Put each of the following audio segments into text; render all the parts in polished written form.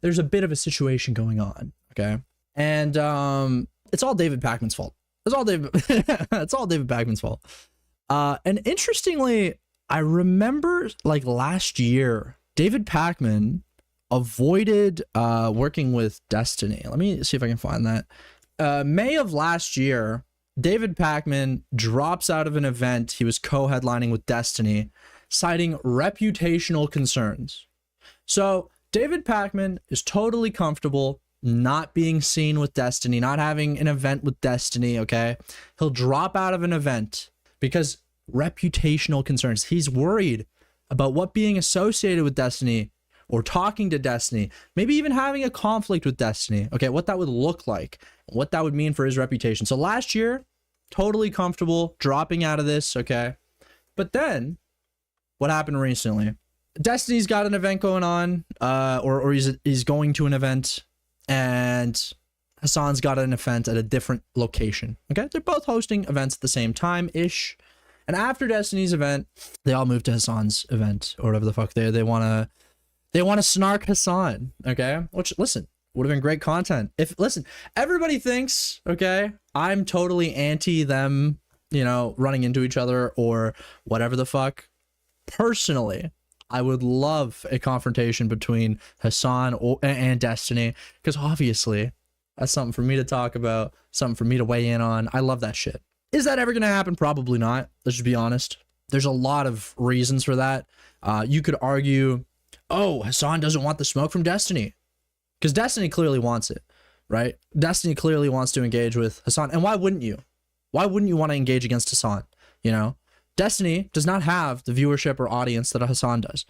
there's a bit of a situation going on, okay? And it's all David Pakman's fault. It's all David Pakman's fault. And interestingly, I remember like last year, David Pakman avoided working with Destiny. Let me see if I can find that. May of last year, David Pakman drops out of an event he was co-headlining with Destiny, citing reputational concerns. So David Pakman is totally comfortable not being seen with Destiny, not having an event with Destiny, okay? He'll drop out of an event because reputational concerns. He's worried about what being associated with Destiny or talking to Destiny, maybe even having a conflict with Destiny, okay, what that would look like, what that would mean for his reputation. So last year, totally comfortable dropping out of this, okay? But then, what happened recently? Destiny's got an event going on, or he's going to an event, and Hassan's got an event at a different location, okay? They're both hosting events at the same time-ish. And after Destiny's event, they all move to Hassan's event, or whatever the fuck they want to snark Hassan, okay? Which, listen, would have been great content. Listen, everybody thinks, okay, I'm totally anti them, you know, running into each other or whatever the fuck. Personally, I would love a confrontation between Hassan and Destiny, because obviously that's something for me to talk about, something for me to weigh in on. I love that shit. Is that ever going to happen? Probably not. Let's just be honest. There's a lot of reasons for that. You could argue, oh, Hassan doesn't want the smoke from Destiny, because Destiny clearly wants it, right? Destiny clearly wants to engage with Hassan. And why wouldn't you? Why wouldn't you want to engage against Hassan? You know, Destiny does not have the viewership or audience that a Hassan does.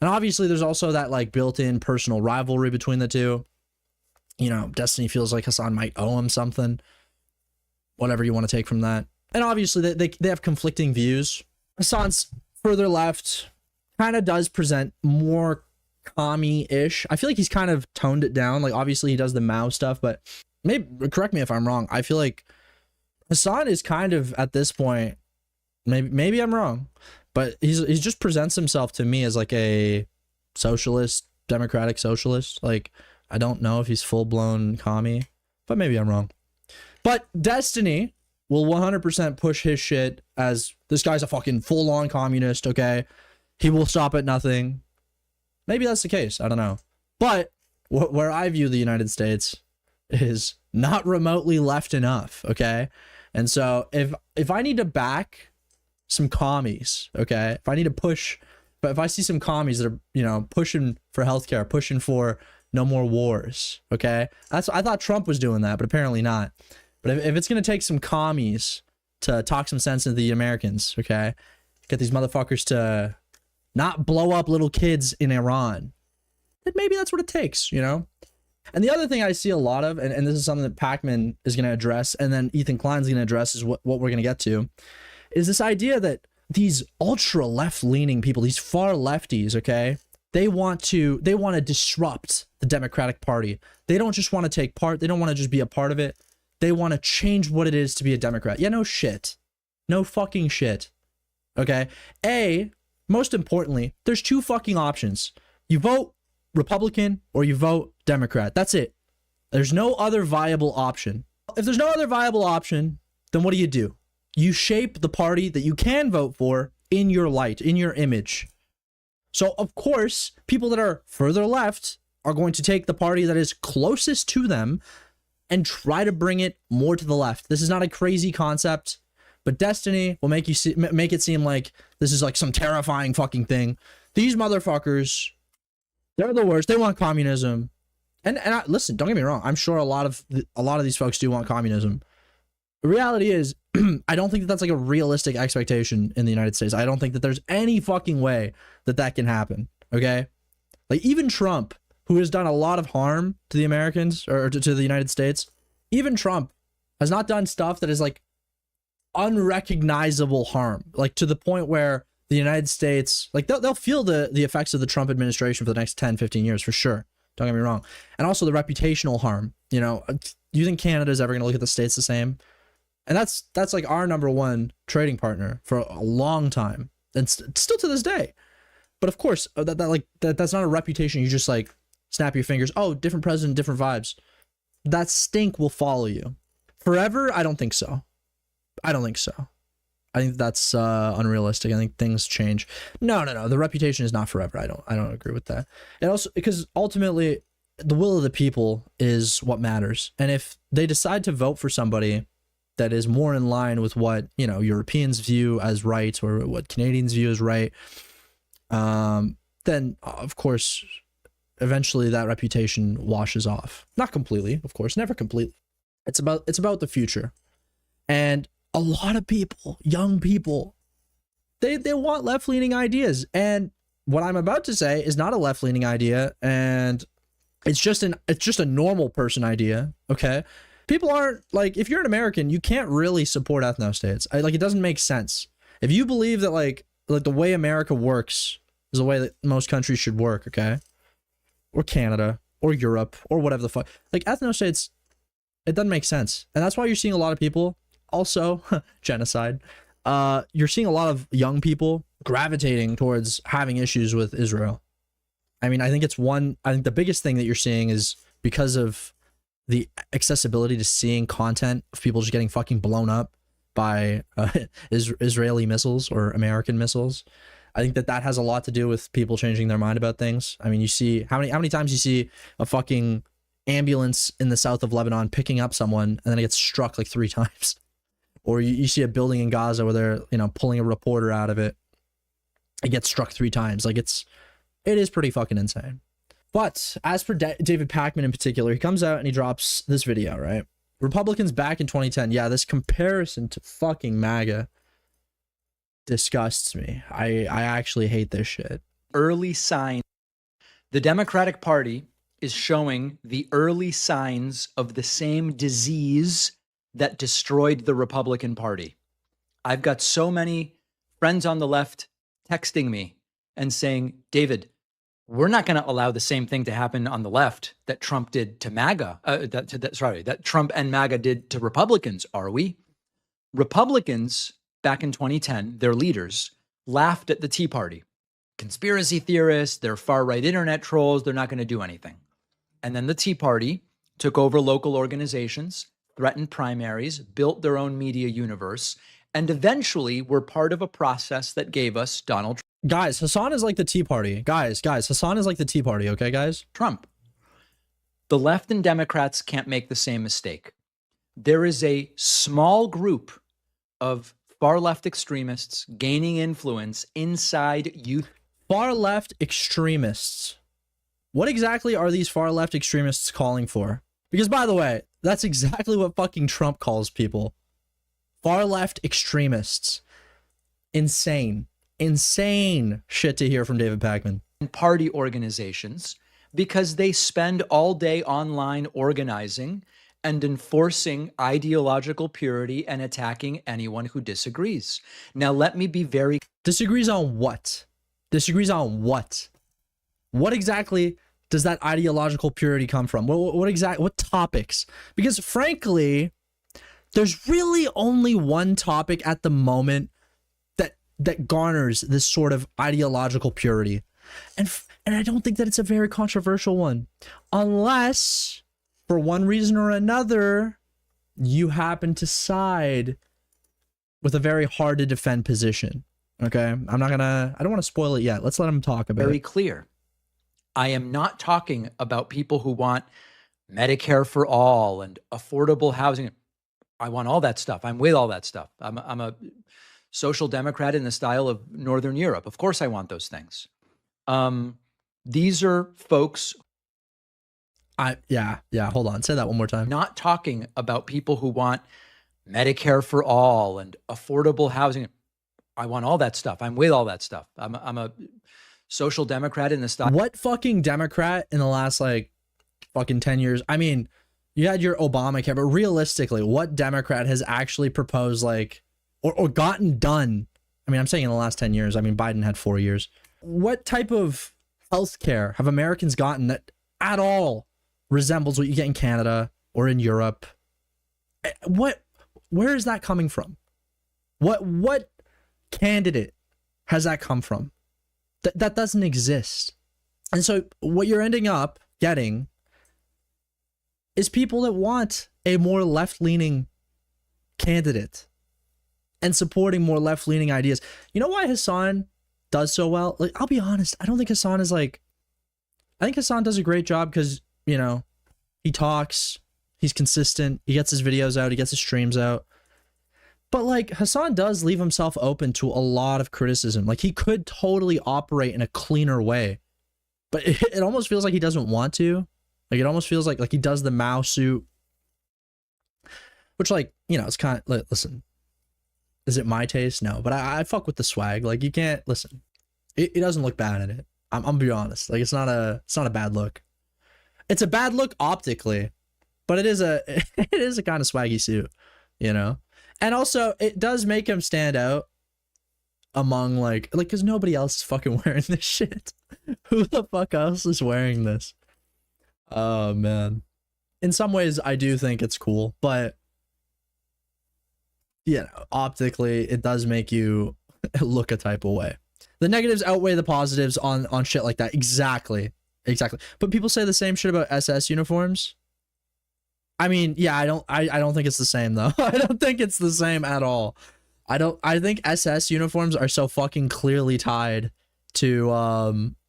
And obviously there's also that like built-in personal rivalry between the two. You know, Destiny feels like Hassan might owe him something, whatever you want to take from that. And obviously they have conflicting views. Hassan's further left, kind of does present more commie-ish. I feel like he's kind of toned it down. Like, obviously he does the Mao stuff, but maybe, correct me if I'm wrong, I feel like Hassan is kind of, at this point, maybe I'm wrong, but he just presents himself to me as like a socialist, democratic socialist. Like, I don't know if he's full-blown commie, but maybe I'm wrong. But Destiny will 100% push his shit as this guy's a fucking full-on communist, okay? He will stop at nothing. Maybe that's the case. I don't know. But where I view the United States is not remotely left enough, okay? And so if I need to back some commies, okay? If I need to push, but if I see some commies that are, you know, pushing for healthcare, pushing for no more wars, okay? I thought Trump was doing that, but apparently not. But if it's going to take some commies to talk some sense into the Americans, okay? Get these motherfuckers to not blow up little kids in Iran, then maybe that's what it takes, you know? And the other thing I see a lot of, and this is something that Pakman is going to address, and then Ethan Klein's going to address, is what we're going to get to, is this idea that these ultra left-leaning people, these far lefties, okay, they want to disrupt the Democratic Party. They don't just want to take part. They don't want to just be a part of it. They want to change what it is to be a Democrat. Yeah, no shit. No fucking shit. Okay? Most importantly, there's two fucking options. You vote Republican or you vote Democrat. That's it. There's no other viable option. If there's no other viable option, then what do? You shape the party that you can vote for in your light, in your image. So, of course, people that are further left are going to take the party that is closest to them and try to bring it more to the left. This is not a crazy concept, but Destiny will make it seem like this is like some terrifying fucking thing. These motherfuckers, they're the worst. They want communism. And listen, don't get me wrong. I'm sure a lot of these folks do want communism. The reality is, I don't think that that's like a realistic expectation in the United States. I don't think that there's any fucking way that can happen. Okay? Like, even Trump, who has done a lot of harm to the Americans or to the United States, even Trump has not done stuff that is like unrecognizable harm, like to the point where the United States, like they'll feel the effects of the Trump administration for the next 10, 15 years for sure. Don't get me wrong. And also the reputational harm, you know, do you think Canada is ever going to look at the States the same? And that's like our #1 trading partner for a long time, and still to this day. But of course, that's not a reputation you just like snap your fingers. Oh, different president, different vibes. That stink will follow you forever. I don't think so. I don't think so. I think that's unrealistic. I think things change. No. The reputation is not forever. I don't agree with that. And also because ultimately the will of the people is what matters. And if they decide to vote for somebody that is more in line with what, you know, Europeans view as right or what Canadians view as right, then of course, eventually that reputation washes off. Not completely, of course, never completely. It's about the future. And a lot of people, young people, they want left-leaning ideas. And what I'm about to say is not a left-leaning idea, and it's just a normal person idea, okay? People aren't, like, if you're an American, you can't really support ethno-states. Like, it doesn't make sense. If you believe that, like the way America works is the way that most countries should work, okay? Or Canada, or Europe, or whatever the fuck. Like, ethno-states, it doesn't make sense. And that's why you're seeing a lot of people, also, genocide. You're seeing a lot of young people gravitating towards having issues with Israel. I mean, I think the biggest thing that you're seeing is because of the accessibility to seeing content of people just getting fucking blown up by Israeli missiles or American missiles. I think that has a lot to do with people changing their mind about things. I mean, you see how many times you see a fucking ambulance in the south of Lebanon picking up someone and then it gets struck like 3 times. Or you see a building in Gaza where they're, you know, pulling a reporter out of it. It gets struck 3 times. Like, it is pretty fucking insane. But as for David Pakman in particular, he comes out and he drops this video, right? Republicans back in 2010. Yeah, this comparison to fucking MAGA disgusts me. I actually hate this shit. Early sign. The Democratic Party is showing the early signs of the same disease that destroyed the Republican Party. I've got so many friends on the left texting me and saying, David, we're not going to allow the same thing to happen on the left that Trump did to MAGA, that Trump and MAGA did to Republicans, are we? Republicans back in 2010, their leaders laughed at the Tea Party. Conspiracy theorists, they're far-right internet trolls, they're not going to do anything. And then the Tea Party took over local organizations, threatened primaries, built their own media universe, and eventually were part of a process that gave us Donald Trump. Guys, Hassan is like the Tea Party. Guys, Hassan is like the Tea Party, okay, guys? Trump. The left and Democrats can't make the same mistake. There is a small group of far-left extremists gaining influence inside youth. Far-left extremists. What exactly are these far-left extremists calling for? Because, by the way, that's exactly what fucking Trump calls people. Far-left extremists. Insane. Insane shit to hear from David Pakman. Party organizations, because they spend all day online organizing and enforcing ideological purity and attacking anyone who disagrees. Now, let me be very... Disagrees on what? Disagrees on what? What exactly does that ideological purity come from? What topics? Because frankly, there's really only one topic at the moment that garners this sort of ideological purity. And I don't think that it's a very controversial one. Unless, for one reason or another, you happen to side with a very hard to defend position. Okay? I don't want to spoil it yet. Let's let him talk about it. Very clear. I am not talking about people who want Medicare for all and affordable housing. I want all that stuff. I'm with all that stuff. I'm a social democrat in the style of Northern Europe. Of course I want those things. These are folks. Yeah. Hold on. Say that one more time. Not talking about people who want Medicare for all and affordable housing. I want all that stuff. I'm with all that stuff. I'm a social democrat in the style. What fucking Democrat in the last like fucking 10 years? I mean, you had your Obamacare, but realistically, what Democrat has actually proposed like or gotten done? I mean, I'm saying in the last 10 years. I mean, Biden had 4 years. What type of healthcare have Americans gotten that at all resembles what you get in Canada or in Europe? Where is that coming from? What candidate has that come from? That doesn't exist. And so what you're ending up getting is people that want a more left-leaning candidate and supporting more left-leaning ideas. You know why Hassan does so well? Like, I'll be honest, I don't think Hassan is like, I think Hassan does a great job because, you know, he talks, he's consistent, he gets his videos out, he gets his streams out. But like, Hassan does leave himself open to a lot of criticism. Like, he could totally operate in a cleaner way, but it almost feels like he doesn't want to. Like, it almost feels like he does the Mao suit, which, like, you know, it's kind of like, listen, is it my taste? No, but I fuck with the swag. Like, you can't listen. It doesn't look bad in it. I'm gonna be honest. Like, it's not a bad look. It's a bad look optically, but it is a kind of swaggy suit, you know. And also, it does make him stand out among like because nobody else is fucking wearing this shit. Who the fuck else is wearing this? Oh man. In some ways, I do think it's cool, but you know, optically, it does make you look a type of way. The negatives outweigh the positives on shit like that. Exactly. But people say the same shit about SS uniforms. I mean, yeah, I don't think it's the same though. I don't think it's the same at all. I think SS uniforms are so fucking clearly tied to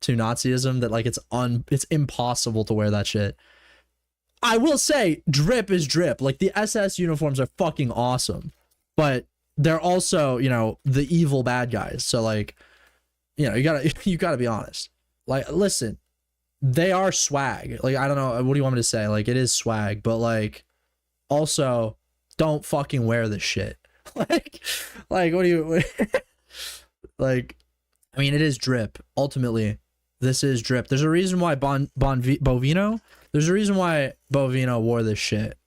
Nazism that like it's impossible to wear that shit. I will say drip is drip. Like, the SS uniforms are fucking awesome, but they're also, you know, the evil bad guys. So like, you know, you gotta be honest. Like, listen, they are swag. Like, I don't know, what do you want me to say? Like, it is swag, but like, also, don't fucking wear this shit. like what do you like? I mean, it is drip. Ultimately, this is drip. There's a reason why Bovino. There's a reason why Bovino wore this shit.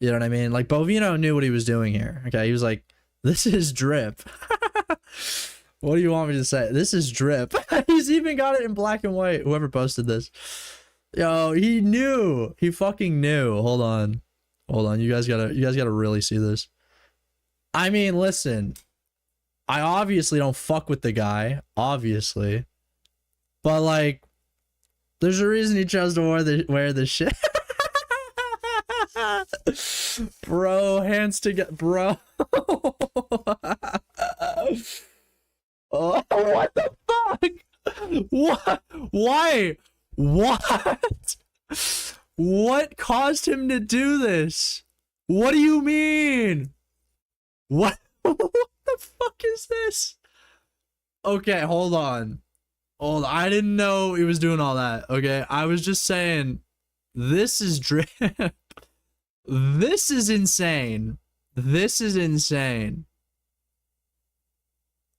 You know what I mean? Like, Bovino knew what he was doing here. Okay, he was like, "This is drip." What do you want me to say? This is drip. He's even got it in black and white. Whoever posted this, yo, he knew. He fucking knew. Hold on. You guys gotta really see this. I mean, listen. I obviously don't fuck with the guy, obviously, but like, there's a reason he chose to wear this shit. Bro, hands together, bro. Oh, what the fuck? What? Why? What? What caused him to do this? What do you mean? What? What the fuck is this? Okay, hold on. I didn't know he was doing all that. Okay, I was just saying, this is drip. This is insane. This is insane.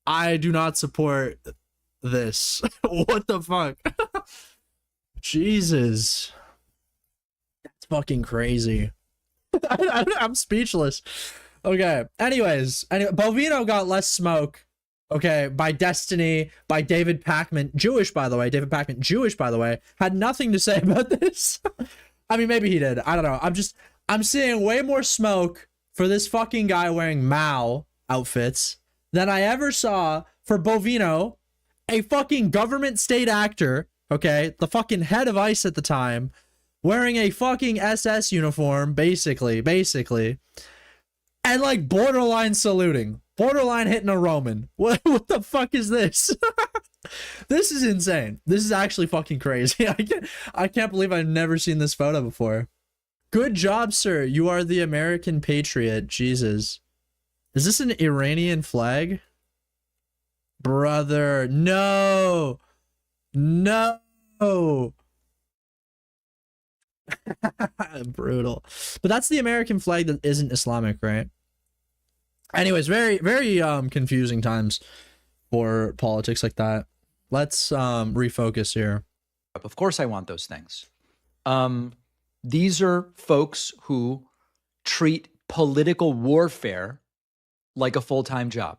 I do not support this. What the fuck? Jesus. That's fucking crazy. I'm speechless. Okay. Anyways, Bovino got less smoke. Okay, by Destiny, by David Pakman, Jewish, by the way. David Pakman, Jewish, by the way, had nothing to say about this. I mean, maybe he did. I don't know. I'm seeing way more smoke for this fucking guy wearing Mao outfits than I ever saw for Bovino, a fucking government state actor, okay, the fucking head of ICE at the time, wearing a fucking SS uniform, basically, and like borderline saluting, borderline hitting a Roman. What the fuck is this? This is insane. This is actually fucking crazy. I can't believe I've never seen this photo before. Good job, sir. You are the American patriot. Jesus. Is this an Iranian flag? Brother, no. Brutal. But that's the American flag that isn't Islamic, right? Anyways, very, very confusing times for politics like that. Let's refocus here. Of course I want those things. These are folks who treat political warfare like a full-time job.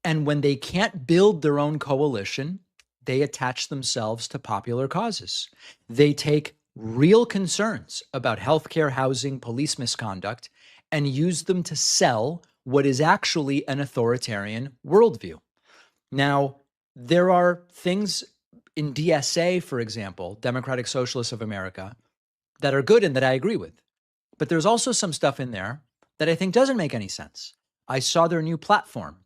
And when they can't build their own coalition, they attach themselves to popular causes. They take real concerns about healthcare, housing, police misconduct, and use them to sell what is actually an authoritarian worldview. Now, there are things in DSA, for example, Democratic Socialists of America, that are good and that I agree with. But there's also some stuff in there that I think doesn't make any sense. I saw their new platform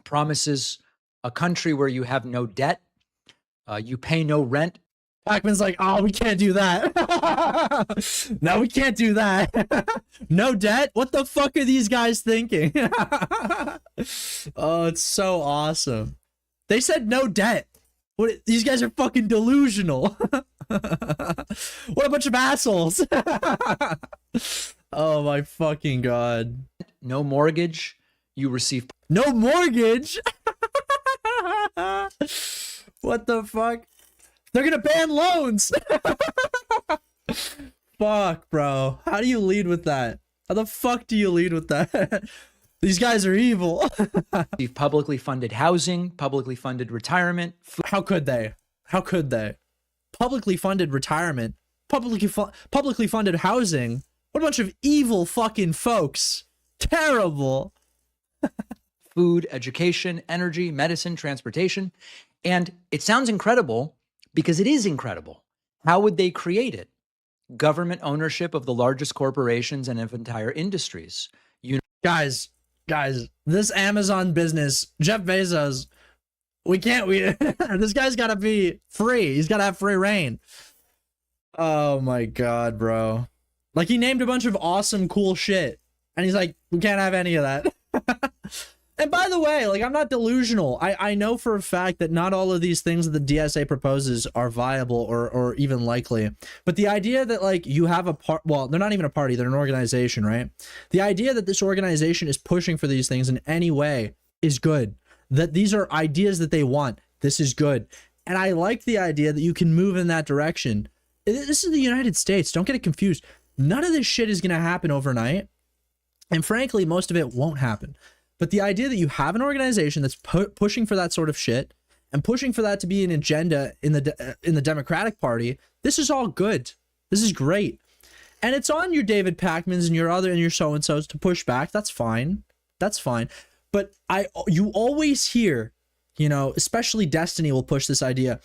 promises a country where you have no debt, you pay no rent. Pakman's like, oh, we can't do that. No, we can't do that. No debt? What the fuck are these guys thinking? Oh, it's so awesome. They said no debt. What? These guys are fucking delusional. What a bunch of assholes. Oh my fucking god. No mortgage, you receive no mortgage. What the fuck? They're gonna ban loans. Fuck, bro. How do you lead with that? How the fuck do you lead with that? These guys are evil. publicly funded housing, publicly funded retirement. How could they? How could they? Publicly funded retirement, publicly funded housing. What a bunch of evil fucking folks. Terrible. Food, education, energy, medicine, transportation. And it sounds incredible because it is incredible. How would they create it? Government ownership of the largest corporations and of entire industries. Guys, this Amazon business, Jeff Bezos, this guy's gotta be free. He's gotta have free reign. Oh my god, bro. Like, he named a bunch of awesome, cool shit. And he's like, we can't have any of that. And by the way, like, I'm not delusional. I know for a fact that not all of these things that the DSA proposes are viable or even likely. But the idea that, like, you have a part, well, they're not even a party, they're an organization, right? The idea that this organization is pushing for these things in any way is good. That these are ideas that they want. This is good. And I like the idea that you can move in that direction. This is the United States. Don't get it confused. None of this shit is going to happen overnight. And frankly, most of it won't happen. But the idea that you have an organization that's pushing for that sort of shit and pushing for that to be an agenda in the Democratic Party, this is all good. This is great. And it's on your David Pakmans and your so-and-sos to push back. That's fine. That's fine. But you always hear, you know, especially Destiny will push this idea.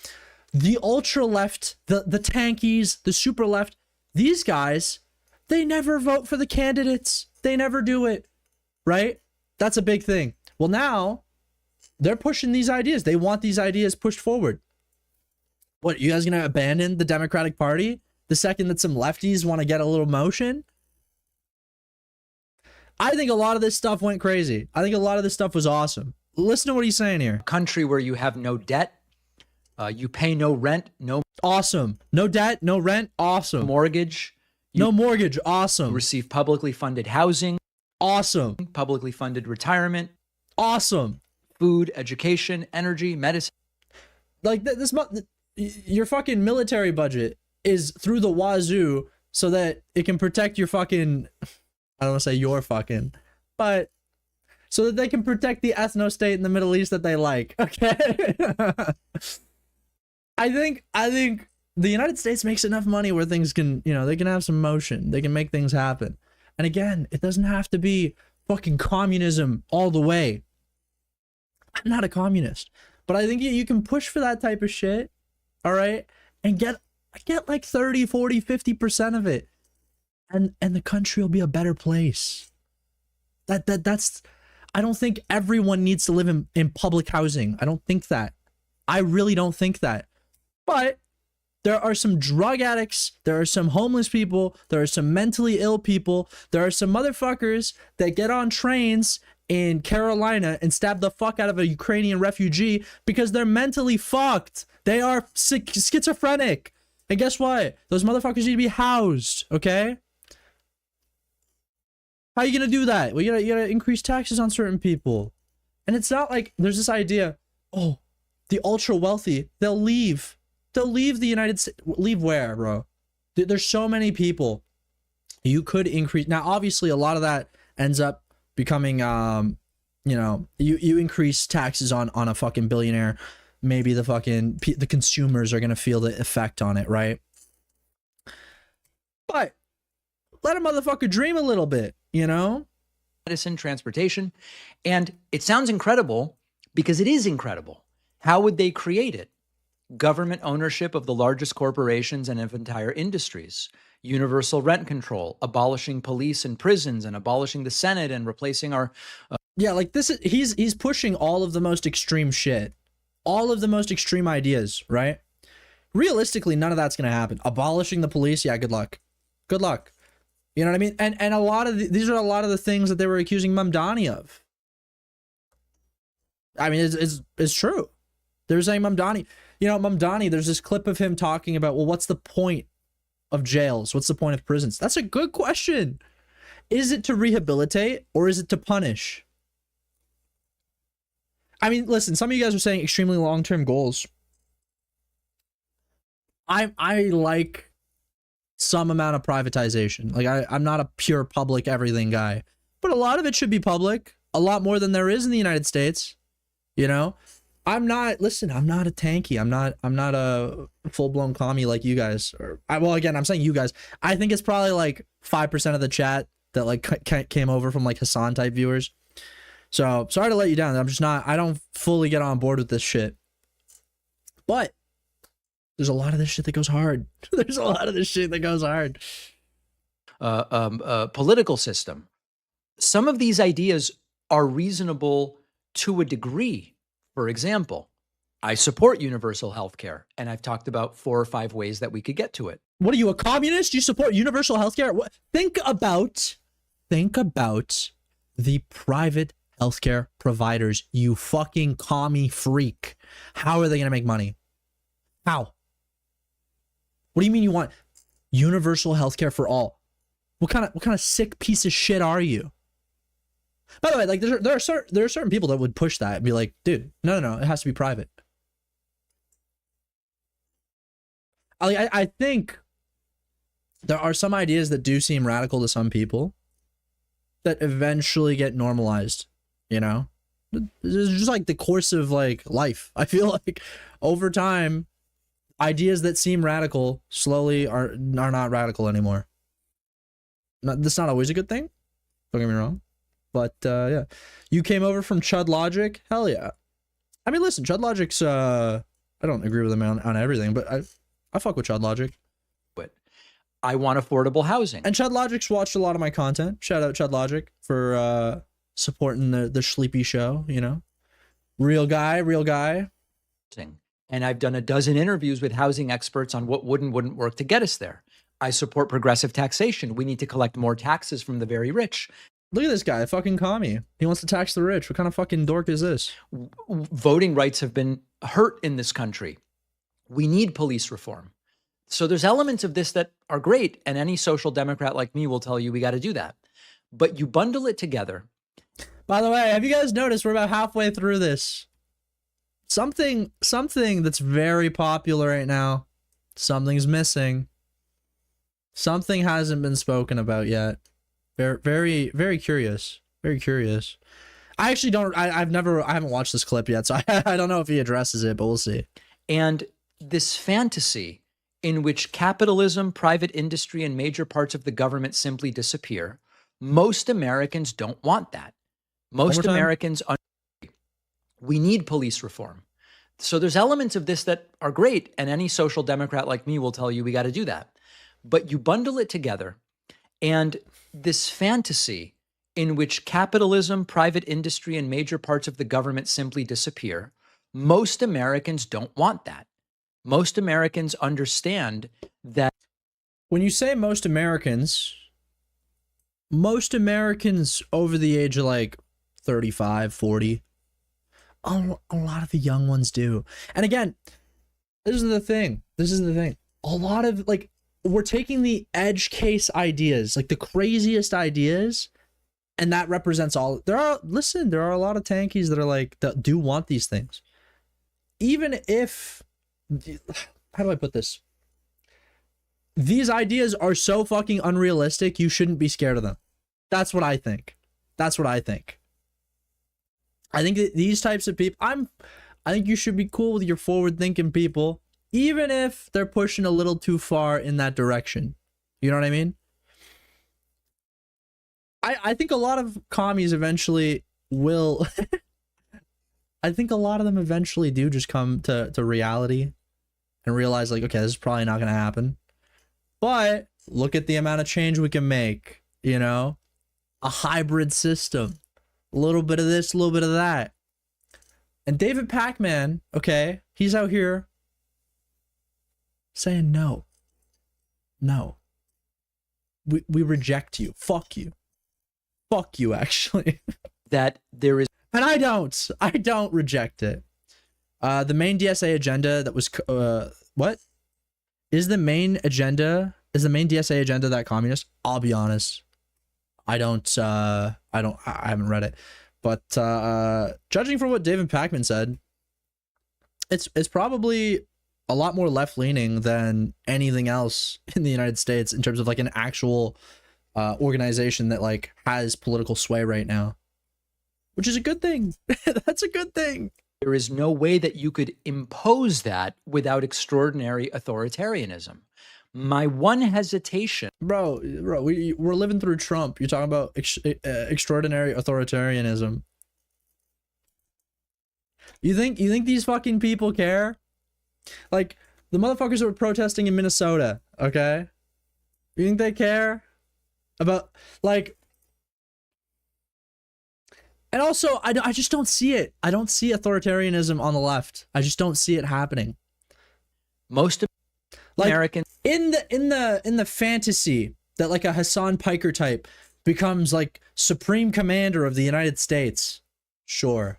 The ultra left, the tankies, the super left, these guys, they never vote for the candidates. They never do it, right? That's a big thing. Well, now they're pushing these ideas. They want these ideas pushed forward. What, you guys gonna abandon the Democratic Party the second that some lefties want to get a little motion? I think a lot of this stuff went crazy. I think a lot of this stuff was awesome. Listen to what he's saying here. Country where you have no debt, you pay no rent, no awesome, no debt, no rent, awesome. Mortgage, no mortgage, awesome. Receive publicly funded housing, awesome. Publicly funded retirement, awesome. Food, education, energy, medicine. Like this, your fucking military budget is through the wazoo so that it can protect your fucking, I don't want to say your fucking, but so that they can protect the ethno state in the Middle East that they like. Okay. I think the United States makes enough money where things can, you know, they can have some motion. They can make things happen. And again, it doesn't have to be fucking communism all the way. I'm not a communist, but I think you can push for that type of shit. All right. And get like 30, 40, 50% of it. And the country will be a better place. That's, I don't think everyone needs to live in public housing. I don't think that. I really don't think that. But there are some drug addicts, there are some homeless people, there are some mentally ill people, there are some motherfuckers that get on trains in Carolina and stab the fuck out of a Ukrainian refugee because they're mentally fucked. They are schizophrenic. And guess what? Those motherfuckers need to be housed, okay? How are you gonna do that? Well, you gotta increase taxes on certain people. And it's not like there's this idea, oh, the ultra wealthy, they'll leave. They'll leave the United States. Leave where, bro? There's so many people. You could increase. Now, obviously, a lot of that ends up becoming, you know, you increase taxes on a fucking billionaire. Maybe the consumers are going to feel the effect on it, right? But let a motherfucker dream a little bit, you know? Medicine, transportation. And it sounds incredible because it is incredible. How would they create it? government ownership of the largest corporations and of entire industries, universal rent control, abolishing police and prisons, and abolishing the Senate and replacing our Yeah, like this is he's pushing all of the most extreme shit. All of the most extreme ideas, right? Realistically, none of that's going to happen. Abolishing the police, yeah, good luck. Good luck. You know what I mean? And a lot of these are a lot of the things that they were accusing Mamdani of. I mean, it's true. They're saying Mamdani, you know, Mamdani, there's this clip of him talking about, well, what's the point of jails? What's the point of prisons? That's a good question. Is it to rehabilitate or is it to punish? I mean, listen, some of you guys are saying extremely long-term goals. I like some amount of privatization. Like I'm not a pure public everything guy, but a lot of it should be public, a lot more than there is in the United States. You know, I'm not a tanky. I'm not a full-blown commie like you guys. Well, again, I'm saying you guys. I think it's probably like 5% of the chat that like came over from like Hassan type viewers. So sorry to let you down. I don't fully get on board with this shit. But there's a lot of this shit that goes hard. There's a lot of this shit that goes hard. Political system. Some of these ideas are reasonable to a degree. For example, I support universal health care, and I've talked about 4 or 5 ways that we could get to it. What are you, a communist? You support universal health care? Think about the private healthcare providers, you fucking commie freak. How are they going to make money? How? What do you mean you want universal healthcare for all? What kind of sick piece of shit are you? By the way, like there are certain people that would push that and be like, dude, no, it has to be private. I think there are some ideas that do seem radical to some people that eventually get normalized, you know? It's just like the course of like life. I feel like over time, ideas that seem radical slowly are not radical anymore. That's not always a good thing. Don't get me wrong. But yeah, you came over from Chud Logic? Hell yeah. I mean, listen, Chud Logic's, I don't agree with him on everything, but I fuck with Chud Logic. But I want affordable housing. And Chud Logic's watched a lot of my content. Shout out Chud Logic for supporting the Sleepy show, you know? Real guy. And I've done a dozen interviews with housing experts on what would and wouldn't work to get us there. I support progressive taxation. We need to collect more taxes from the very rich. Look at this guy, a fucking commie. He wants to tax the rich. What kind of fucking dork is this? Voting rights have been hurt in this country. We need police reform. So there's elements of this that are great, and any social democrat like me will tell you we got to do that. But you bundle it together. By the way, have you guys noticed we're about halfway through this? Something that's very popular right now. Something's missing. Something hasn't been spoken about yet. Very, very curious. Very curious. I actually don't. I haven't watched this clip yet, so I don't know if he addresses it, but we'll see. And this fantasy in which capitalism, private industry, and major parts of the government simply disappear. Most Americans don't want that. Most Americans, we need police reform. So there's elements of this that are great, and any social democrat like me will tell you we got to do that. But you bundle it together, and this fantasy in which capitalism, private industry, and major parts of the government simply disappear, most Americans don't want that. Most Americans understand that. When you say most Americans over the age of like 35, 40, a lot of the young ones do. And again, this is the thing. A lot of like, we're taking the edge case ideas, like the craziest ideas, and that represents all. There are a lot of tankies that are like, that do want these things. Even if, how do I put this? These ideas are so fucking unrealistic, you shouldn't be scared of them. That's what I think. I think that these types of people, I think you should be cool with your forward-thinking people, even if they're pushing a little too far in that direction. You know what I mean? I think a lot of commies eventually will. I think a lot of them eventually do just come to reality. and realize like, okay, this is probably not going to happen. But look at the amount of change we can make, you know? A hybrid system. A little bit of this, a little bit of that. And David Pakman, okay, he's out here saying no. No. We reject you. Fuck you. Fuck you, actually. That there is. And I don't reject it. The main DSA agenda that was, what? Is the main DSA agenda that communist? I'll be honest. I haven't read it. But judging from what David Pakman said, it's probably a lot more left-leaning than anything else in the United States in terms of like an actual organization that like has political sway right now, which is a good thing. That's a good thing. There is no way that you could impose that without extraordinary authoritarianism. My one hesitation, bro, we're living through Trump. You're talking about extraordinary authoritarianism. You think these fucking people care? Like the motherfuckers that were protesting in Minnesota, okay? You think they care about like? And also, I just don't see it. I don't see authoritarianism on the left. I just don't see it happening. Most like, Americans in the fantasy that like a Hassan Piker type becomes like supreme commander of the United States. Sure.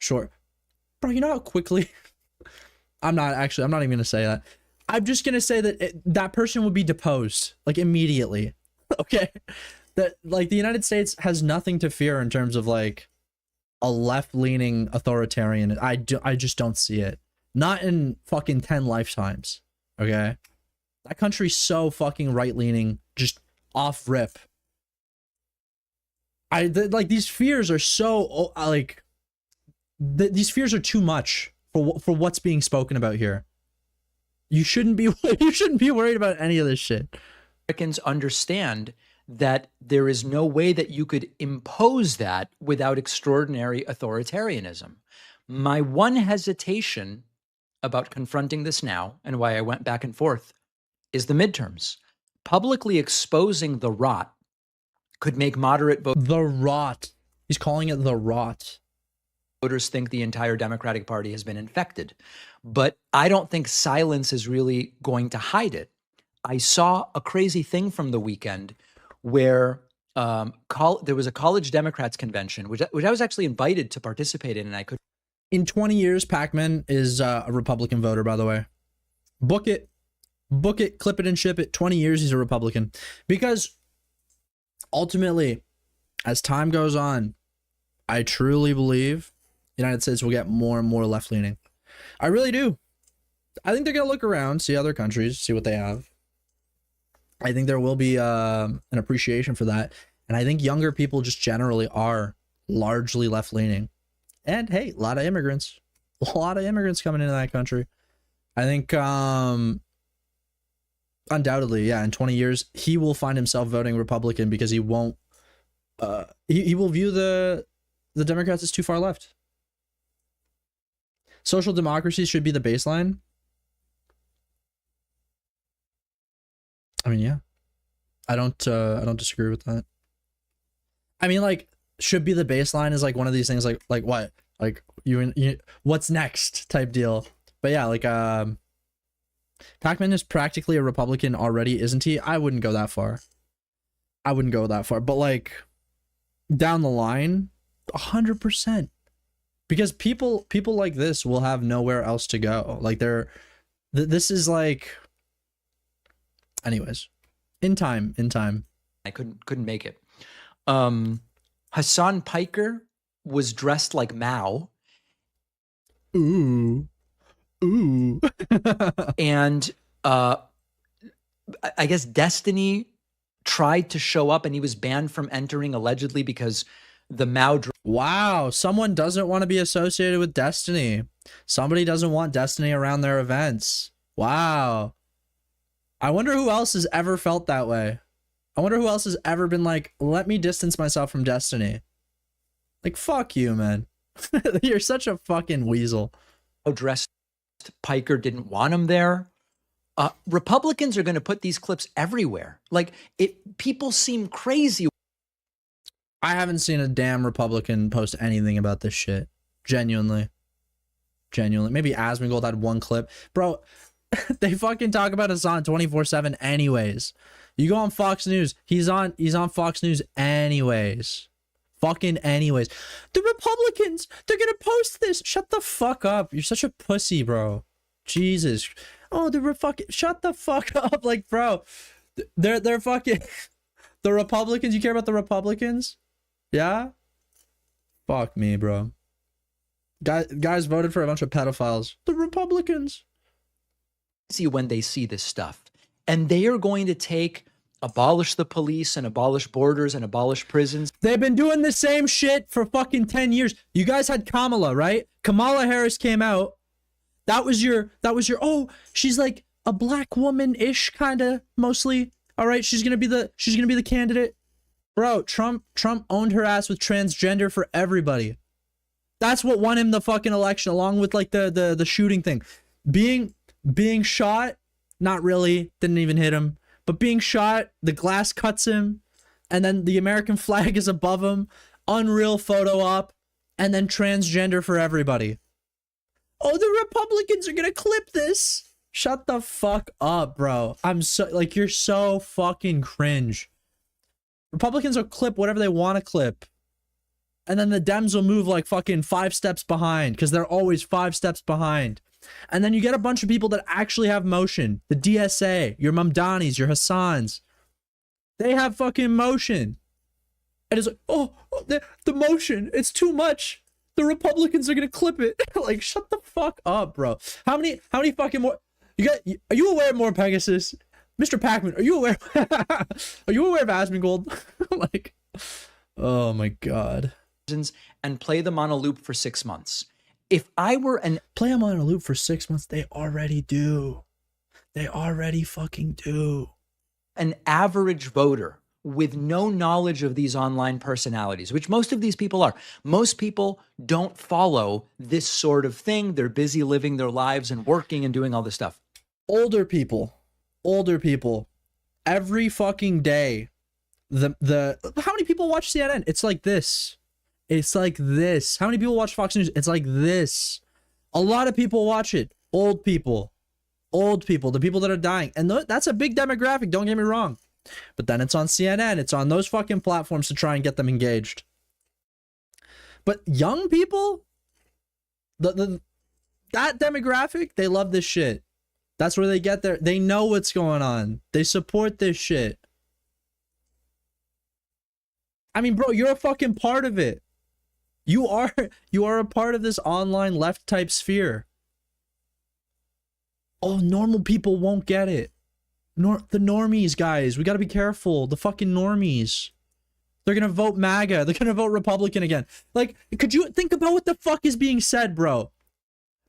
Bro, you know how quickly I'm not even gonna say that. I'm just gonna say that that person would be deposed like immediately. Okay, that like the United States has nothing to fear in terms of like a left-leaning authoritarian. I just don't see it. Not in fucking 10 lifetimes. Okay, that country's so fucking right-leaning, just off rip. Like these fears are so like these fears are too much for what's being spoken about here. You shouldn't be worried about any of this shit. Americans understand that there is no way that you could impose that without extraordinary authoritarianism. My one hesitation about confronting this now, and why I went back and forth, is the midterms. Publicly exposing the rot could make moderate voters. The rot. He's calling it the rot. Voters think the entire Democratic Party has been infected. But I don't think silence is really going to hide it. I saw a crazy thing from the weekend where there was a college Democrats convention, which I was actually invited to participate in, and I could. In 20 years, Pakman is a Republican voter, by the way. Book it, clip it and ship it. 20 years, he's a Republican. Because ultimately, as time goes on, I truly believe the United States will get more and more left-leaning. I really do. I think they're going to look around, see other countries, see what they have. I think there will be an appreciation for that. And I think younger people just generally are largely left-leaning. And hey, a lot of immigrants coming into that country. I think undoubtedly, yeah, in 20 years, he will find himself voting Republican because he won't, he will view the Democrats as too far left. Social democracy should be the baseline. I mean, yeah, I don't disagree with that. I mean, like, should be the baseline is like one of these things, like what, like you what's next type deal. But yeah, like Pakman is practically a Republican already, isn't he? I wouldn't go that far. But like down the line, 100%, because people like this will have nowhere else to go. Like this is like, anyways, in time. I couldn't make it. Hassan Piker was dressed like Mao. Ooh. And I guess Destiny tried to show up, and he was banned from entering allegedly because the Mao. Wow, someone doesn't want to be associated with Destiny. Somebody doesn't want Destiny around their events. Wow. I wonder who else has ever felt that way. I wonder who else has ever been like, let me distance myself from Destiny. Like, fuck you, man. You're such a fucking weasel. Dressed Piker didn't want him there. Republicans are going to put these clips everywhere. Like, people seem crazy. I haven't seen a damn Republican post anything about this shit. Genuinely. Maybe Asmongold had one clip. Bro, they fucking talk about Hassan 24/7 anyways. You go on Fox News, he's on Fox News anyways. Fucking anyways. The Republicans, they're gonna post this. Shut the fuck up. You're such a pussy, bro. Jesus. Oh, shut the fuck up. Like, bro, they're fucking the Republicans. You care about the Republicans? Yeah? Fuck me, bro. Guys voted for a bunch of pedophiles. The Republicans. See when they see this stuff. And they are going to abolish the police and abolish borders and abolish prisons. They've been doing the same shit for fucking 10 years. You guys had Kamala, right? Kamala Harris came out. That was your, oh, she's like a black woman-ish kind of mostly. All right, she's going to be the candidate. Bro, Trump owned her ass with transgender for everybody. That's what won him the fucking election, along with like the shooting thing. Being shot, not really, didn't even hit him. But being shot, the glass cuts him, and then the American flag is above him. Unreal photo op, and then transgender for everybody. Oh, the Republicans are gonna clip this. Shut the fuck up, bro. I'm so, like, you're so fucking cringe. Republicans will clip whatever they want to clip. And then the Dems will move like fucking 5 steps behind, because they're always 5 steps behind. And then you get a bunch of people that actually have motion. The DSA, your Mamdanis, your Hassans. They have fucking motion. And it's like, oh, the motion, it's too much. The Republicans are gonna clip it. Like, shut the fuck up, bro. How many fucking more? Are you aware of more Pegasus? Mr. Pakman, are you aware? Are you aware of Asmongold? Like, oh my god. And play them on a loop for 6 months. If I were play them on a loop for 6 months, they already do. They already fucking do. An average voter with no knowledge of these online personalities, which most of these people are. Most people don't follow this sort of thing. They're busy living their lives and working and doing all this stuff. Older people, every fucking day, how many people watch CNN? It's like this. It's like this. How many people watch Fox News? It's like this. A lot of people watch it. Old people, the people that are dying. And that's a big demographic, don't get me wrong. But then it's on CNN. It's on those fucking platforms to try and get them engaged. But young people, that demographic, they love this shit. That's where they get they know what's going on. They support this shit. I mean, bro, you're a fucking part of it. You are a part of this online left type sphere. Oh, normal people won't get it. The normies, guys, we got to be careful. The fucking normies. They're going to vote MAGA. They're going to vote Republican again. Like, could you think about what the fuck is being said, bro?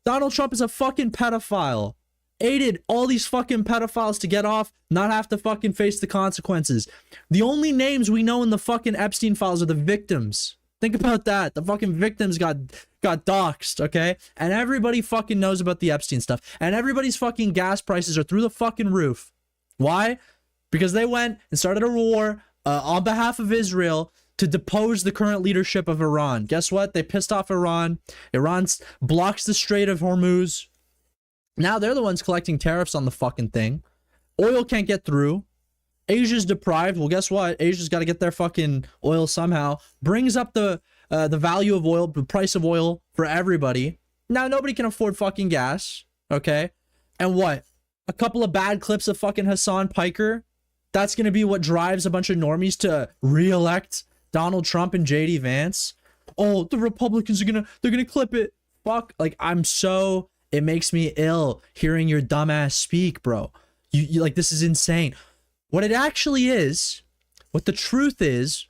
Donald Trump is a fucking pedophile. Aided all these fucking pedophiles to get off, not have to fucking face the consequences. The only names we know in the fucking Epstein files are the victims. Think about that. The fucking victims got doxxed, okay? And everybody fucking knows about the Epstein stuff. And everybody's fucking gas prices are through the fucking roof. Why? Because they went and started a war on behalf of Israel to depose the current leadership of Iran. Guess what? They pissed off Iran. Iran blocks the Strait of Hormuz. Now they're the ones collecting tariffs on the fucking thing. Oil can't get through. Asia's deprived. Well, guess what? Asia's got to get their fucking oil somehow. Brings up the value of oil, the price of oil for everybody. Now nobody can afford fucking gas. Okay? And what? A couple of bad clips of fucking Hassan Piker? That's going to be what drives a bunch of normies to re-elect Donald Trump and JD Vance? Oh, the Republicans are they're gonna clip it. Fuck. Like, it makes me ill hearing your dumbass speak, bro. You like, this is insane. What it actually is, what the truth is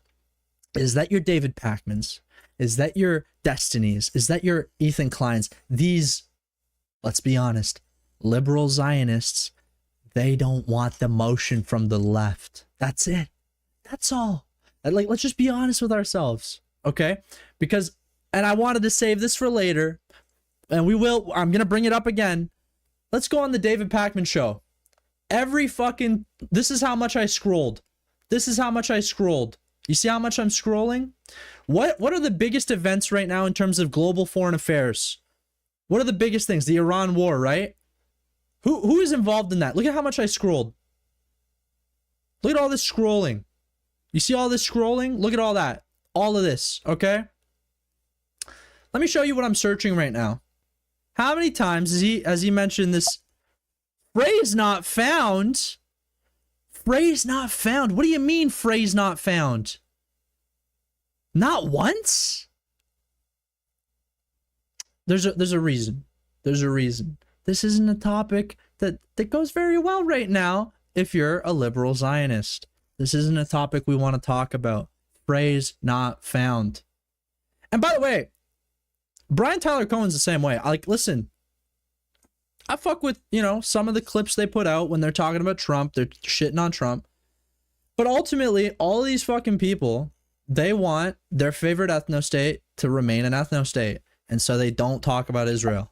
that your David Pakmans, is that your Destinies, is that your Ethan Kleins, these, let's be honest, liberal Zionists, they don't want the motion from the left. That's it. That's all. Like, let's just be honest with ourselves, okay? Because, and I wanted to save this for later, and we will, I'm going to bring it up again. Let's go on the David Pakman show. This is how much I scrolled. This is how much I scrolled. You see how much I'm scrolling? What are the biggest events right now in terms of global foreign affairs? What are the biggest things? The Iran war, right? Who is involved in that? Look at how much I scrolled. Look at all this scrolling. You see all this scrolling? Look at all that. All of this, okay? Let me show you what I'm searching right now. How many times has he mentioned this phrase not found? Phrase not found. What do you mean phrase not found? Not once? There's a reason. There's a reason. This isn't a topic that goes very well right now if you're a liberal Zionist. This isn't a topic we want to talk about. Phrase not found. And by the way, Brian Tyler Cohen's the same way. Listen, I fuck with, some of the clips they put out when they're talking about Trump. They're shitting on Trump. But ultimately, all these fucking people, they want their favorite ethno-state to remain an ethno-state. And so they don't talk about Israel.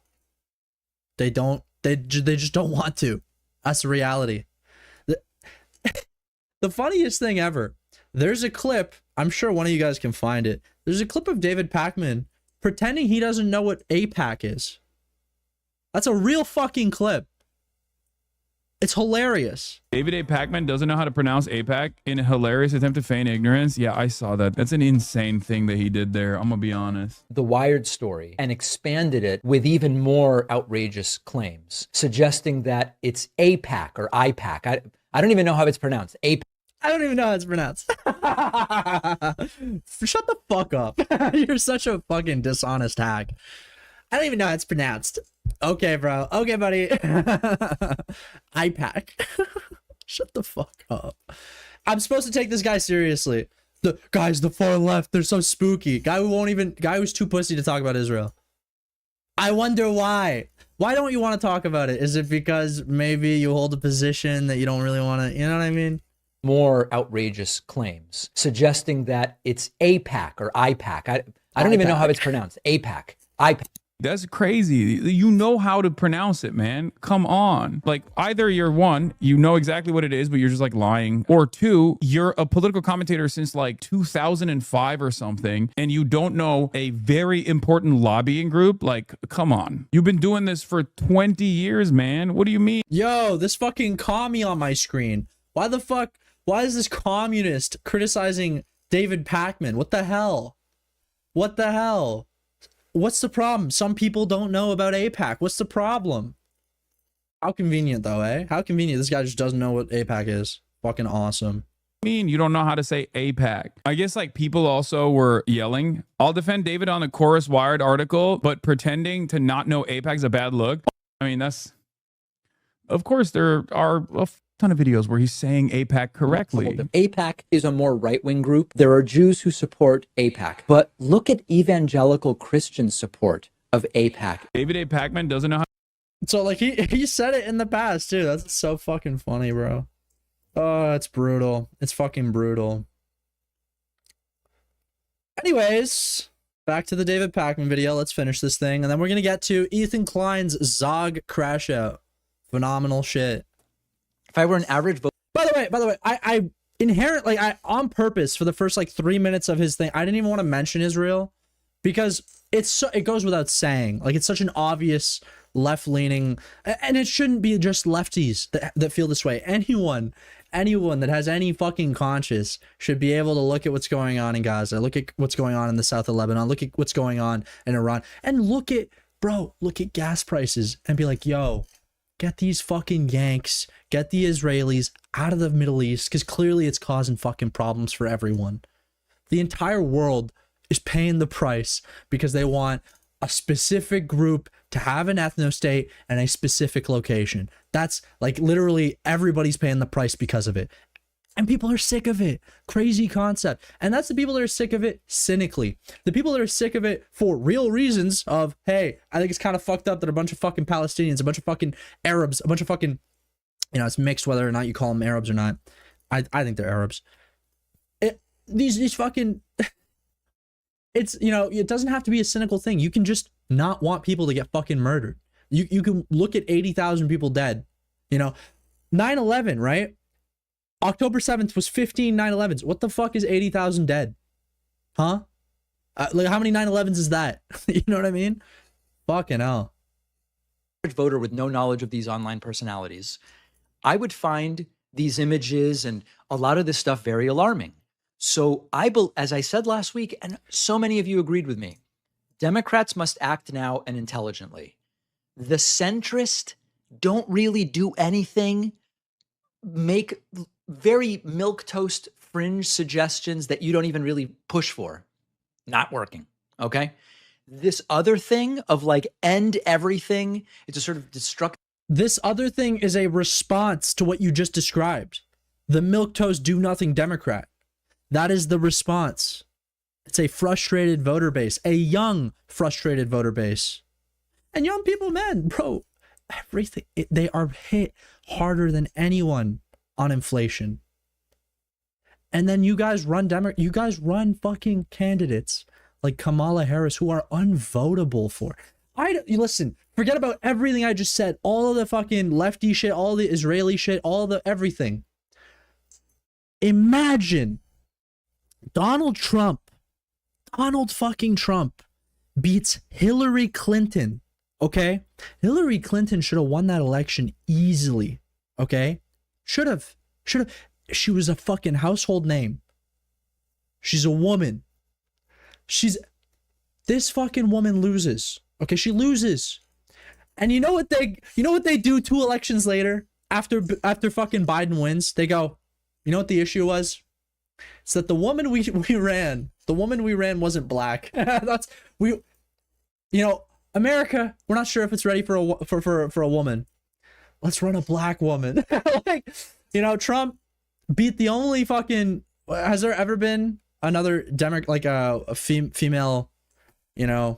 They just don't want to. That's the reality. The funniest thing ever, there's a clip, I'm sure one of you guys can find it. There's a clip of David Pakman pretending he doesn't know what AIPAC is. That's a real fucking clip. It's hilarious. David A. Pakman doesn't know how to pronounce AIPAC in a hilarious attempt to feign ignorance. Yeah, I saw that. That's an insane thing that he did there. I'm gonna be honest. The Wired story and expanded it with even more outrageous claims, suggesting that it's AIPAC or IPAC. I don't even know how it's pronounced. AIPAC. I don't even know how it's pronounced. Shut the fuck up. You're such a fucking dishonest hack. I don't even know how it's pronounced. Okay, bro. Okay, buddy. IPAC. Shut the fuck up. I'm supposed to take this guy seriously. The guys, the far left, they're so spooky. Guy who's too pussy to talk about Israel. I wonder why. Why don't you want to talk about it? Is it because maybe you hold a position that you don't really want to, you know what I mean? More outrageous claims, suggesting that it's AIPAC or IPAC. I don't even know how it's pronounced. AIPAC. IPAC. That's crazy. You know how to pronounce it, man. Come on. Like, either you're one, you know exactly what it is, but you're just like lying. Or two, you're a political commentator since like 2005 or something, and you don't know a very important lobbying group. Like, come on. You've been doing this for 20 years, man. What do you mean? Yo, this fucking commie on my screen. Why the fuck? Why is this communist criticizing David Pakman? What the hell? What the hell? What's the problem? Some people don't know about AIPAC. What's the problem? How convenient, though, eh? How convenient. This guy just doesn't know what AIPAC is. Fucking awesome. Mean you don't know how to say AIPAC. I guess like people also were yelling, I'll defend David on the Chorus Wired article, but pretending to not know AIPAC's a bad look. I mean, that's, of course, there are a ton of videos where he's saying AIPAC correctly. AIPAC is a more right-wing group. There are Jews who support AIPAC, but look at evangelical Christian support of AIPAC. David A. Pakman doesn't know how. So like he said it in the past too. That's so fucking funny, bro. Oh, it's brutal. It's fucking brutal. Anyways, back to the David Pakman video. Let's finish this thing, and then we're gonna get to Ethan Klein's Zog crash out. Phenomenal shit. If I were an average vote. By the way, I inherently, on purpose for the first like 3 minutes of his thing, I didn't even want to mention Israel because it goes without saying. Like, it's such an obvious left-leaning, and it shouldn't be just lefties that feel this way. Anyone that has any fucking conscience should be able to look at what's going on in Gaza, look at what's going on in the south of Lebanon, look at what's going on in Iran, and look at gas prices and be like, yo, get these fucking Yanks, get the Israelis out of the Middle East, because clearly it's causing fucking problems for everyone. The entire world is paying the price because they want a specific group to have an ethno-state and a specific location. That's like literally everybody's paying the price because of it. And people are sick of it. Crazy concept. And that's the people that are sick of it cynically. The people that are sick of it for real reasons of, hey, I think it's kind of fucked up that a bunch of fucking Palestinians, a bunch of fucking Arabs, a bunch of fucking, it's mixed whether or not you call them Arabs or not. I think they're Arabs. These fucking, it's, it doesn't have to be a cynical thing. You can just not want people to get fucking murdered. You can look at 80,000 people dead. You know, 9/11, right? October 7th was 15 9/11s. What the fuck is 80,000 dead? Huh? Like, how many 9/11s is that? You know what I mean? Fucking hell. Voter with no knowledge of these online personalities, I would find these images and a lot of this stuff very alarming. So as I said last week, and so many of you agreed with me, Democrats must act now and intelligently. The centrist don't really do anything, make very milquetoast fringe suggestions that you don't even really push for. Not working, okay? This other thing of like end everything, it's a sort of destructive. This other thing is a response to what you just described. The milquetoast do nothing Democrat. That is the response. It's a frustrated voter base, a young frustrated voter base. And young people, man, bro, everything, they are hit harder than anyone on inflation. And then you guys run fucking candidates like Kamala Harris who are unvotable for. Listen, forget about everything I just said, all of the fucking lefty shit, all the Israeli shit, all the everything. Imagine Donald fucking Trump beats Hillary Clinton, okay? Hillary Clinton should have won that election easily, okay? Should have. She was a fucking household name. She's a woman. This fucking woman loses. Okay, she loses. And you know what they do 2 elections later after fucking Biden wins? They go, you know what the issue was? It's that the woman we ran wasn't black. America, we're not sure if it's ready for a woman. Let's run a black woman. Like, Trump beat the only fucking, has there ever been another female,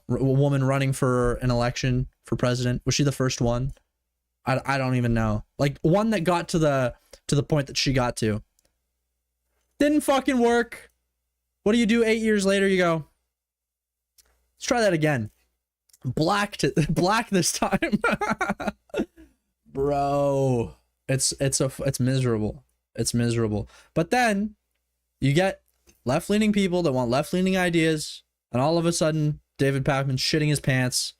woman running for an election for president? Was she the first one? I don't even know. Like, one that got to the point that she got to. Didn't fucking work. What do you do 8 years later? You go, let's try that again. Black this time. Bro, it's miserable. It's miserable. But then you get left-leaning people that want left-leaning ideas, and all of a sudden David Pakman's shitting his pants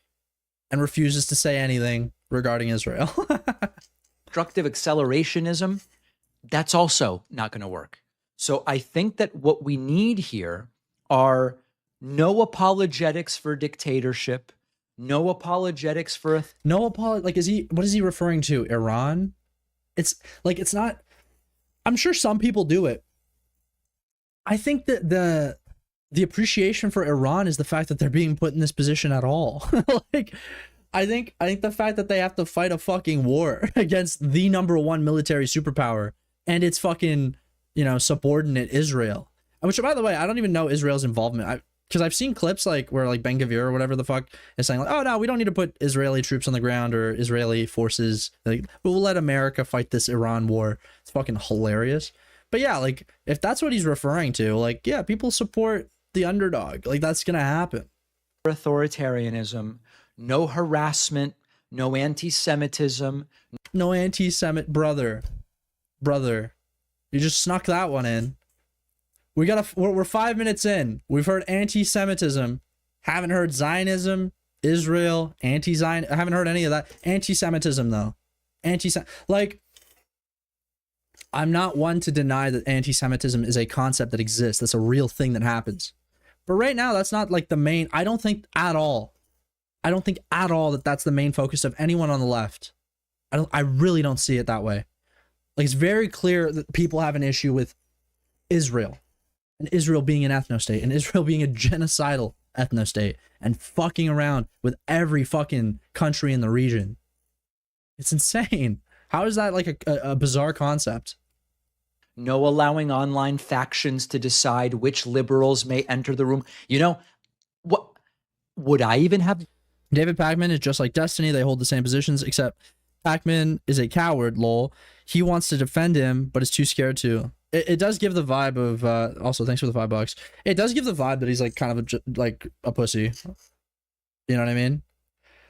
and refuses to say anything regarding Israel. Destructive accelerationism, that's also not going to work. So I think that what we need here are no apologetics for dictatorship, no apologetics for what is he referring to? Iran? It's not, I'm sure some people do it. I think that the appreciation for Iran is the fact that they're being put in this position at all. Like, I think the fact that they have to fight a fucking war against the #1 military superpower and its fucking, subordinate Israel. Which, by the way, I don't even know Israel's involvement. Because I've seen clips where Ben Gvir or whatever the fuck is saying oh no, we don't need to put Israeli troops on the ground or Israeli forces. We'll let America fight this Iran war. It's fucking hilarious. But yeah, if that's what he's referring to, yeah, people support the underdog. That's gonna happen. Authoritarianism, no harassment, no anti-Semitism. No anti-Semit, brother. You just snuck that one in. We're 5 minutes in. We've heard anti-Semitism. Haven't heard Zionism, Israel, anti-Zion. I haven't heard any of that. Anti-Semitism though. I'm not one to deny that anti-Semitism is a concept that exists. That's a real thing that happens. But right now, that's not the main. I don't think at all that that's the main focus of anyone on the left. I really don't see it that way. It's very clear that people have an issue with Israel. And Israel being an ethno-state, and Israel being a genocidal ethno-state, and fucking around with every fucking country in the region. It's insane. How is that a bizarre concept? No allowing online factions to decide which liberals may enter the room. What would I even have? David Pakman is just like Destiny. They hold the same positions, except Pakman is a coward, lol. He wants to defend him, but is too scared to. It does give the vibe of, also thanks for the $5. It does give the vibe that he's kind of a pussy. You know what I mean?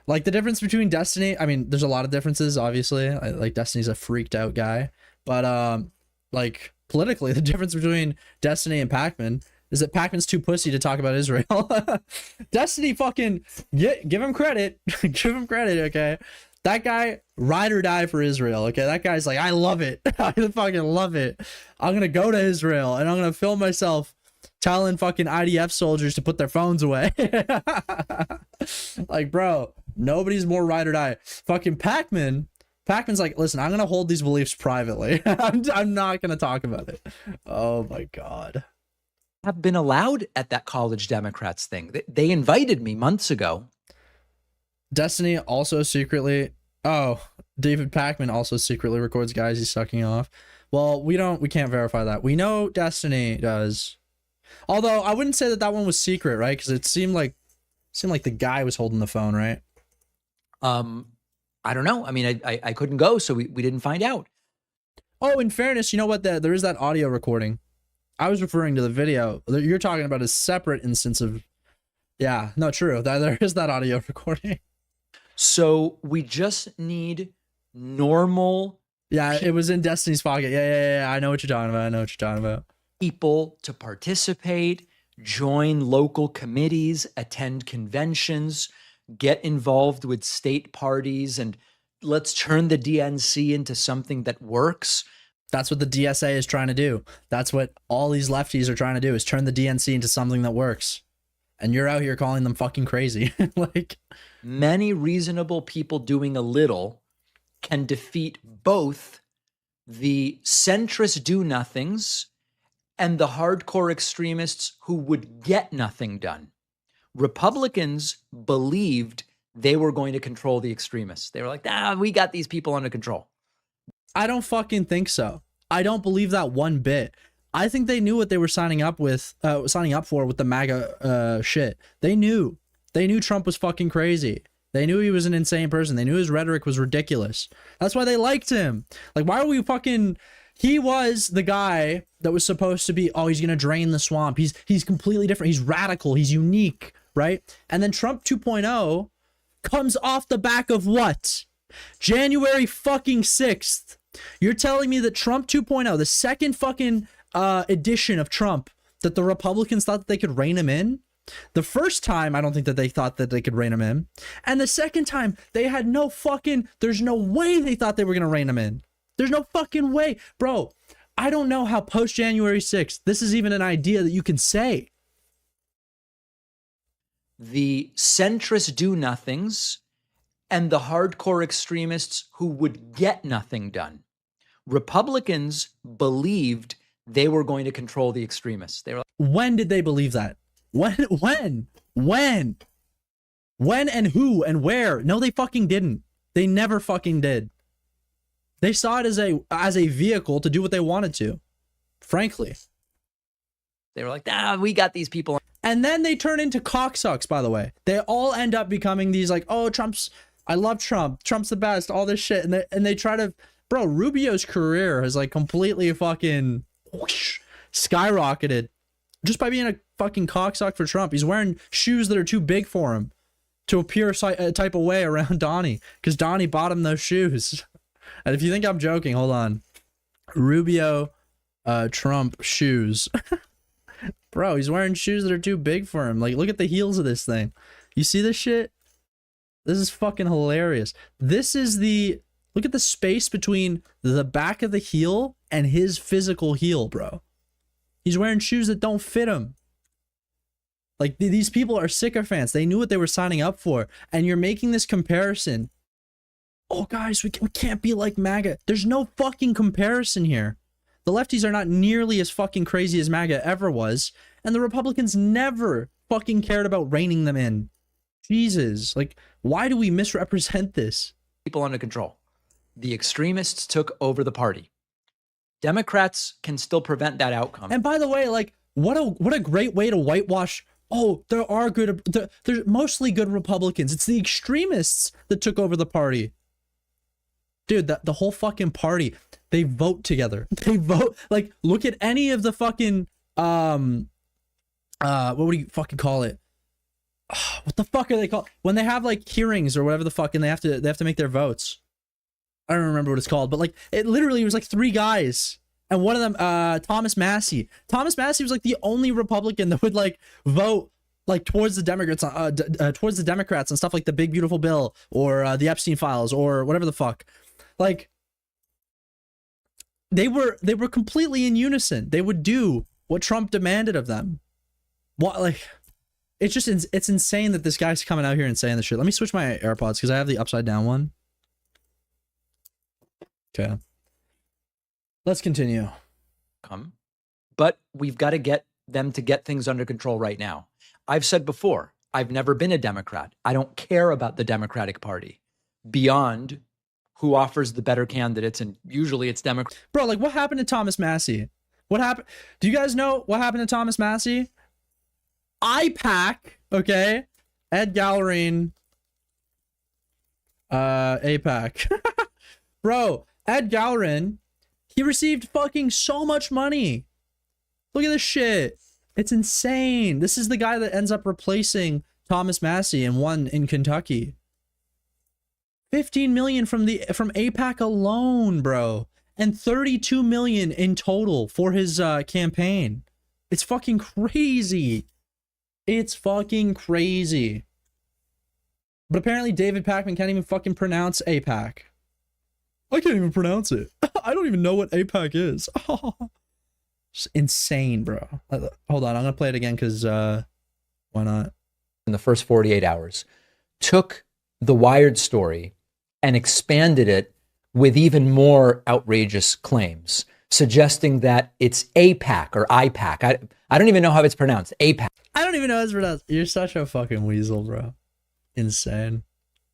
Like the difference between Destiny, I mean, there's a lot of differences, obviously. Like Destiny's a freaked out guy, but like politically, the difference between Destiny and Pakman is that Pakman's too pussy to talk about Israel. Destiny fucking give him credit, give him credit, okay? That guy ride or die for Israel, okay? That guy's like, I love it, I fucking love it. I'm gonna go to Israel and I'm gonna film myself telling fucking IDF soldiers to put their phones away. Like, bro, nobody's more ride or die. Fucking Pakman's like, listen, I'm gonna hold these beliefs privately. I'm not gonna talk about it. Oh my god. Have been allowed at that college Democrats thing. They invited me months ago. Destiny also secretly, David Pakman also secretly records guys he's sucking off. Well, we can't verify that. We know Destiny does. Although I wouldn't say that one was secret, right? Because it seemed like the guy was holding the phone, right? I don't know. I mean, I couldn't go, so we didn't find out. Oh, in fairness, you know what? There is that audio recording. I was referring to the video. You're talking about a separate instance of, yeah, no, true. There is that audio recording. So we just need normal. Yeah, it was in Destiny's pocket. Yeah. I know what you're talking about. People to participate, join local committees, attend conventions, get involved with state parties, and let's turn the DNC into something that works. That's what the DSA is trying to do. That's what all these lefties are trying to do, is turn the DNC into something that works. And you're out here calling them fucking crazy. Like, many reasonable people doing a little can defeat both the centrist do-nothings and the hardcore extremists who would get nothing done. Republicans believed they were going to control the extremists. They were like, we got these people under control. I don't fucking think so. I don't believe that one bit. I think they knew what they were signing up for with the MAGA shit. They knew Trump was fucking crazy. They knew he was an insane person. They knew his rhetoric was ridiculous. That's why they liked him. Like, why are we fucking... He was the guy that was supposed to be, he's going to drain the swamp. He's completely different. He's radical. He's unique, right? And then Trump 2.0 comes off the back of what? January fucking 6th. You're telling me that Trump 2.0, the second fucking edition of Trump, that the Republicans thought that they could rein him in? The first time, I don't think that they thought that they could rein him in. And the second time, they had there's no way they thought they were going to rein him in. There's no fucking way. Bro, I don't know how post-January 6th, this is even an idea that you can say. The centrist do-nothings and the hardcore extremists who would get nothing done. Republicans believed they were going to control the extremists. They were like, when did they believe that? When and who and where? No, they fucking didn't. They never fucking did. They saw it as a vehicle to do what they wanted to. Frankly. They were like, we got these people. And then they turn into cocksucks, by the way. They all end up becoming these like, I love Trump. Trump's the best, all this shit. And they try to, bro, Rubio's career has like completely fucking whoosh, skyrocketed just by being a fucking cocksuck for Trump. He's wearing shoes that are too big for him to appear a type of way around Donnie, because Donnie bought him those shoes. And if you think I'm joking, hold on. Rubio, Trump shoes. Bro, he's wearing shoes that are too big for him. Like, look at the heels of this thing. You see this shit? This is fucking hilarious. This is look at the space between the back of the heel and his physical heel, bro. He's wearing shoes that don't fit him. Like, these people are sycophants. They knew what they were signing up for. And you're making this comparison. Oh, guys, we can't be like MAGA. There's no fucking comparison here. The lefties are not nearly as fucking crazy as MAGA ever was. And the Republicans never fucking cared about reining them in. Jesus. Like, why do we misrepresent this? People under control. The extremists took over the party. Democrats can still prevent that outcome. And by the way, like, what a great way to whitewash. Oh, there's mostly good Republicans. It's the extremists that took over the party. Dude, the whole fucking party, they vote together. They vote, like, look at any of the fucking, what would you fucking call it? what the fuck are they called when they have like hearings or whatever the fuck, and they have to make their votes. I don't remember what it's called, but like it literally was like 3 guys, and one of them, Thomas Massey. Thomas Massey was like the only Republican that would like vote like towards the Democrats, towards the Democrats and stuff like the Big Beautiful Bill or the Epstein files or whatever the fuck. Like they were completely in unison. They would do what Trump demanded of them. What, like, it's just, it's insane that this guy's coming out here and saying this shit. Let me switch my AirPods because I have the upside down one. Okay. Let's continue. But we've got to get them to get things under control right now. I've said before, I've never been a Democrat. I don't care about the Democratic Party beyond who offers the better candidates, and usually it's Democrat. Bro, like, what happened to Thomas Massey? What happened? Do you guys know what happened to Thomas Massey? IPAC, okay? Ed Gallerine, APAC. Bro, Ed Gallerin, he received fucking so much money. Look at this shit. It's insane. This is the guy that ends up replacing Thomas Massey and won in Kentucky. 15 million from APAC alone, bro. And 32 million in total for his campaign. It's fucking crazy. It's fucking crazy. But apparently David Pakman can't even fucking pronounce APAC. I can't even pronounce it. I don't even know what APAC is. It's insane, bro. Hold on, I'm gonna play it again because why not? In the first 48 hours, took the Wired story and expanded it with even more outrageous claims, suggesting that it's APAC or IPAC. I don't even know how it's pronounced. APAC. I don't even know how it's pronounced. You're such a fucking weasel, bro. Insane.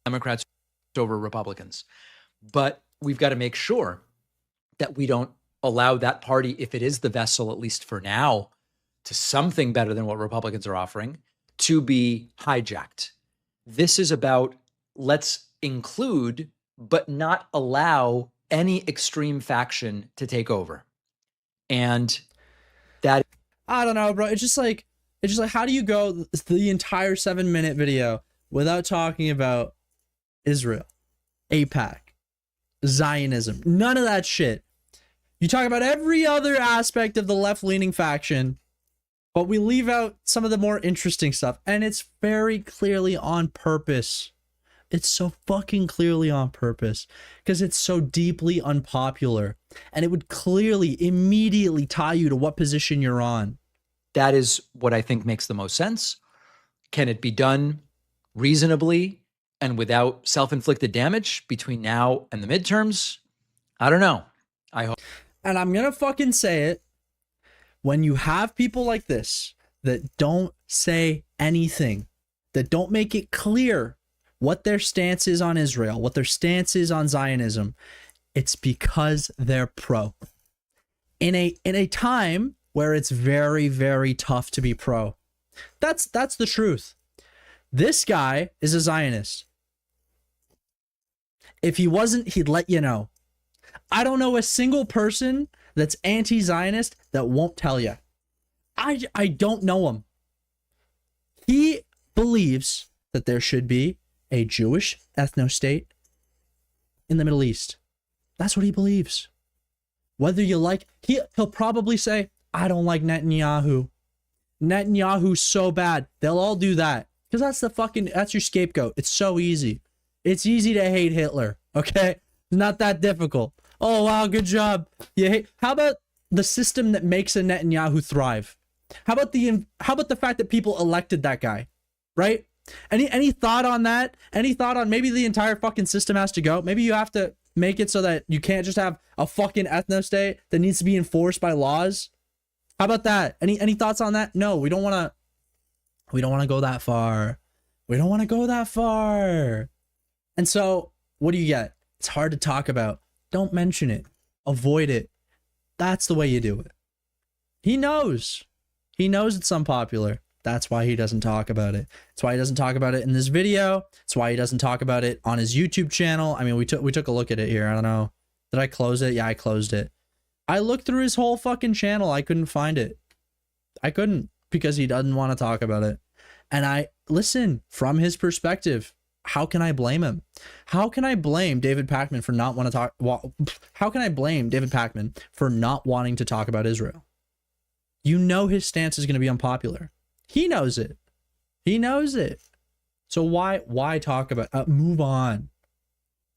Democrats over Republicans. But we've got to make sure that we don't allow that party, if it is the vessel, at least for now, to something better than what Republicans are offering, to be hijacked. This is about let's include, but not allow any extreme faction to take over. And that, I don't know, bro. It's just like, how do you go the entire 7-minute video without talking about Israel, AIPAC, Zionism, none of that shit? You talk about every other aspect of the left-leaning faction, but we leave out some of the more interesting stuff. And it's very clearly on purpose. It's so fucking clearly on purpose because it's so deeply unpopular. And it would clearly, immediately tie you to what position you're on. that is what I think makes the most sense. Can it be done reasonably and without self-inflicted damage between now and the midterms? I don't know. I hope. And I'm gonna fucking say it. When you have people like this that don't say anything, that don't make it clear what their stance is on Israel, what their stance is on Zionism, it's because they're pro. In a time where it's very, very tough to be pro. That's the truth. This guy is a Zionist. If he wasn't, he'd let you know. I don't know a single person that's anti-Zionist that won't tell you. I don't know him. He believes that there should be a Jewish ethno-state in the Middle East. That's what he believes. Whether you like, he'll probably say, I don't like Netanyahu. Netanyahu's so bad. They'll all do that. Because that's your scapegoat. It's so easy. It's easy to hate Hitler, okay? It's not that difficult. Oh, wow, good job. How about the system that makes a Netanyahu thrive? How about the fact that people elected that guy, right? Any thought on that? Any thought on maybe the entire fucking system has to go? Maybe you have to make it so that you can't just have a fucking ethno-state that needs to be enforced by laws? How about that? Any thoughts on that? No, we don't want to go that far. We don't want to go that far. And so, what do you get? It's hard to talk about. Don't mention it. Avoid it. That's the way you do it. He knows. He knows it's unpopular. That's why he doesn't talk about it. That's why he doesn't talk about it in this video. That's why he doesn't talk about it on his YouTube channel. I mean, we took a look at it here. I don't know. Did I close it? Yeah, I closed it. I looked through his whole fucking channel. I couldn't find it. I couldn't because he doesn't want to talk about it. And I listen from his perspective. How can I blame him? How can I blame David Pakman for not want to talk? How can I blame David Pakman for not wanting to talk about Israel? You know his stance is going to be unpopular. He knows it. He knows it. So why talk about? Move on.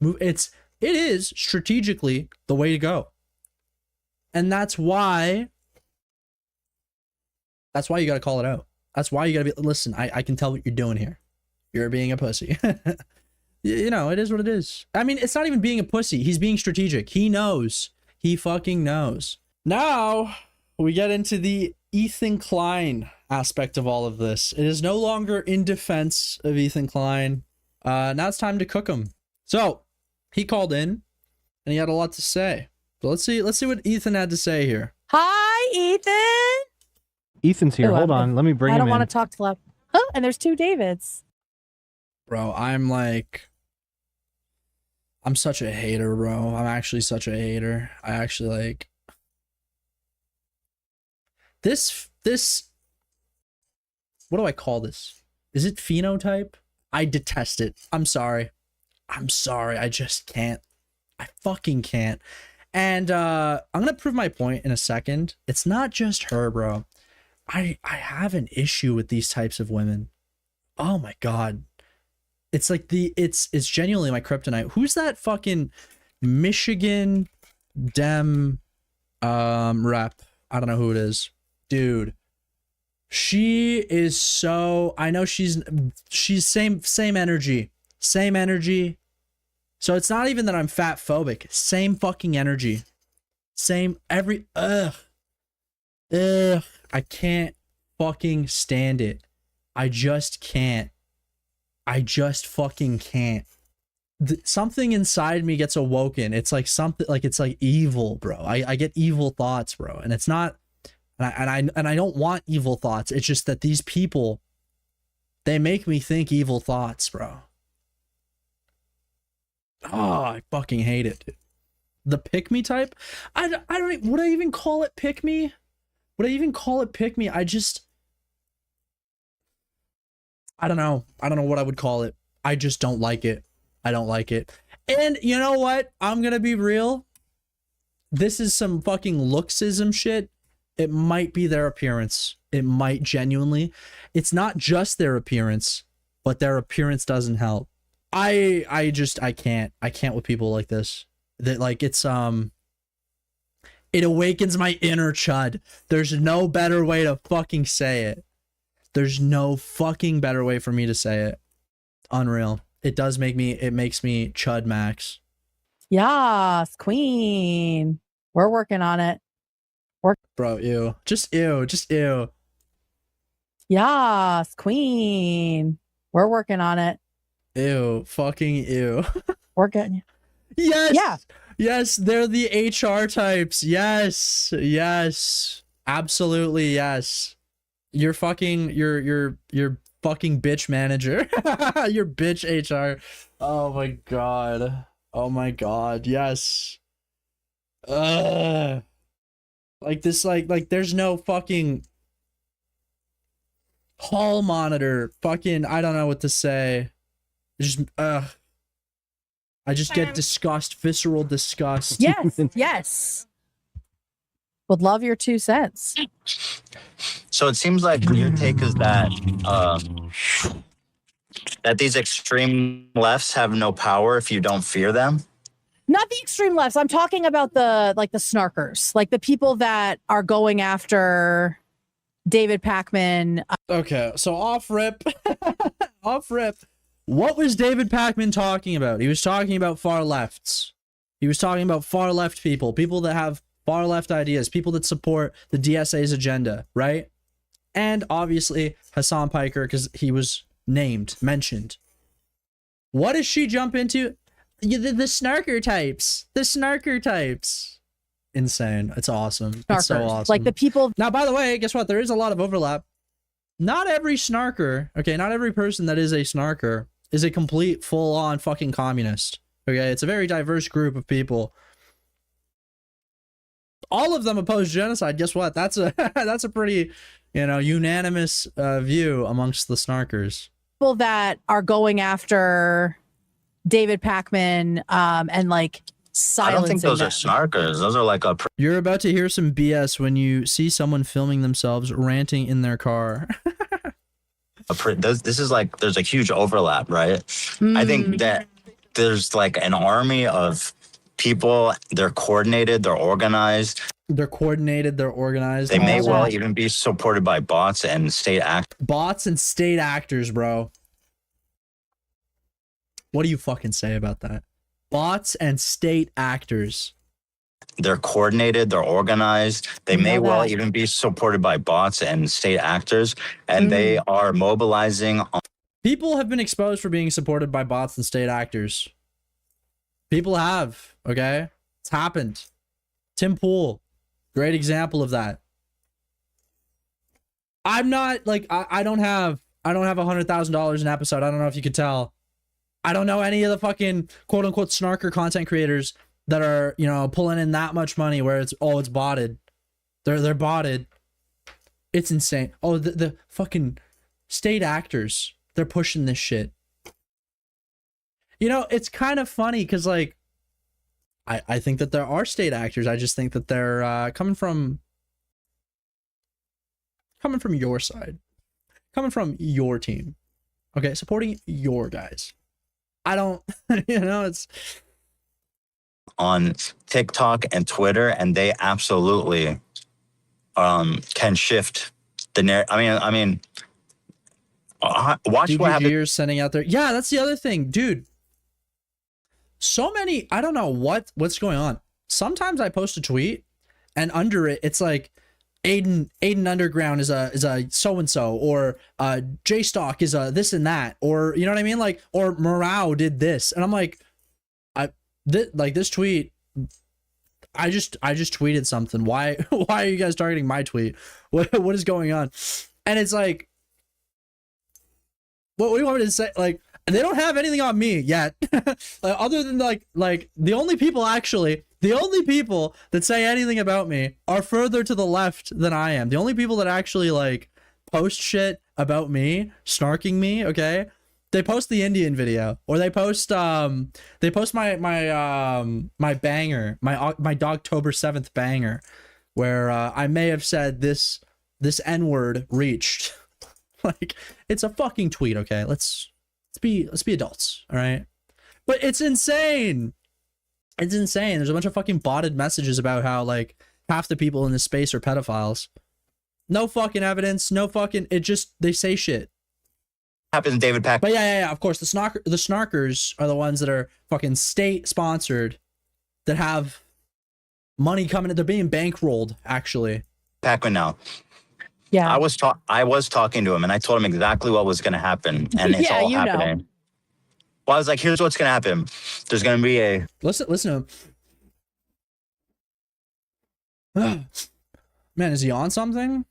It is strategically the way to go, and that's why you got to call it out. That's why you got to be. Listen, I can tell what you're doing here. You're being a pussy. You know, it is what it is. I mean, it's not even being a pussy. He's being strategic. He knows. He fucking knows. Now we get into the Ethan Klein aspect of all of this. It is no longer in defense of Ethan Klein. Now it's time to cook him. So he called in and he had a lot to say. So let's see what Ethan had to say here. Hi, Ethan. Ethan's here. Ooh, Hold on. Let me bring him in. I don't want to talk to loud. Oh, and there's two Davids. Bro, I'm such a hater, bro. I'm actually such a hater. I actually like this, what do I call this? Is it phenotype? I detest it. I'm sorry. I just can't. I fucking can't. And I'm gonna prove my point in a second. It's not just her, bro. I have an issue with these types of women. Oh my god. It's like it's genuinely my kryptonite. Who's that fucking Michigan Dem rep? I don't know who it is. Dude. She is so, I know she's same energy. Same energy. So it's not even that I'm fat phobic. Same fucking energy. Same every I can't fucking stand it. I just can't. I just fucking can't. Something inside me gets awoken. It's like something, like it's like evil, bro. I get evil thoughts, bro. And it's not, and I don't want evil thoughts. It's just that these people, they make me think evil thoughts, bro. Oh, I fucking hate it, dude. The pick me type? I don't, would I even call it pick me? Would I even call it pick me? I don't know. I don't know what I would call it. I just don't like it. I don't like it. And you know what? I'm gonna be real. This is some fucking looksism shit. It might be their appearance. It might genuinely. It's not just their appearance, but their appearance doesn't help. I can't with people like this. That like it's it awakens my inner chud. There's no better way to fucking say it. There's no fucking better way for me to say it. Unreal. It makes me chud max. Yes, queen. We're working on it. Bro, ew. Just ew. Yes, queen. We're working on it. Ew. Fucking ew. We're getting. Yes. Yeah. Yes, they're the HR types. Yes. Absolutely yes. You're fucking fucking bitch manager. Your bitch HR. Oh my god. Yes. Like this, like there's no fucking hall monitor. Fucking, I don't know what to say. Just I just get visceral disgust. Yes. Would love your 2 cents. So it seems like your take is that that these extreme lefts have no power if you don't fear them. Not the extreme lefts. I'm talking about the snarkers, like the people that are going after David Pakman. Okay, so off rip. What was David Pakman talking about? He was talking about far lefts. He was talking about far left people that have far left ideas, people that support the DSA's agenda, right? And obviously Hassan Piker, because he was mentioned. What does she jump into? The snarker types. The snarker types. Insane. It's awesome. Snarkers. It's so awesome. Like the people. Now, by the way, guess what? There is a lot of overlap. Not every snarker, okay, not every person that is a snarker is a complete full-on fucking communist. Okay, it's a very diverse group of people. All of them oppose genocide. Guess what? That's a pretty You know, unanimous view amongst the snarkers. People that are going after David Pakman and like I don't think silencing those are them. snarkers. Those are like You're about to hear some BS when you see someone filming themselves ranting in their car. this is like there's a huge overlap, right? I think that there's like an army of people. They're coordinated. They're organized. They're coordinated. They're organized. They may Also- well even be supported by bots and state actors. Bots and state actors, bro. What do you fucking say about that? Bots and state actors. They're coordinated. They're organized. They may know well that. even be supported by bots and state actors, and they are mobilizing. People have been exposed for being supported by bots and state actors. People have, okay? It's happened. Tim Pool, great example of that. I'm not like I don't have $100,000 an episode. I don't know if you could tell. I don't know any of the fucking quote unquote snarker content creators that are, you know, pulling in that much money where it's botted. They're botted. It's insane. Oh, the fucking state actors, they're pushing this shit. You know, it's kind of funny because like I think that there are state actors. I just think that they're coming from your side, coming from your team, okay, supporting your guys. I don't, you know, it's on TikTok and Twitter, and they absolutely can shift the narrative. I mean, watch what happens. DGGers sending out there. Yeah, that's the other thing, dude. So many, I don't know what's going on. Sometimes I post a tweet, and under it, it's like Aiden Underground is a so and so, or J Stock is a this and that, or you know what I mean, like, or Morale did this, and I'm like, this tweet, I just tweeted something. Why are you guys targeting my tweet? What is going on? And it's like, what do you want me to say? Like, they don't have anything on me yet, other than like the only people that say anything about me are further to the left than I am. The only people that actually like post shit about me, snarking me, okay? They post the Indian video, or they post my banger, my Dogtober 7th banger, where I may have said this N-word reached. Like, it's a fucking tweet, okay? Let's be adults, all right? But it's insane. It's insane. There's a bunch of fucking botted messages about how like half the people in this space are pedophiles. No fucking evidence. No fucking. It just, they say shit. Happens, David Pack. But yeah. Of course, the snarkers are the ones that are fucking state sponsored, that have money coming. They're being bankrolled, actually. Pakman now. Yeah. I was talking to him, and I told him exactly what was going to happen, and it's Yeah, all you know. happening. Well, I was like, here's what's going to happen. There's going to be a Listen to him. Man, is he on something?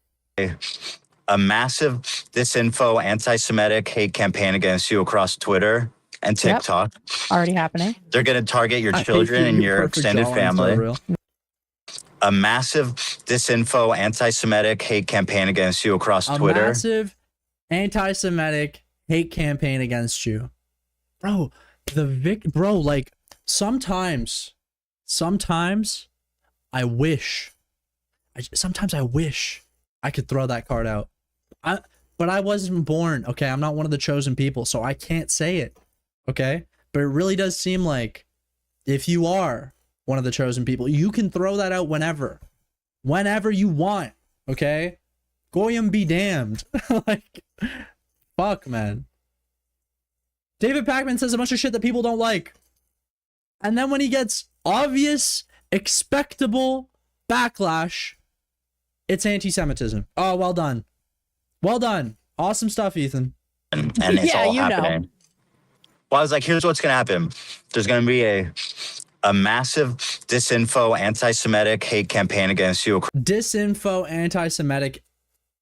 massive disinfo, anti-Semitic hate campaign against you across Twitter and TikTok. Already happening. They're going to target your I hate children you, and you your perfect extended jawline, so family. real. A massive disinfo, anti-Semitic hate campaign against you across A Twitter. massive anti-Semitic hate campaign against you, bro. Like sometimes I wish I could throw that card out. But I wasn't born, okay? I'm not one of the chosen people, so I can't say it, okay? But it really does seem like if you are one of the chosen people, you can throw that out whenever you want, okay? Goyim be damned. Like, fuck, man. David Pakman says a bunch of shit that people don't like. And then when he gets obvious, expectable backlash, it's anti-Semitism. Oh, well done. Well done. Awesome stuff, Ethan. And it's Yeah, all you know. happening. Well, I was like, here's what's going to happen. There's going to be a massive disinfo, anti-Semitic hate campaign against you Disinfo, anti-Semitic.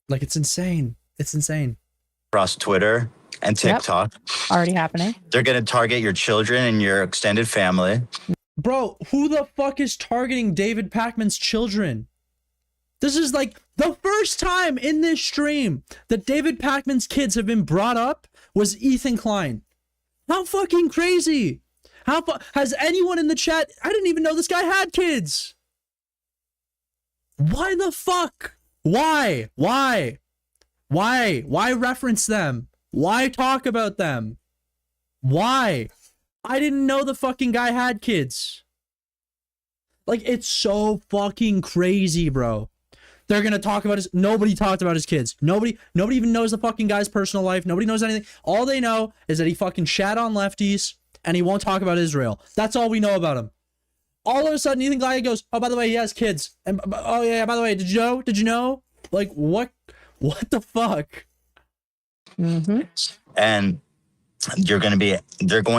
Like, it's insane. It's insane. across Twitter and TikTok. Already happening. They're going to target your children and your extended family. Bro, who the fuck is targeting David Pakman's children? This is like The first time in this stream that David Pakman's kids have been brought up was Ethan Klein. How fucking crazy? Has anyone in the chat? I didn't even know this guy had kids. Why the fuck? Why? Why reference them? Why talk about them? Why? I didn't know the fucking guy had kids. Like, it's so fucking crazy, bro. They're gonna talk about nobody talked about his kids. Nobody even knows the fucking guy's personal life. Nobody knows anything. All they know is that he fucking shat on lefties and he won't talk about Israel. That's all we know about him. All of a sudden, Ethan Klein goes, oh, by the way, he has kids. And oh yeah, by the way, did you know? Did you know? Like, what the fuck? Mm-hmm. And they're going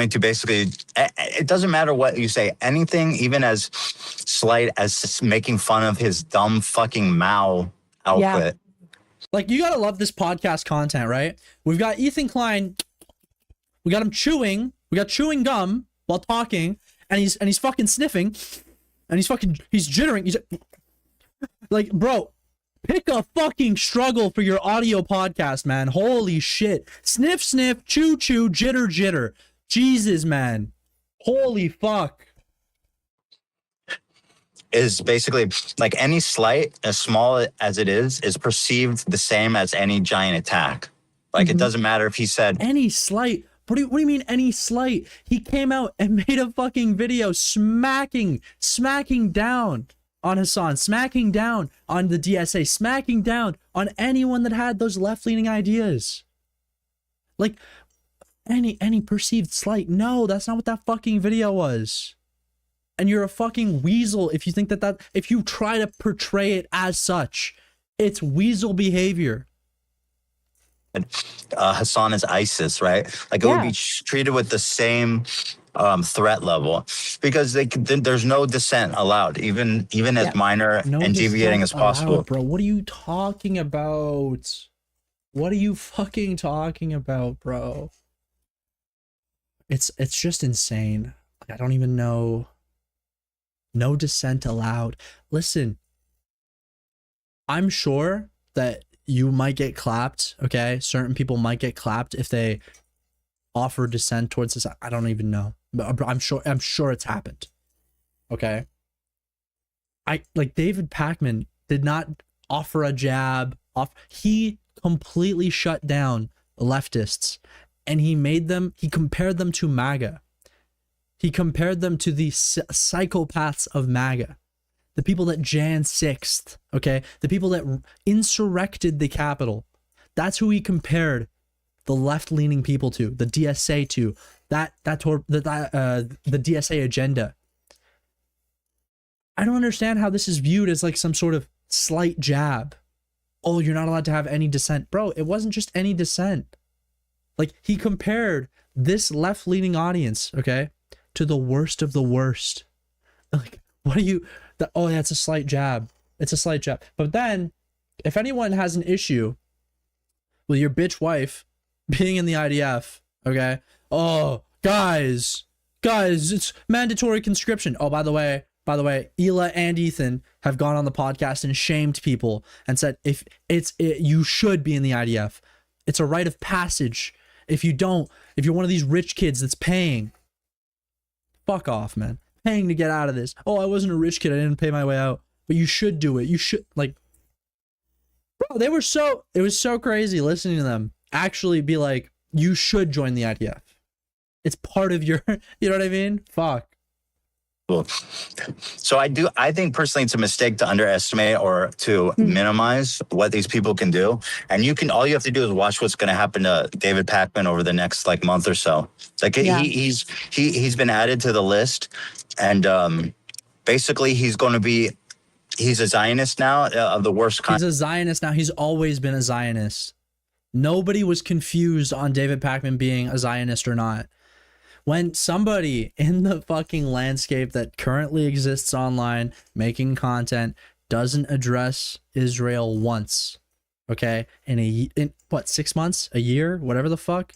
to basically, it doesn't matter what you say, anything even as slight as making fun of his dumb fucking Mao outfit. Like, you gotta love this podcast content, right? We've got Ethan Klein, we got him chewing, we got chewing gum while talking, and he's fucking sniffing, and he's jittering. He's like, bro, pick a fucking struggle for your audio podcast, man. Holy shit. Sniff, sniff, chew, chew, jitter, jitter. Jesus, man. Holy fuck. Is basically like any slight, as small as it is perceived the same as any giant attack. Like, it doesn't matter if he said any slight. What do you mean any slight? He came out and made a fucking video smacking down on Hassan, smacking down on the DSA, smacking down on anyone that had those left-leaning ideas. Like, any perceived slight. No, that's not what that fucking video was. And you're a fucking weasel if you think if you try to portray it as such. It's weasel behavior. Hassan is ISIS, right? Like, it would be treated with the same threat level, because there's no dissent allowed, even as minor and deviating as possible. Allowed, bro, what are you talking about? What are you fucking talking about, bro? It's just insane. Like, I don't even know. No dissent allowed. Listen, I'm sure that you might get clapped, okay? Certain people might get clapped if they offer dissent towards this. I don't even know, but I'm sure it's happened. Okay. Like David Pakman did not offer a jab off. He completely shut down leftists, and he compared them to MAGA. He compared them to the psychopaths of MAGA. The people that Jan 6th, okay? The people that insurrected the Capitol. That's who he compared the left-leaning people to, the DSA to, the DSA agenda. I don't understand how this is viewed as like some sort of slight jab. Oh, you're not allowed to have any dissent. Bro, it wasn't just any dissent. Like, he compared this left-leaning audience, okay, to the worst of the worst. Like, what are you... Oh, yeah, it's a slight jab. It's a slight jab. But then, if anyone has an issue with your bitch wife being in the IDF, okay? Oh, guys, it's mandatory conscription. Oh, by the way, Ela and Ethan have gone on the podcast and shamed people and said you should be in the IDF. It's a rite of passage. If you're one of these rich kids that's paying, fuck off, man. Paying to get out of this. Oh, I wasn't a rich kid. I didn't pay my way out. But you should do it. You should, like, bro, it was so crazy listening to them actually be like, you should join the IDF. It's part of your, you know what I mean? Fuck. Cool. So I think personally it's a mistake to underestimate or to minimize what these people can do. And all you have to do is watch what's going to happen to David Pakman over the next like month or so. Like, he's been added to the list, and basically he's a Zionist now of the worst kind. He's a Zionist now. He's always been a Zionist. Nobody was confused on David Pakman being a Zionist or not. When somebody in the fucking landscape that currently exists online making content doesn't address Israel once, okay, in what, 6 months, a year, whatever the fuck,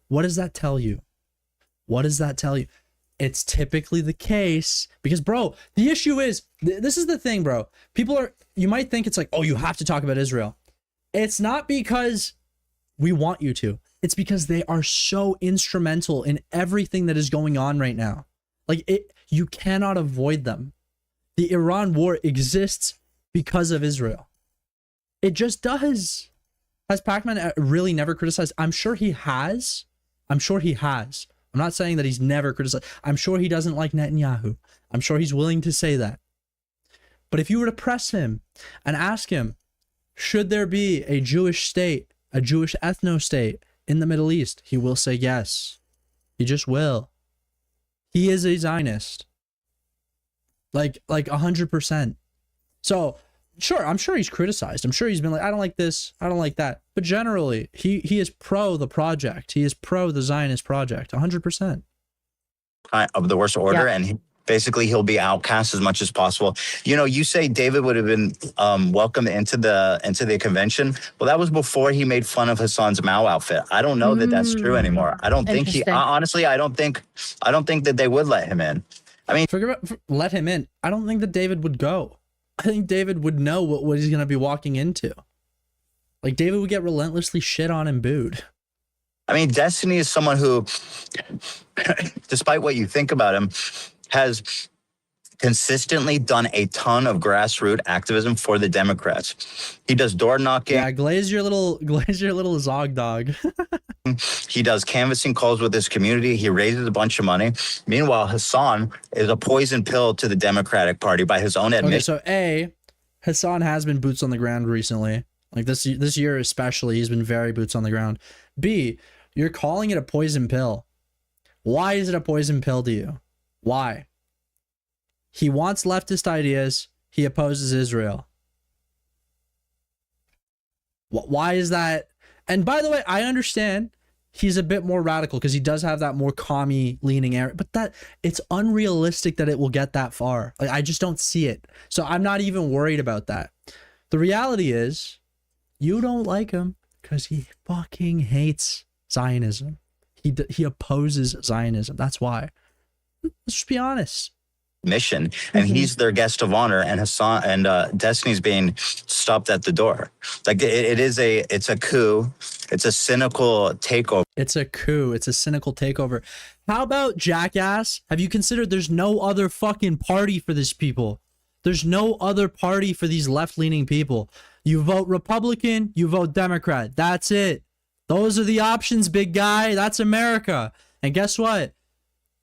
what does that tell you? What does that tell you? it's typically the case because, bro, the issue is, this is the thing, bro. You might think it's like, oh, you have to talk about Israel. It's not because we want you to. It's because they are so instrumental in everything that is going on right now. Like, you cannot avoid them. The Iran war exists because of Israel. It just does. Has Pakman really never criticized? I'm sure he has. I'm sure he has. I'm not saying that he's never criticized. I'm sure he doesn't like Netanyahu. I'm sure he's willing to say that. But if you were to press him and ask him, should there be a Jewish state, a Jewish ethno-state in the Middle East, he will say yes. He just will. He is a Zionist. Like 100%. So, sure, I'm sure he's criticized. I'm sure he's been like, I don't like this, I don't like that. But generally, he is pro the project. He is pro the Zionist project, 100%. Of the worst order, Yeah. and basically he'll be outcast as much as possible. You know, you say David would have been welcomed into the convention. Well, that was before he made fun of Hassan's Mao outfit. I don't know that that's true anymore. I don't think Interesting. honestly, I don't think that they would let him in. I mean, Let him in. I don't think that David would go. I think David would know what he's going to be walking into. Like, David would get relentlessly shit on and booed. I mean, Destiny is someone who, despite what you think about him, has consistently done a ton of grassroots activism for the Democrats. He does door knocking. Yeah, glaze your little Zog dog. He does canvassing calls with his community. He raises a bunch of money. Meanwhile, Hassan is a poison pill to the Democratic Party by his own admission. Okay, so Hassan has been boots on the ground recently. Like this year especially, he's been very boots on the ground. B, you're calling it a poison pill. Why is it a poison pill to you? Why? He wants leftist ideas. He opposes Israel. Why is that? And by the way, I understand he's a bit more radical because he does have that more commie leaning area, but it's unrealistic that it will get that far. Like, I just don't see it. So I'm not even worried about that. The reality is, you don't like him because he fucking hates Zionism. He opposes Zionism. That's why. Let's just be honest. Mission, and he's their guest of honor, and Hassan and Destiny's being stopped at the door. Like it's a coup. It's a cynical takeover. It's a coup. It's a cynical takeover. How about jackass? Have you considered there's no other fucking party for this people? There's no other party for these left-leaning people. You vote Republican, you vote Democrat. That's it. Those are the options, big guy. That's America. And guess what?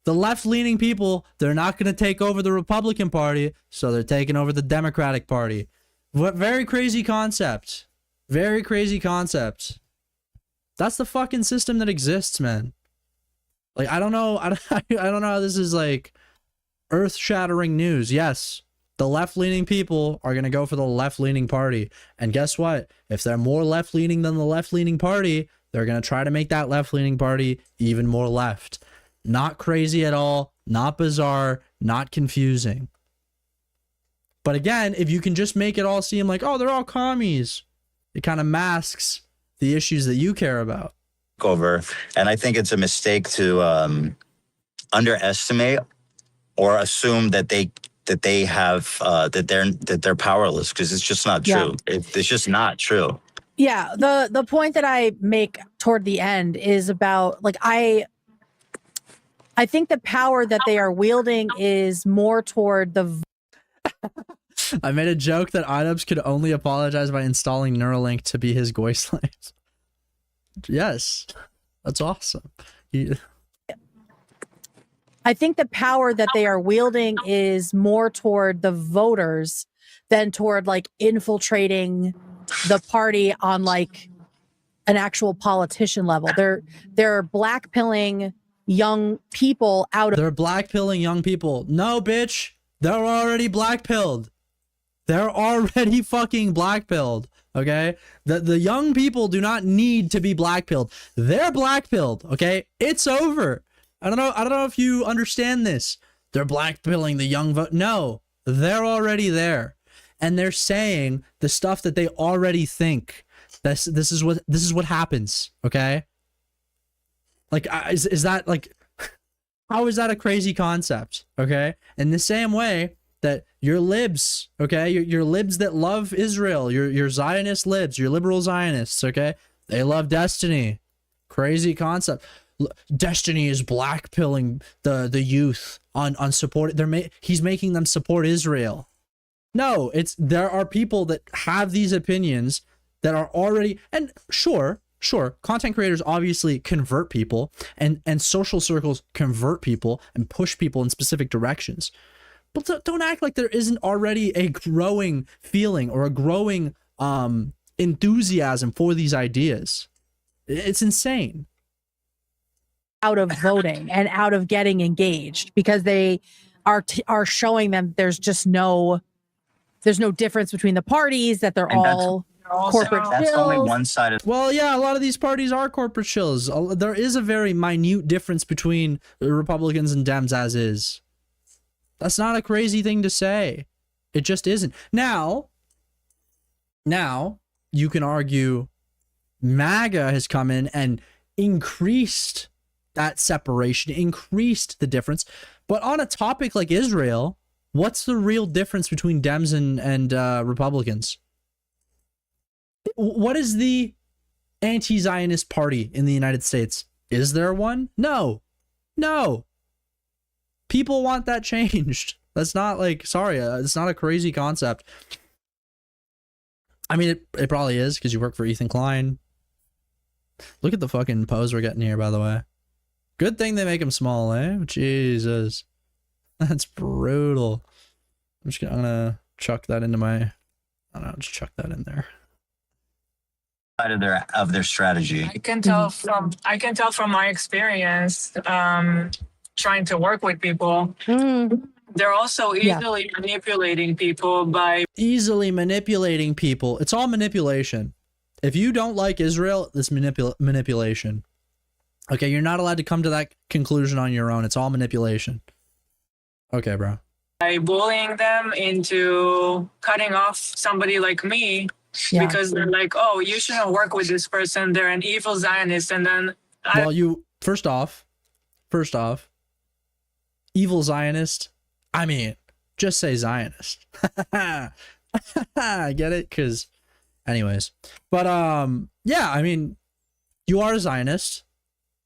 The left-leaning people, they're not going to take over the Republican Party, so they're taking over the Democratic Party. What very crazy concept. Very crazy concept. That's the fucking system that exists, man. Like, I don't know. I don't know how this is like earth-shattering news. Yes, the left-leaning people are going to go for the left-leaning party. And guess what? If they're more left-leaning than the left-leaning party, they're going to try to make that left-leaning party even more left. Not crazy at all, not bizarre, not confusing. But again, if you can just make it all seem like, oh, they're all commies, it kind of masks the issues that you care about. Over, and I think it's a mistake to underestimate or assume that they have that they're powerless, because it's just not true. It's just not true. Yeah, the point that I make toward the end is about, like, I think the power that they are wielding is more toward the... I made a joke that IDubbbz could only apologize by installing Neuralink to be his Goy slaves. Yes, that's awesome. I think the power that they are wielding is more toward the voters than toward, like, infiltrating the party on, like, an actual politician level. They're blackpilling young people out of... They're blackpilling young people. No, bitch. They're already blackpilled. They're already fucking blackpilled. Okay? The young people do not need to be blackpilled. They're blackpilled. Okay? It's over. I don't know if you understand this. They're blackpilling the young vote. No, they're already there. And they're saying the stuff that they already think. This is what happens. Okay? Like, is that like... How is that a crazy concept? Okay. In the same way that your libs, okay, your libs that love Israel, your Zionist libs, your liberal Zionists, okay, they love Destiny. Crazy concept. Destiny is blackpilling the youth on support. He's making them support Israel. No, there are people that have these opinions that are already, and sure, content creators obviously convert people, and social circles convert people and push people in specific directions. But don't act like there isn't already a growing feeling or a growing enthusiasm for these ideas. It's insane. Out of voting and out of getting engaged, because they are showing them there's no difference between the parties, that they're all corporate That's only shills. one side of Well, yeah, a lot of these parties are corporate shills. There is a very minute difference between the Republicans and Dems as is. That's not a crazy thing to say. It just isn't. Now you can argue MAGA has come in and increased that separation, increased the difference. But on a topic like Israel, what's the real difference between Dems and Republicans? What is the anti-Zionist party in the United States? Is there one? No. People want that changed. That's not like, sorry, it's not a crazy concept. I mean, it probably is because you work for Ethan Klein. Look at the fucking pose we're getting here, by the way. Good thing they make him small, eh? Jesus. That's brutal. I'm gonna chuck that into my, I don't know, just chuck that in there. side of their strategy. I can tell from my experience trying to work with people. They're also easily manipulating people by Easily manipulating people. It's all manipulation. If you don't like Israel, it's manipulation. Okay, you're not allowed to come to that conclusion on your own. It's all manipulation. Okay, bro. by bullying them into cutting off somebody like me because they're like, oh, you shouldn't work with this person. They're an evil Zionist. And then Well, you first off, evil Zionist. I mean, just say Zionist. Get it? Because, anyways, but yeah. I mean, you are a Zionist.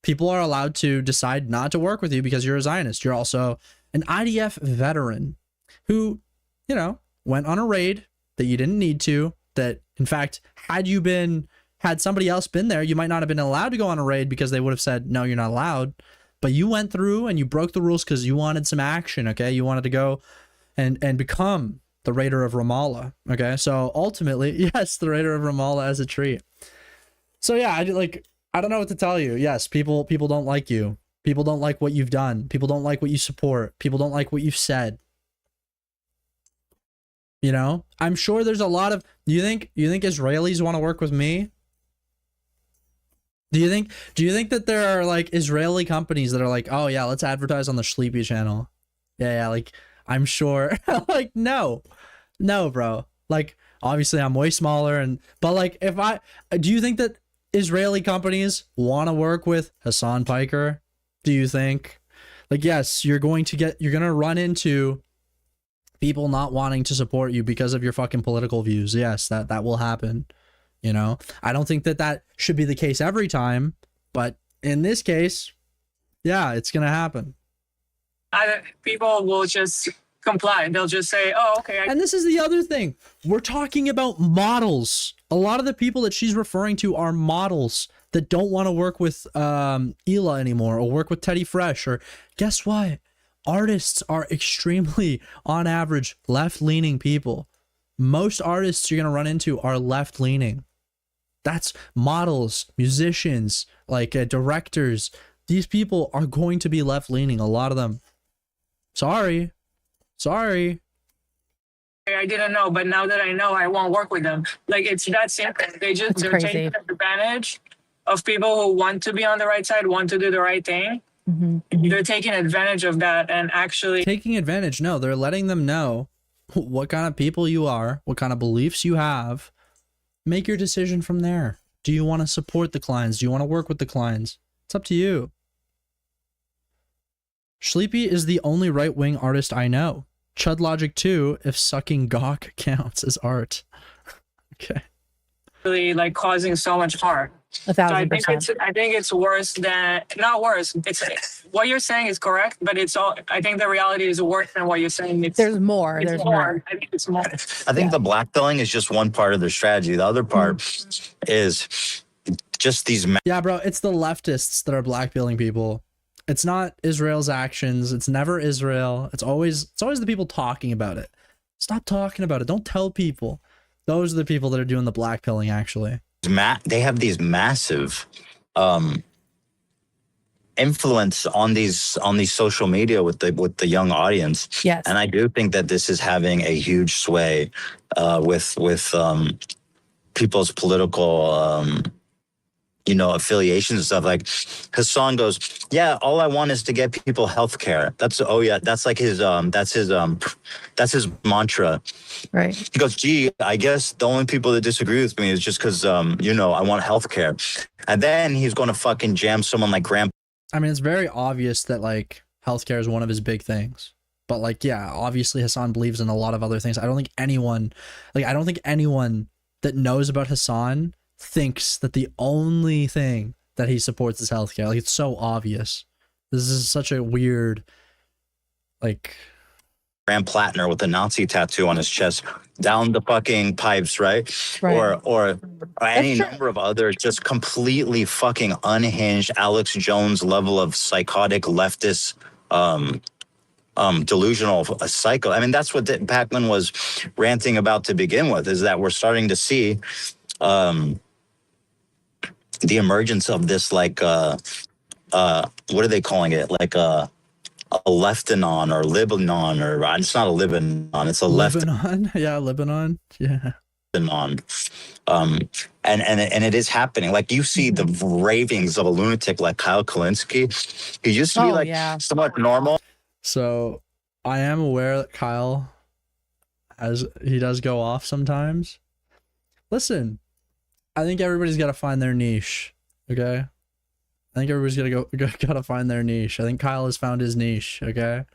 People are allowed to decide not to work with you because you're a Zionist. You're also an IDF veteran who, you know, went on a raid that you didn't need to. That, in fact, had somebody else been there, you might not have been allowed to go on a raid because they would have said, no, you're not allowed. But you went through and you broke the rules because you wanted some action, okay? You wanted to go and become the Raider of Ramallah, okay? So ultimately, yes, the Raider of Ramallah as a treat. So yeah, I don't know what to tell you. Yes, people don't like you. People don't like what you've done. People don't like what you support. People don't like what you've said. You know, I'm sure there's a lot of, you think Israelis want to work with me? Do you think that there are like Israeli companies that are like, oh yeah, let's advertise on the Sleepy channel? Yeah, like I'm sure. Like no, bro. Like obviously I'm way smaller, but like do you think that Israeli companies want to work with Hassan Piker? Do you think? Like yes, you're gonna run into people not wanting to support you because of your fucking political views. Yes, that will happen. You know, I don't think that should be the case every time, but in this case, yeah, it's gonna happen. people will just comply. They'll just say, oh, okay. And this is the other thing. We're talking about models. A lot of the people that she's referring to are models that don't want to work with Ela anymore or work with Teddy Fresh. Or guess what? Artists are extremely, on average, left-leaning people. Most artists you're going to run into are left-leaning. That's models, musicians, like directors. These people are going to be left-leaning, a lot of them. Sorry. I didn't know, but now that I know, I won't work with them. Like it's that simple. They're crazy. taking advantage of people who want to be on the right side, want to do the right thing. They're taking advantage of that and actually Taking advantage? No, they're letting them know what kind of people you are, what kind of beliefs you have. Make your decision from there. Do you want to support the Kleins? Do you want to work with the Kleins? It's up to you. Sleepy is the only right-wing artist I know. Chud Logic 2, if sucking gawk counts as art. Okay. Really like causing so much harm. 1,000%. I think it's worse than, not worse. It's what you're saying is correct, but it's all. I think the reality is worse than what you're saying. There's more. It's There's more. more. I think it's more. I think the blackpilling is just one part of their strategy. The other part is just these. Yeah, bro, it's the leftists that are blackpilling people. It's not Israel's actions. It's never Israel. It's always the people talking about it. Stop talking about it. Don't tell people. Those are the people that are doing the blackpilling, actually. They have these massive influence on these social media with the young audience. Yes. And I do think that this is having a huge sway with people's political affiliations and stuff. Like Hassan goes, yeah, all I want is to get people health care. That's like his mantra. Right. He goes, gee, I guess the only people that disagree with me is just because I want health care. And then he's going to fucking jam someone like Grandpa. I mean, it's very obvious that like healthcare is one of his big things. But like, yeah, obviously Hassan believes in a lot of other things. I don't think anyone that knows about Hassan thinks that the only thing that he supports is healthcare. Like, it's so obvious. This is such a weird, like, Graham Plattner with a Nazi tattoo on his chest down the fucking pipes, right? Or any number of others, just completely fucking unhinged Alex Jones level of psychotic leftist delusional psycho. I mean, that's what Pakman was ranting about to begin with, is that we're starting to see the emergence of this, like what are they calling it, like a Leftanon or Lebanon, or it's not a Lebanon, it's a Lebanon. Yeah, Lebanon. Yeah. Lebanon. And it is happening. Like, you see the ravings of a lunatic like Kyle Kalinske. He used to be somewhat normal. So I am aware that Kyle, he does go off sometimes. Listen, I think everybody's got to find their niche. Okay. I think everybody's gotta find their niche. I think Kyle has found his niche. Okay.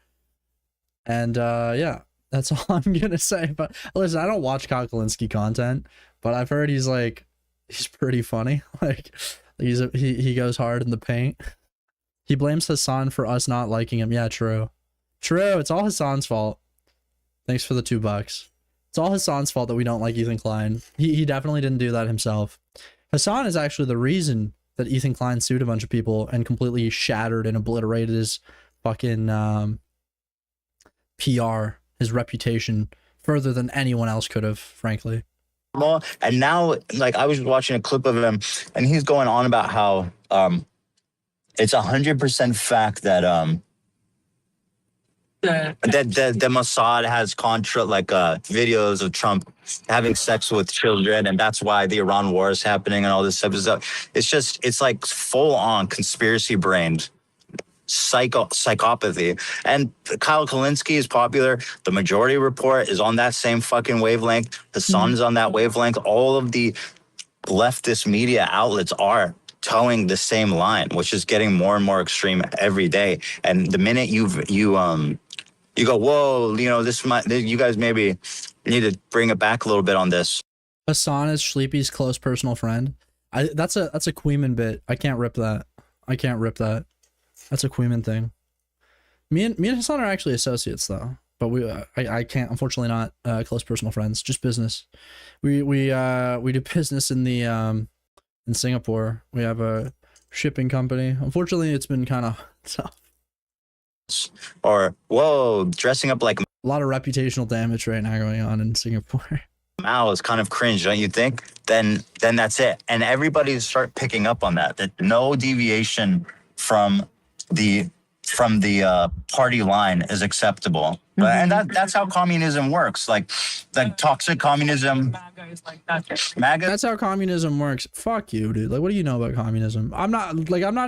And yeah, that's all I'm gonna say. But listen, I don't watch Kyle Kalinske content, but I've heard he's pretty funny. Like, he goes hard in the paint. He blames Hassan for us not liking him. Yeah, true. It's all Hassan's fault. Thanks for the $2. It's all Hassan's fault that we don't like Ethan Klein. He definitely didn't do that himself. Hassan is actually the reason that Ethan Klein sued a bunch of people and completely shattered and obliterated his fucking PR, his reputation, further than anyone else could have, frankly. And now, like, I was watching a clip of him, and he's going on about how it's 100% fact that the Mossad has videos of Trump having sex with children, and that's why the Iran war is happening and all this type of stuff. It's like full on conspiracy brained psychopathy. And Kyle Kalinske is popular. The Majority Report is on that same fucking wavelength. The Sun's on that wavelength. All of the leftist media outlets are towing the same line, which is getting more and more extreme every day. And the minute you go, whoa, you guys maybe need to bring it back a little bit on this. Hassan is Sleepy's close personal friend. That's a Queeman bit. I can't rip that. That's a Queeman thing. Me and Hassan are actually associates though, but I can't, unfortunately, not close personal friends. Just business. We do business in the in Singapore. We have a shipping company. Unfortunately, it's been kind of tough. Or, whoa, dressing up like a lot of reputational damage right now going on in Singapore. Mao is kind of cringe, don't you think? Then that's it. And everybody start picking up on that no deviation from the party line is acceptable. And that's how communism works. Like toxic communism. MAGA. That's how communism works. Fuck you, dude. Like, what do you know about communism? I'm not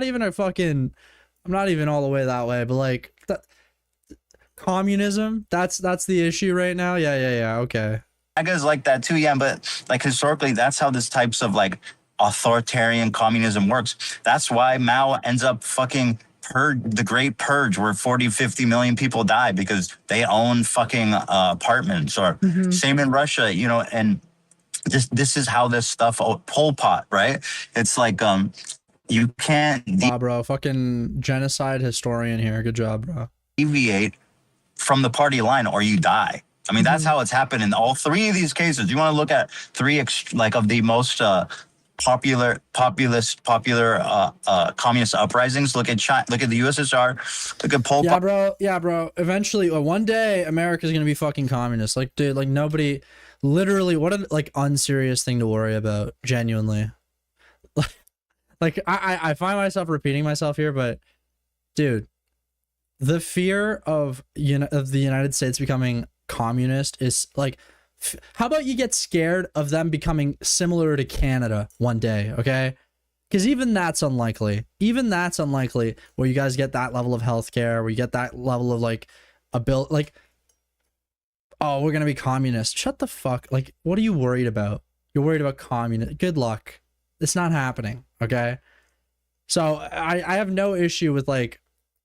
even all the way that way, but like communism, that's the issue right now. Yeah. Okay. MAGA is like that too, yeah, but like historically, that's how this types of like authoritarian communism works. That's why Mao ends up fucking the Great Purge, where 40, 50 million people died because they own fucking apartments, or same in Russia, you know, and this is how this stuff, Pol Pot, right? It's like, you can't Wow, bro, fucking genocide historian here. Good job, bro. deviate from the party line or you die. I mean, that's how it's happened in all three of these cases. You want to look at three like of the most popular communist uprisings. Look at China, look at the USSR, look at Pol Pot. Yeah, bro. Eventually, one day, America's gonna be fucking communist. Like, dude, like nobody, literally, what a like unserious thing to worry about. Genuinely, like I find myself repeating myself here, but dude, the fear of the United States becoming communist is like, how about you get scared of them becoming similar to Canada one day, okay? Because even that's unlikely. Even that's unlikely where you guys get that level of healthcare, where you get that level of like ability, like, oh, we're gonna be communist. Shut the fuck. Like, what are you worried about? You're worried about communist. Good luck. It's not happening, okay? So I have no issue with like,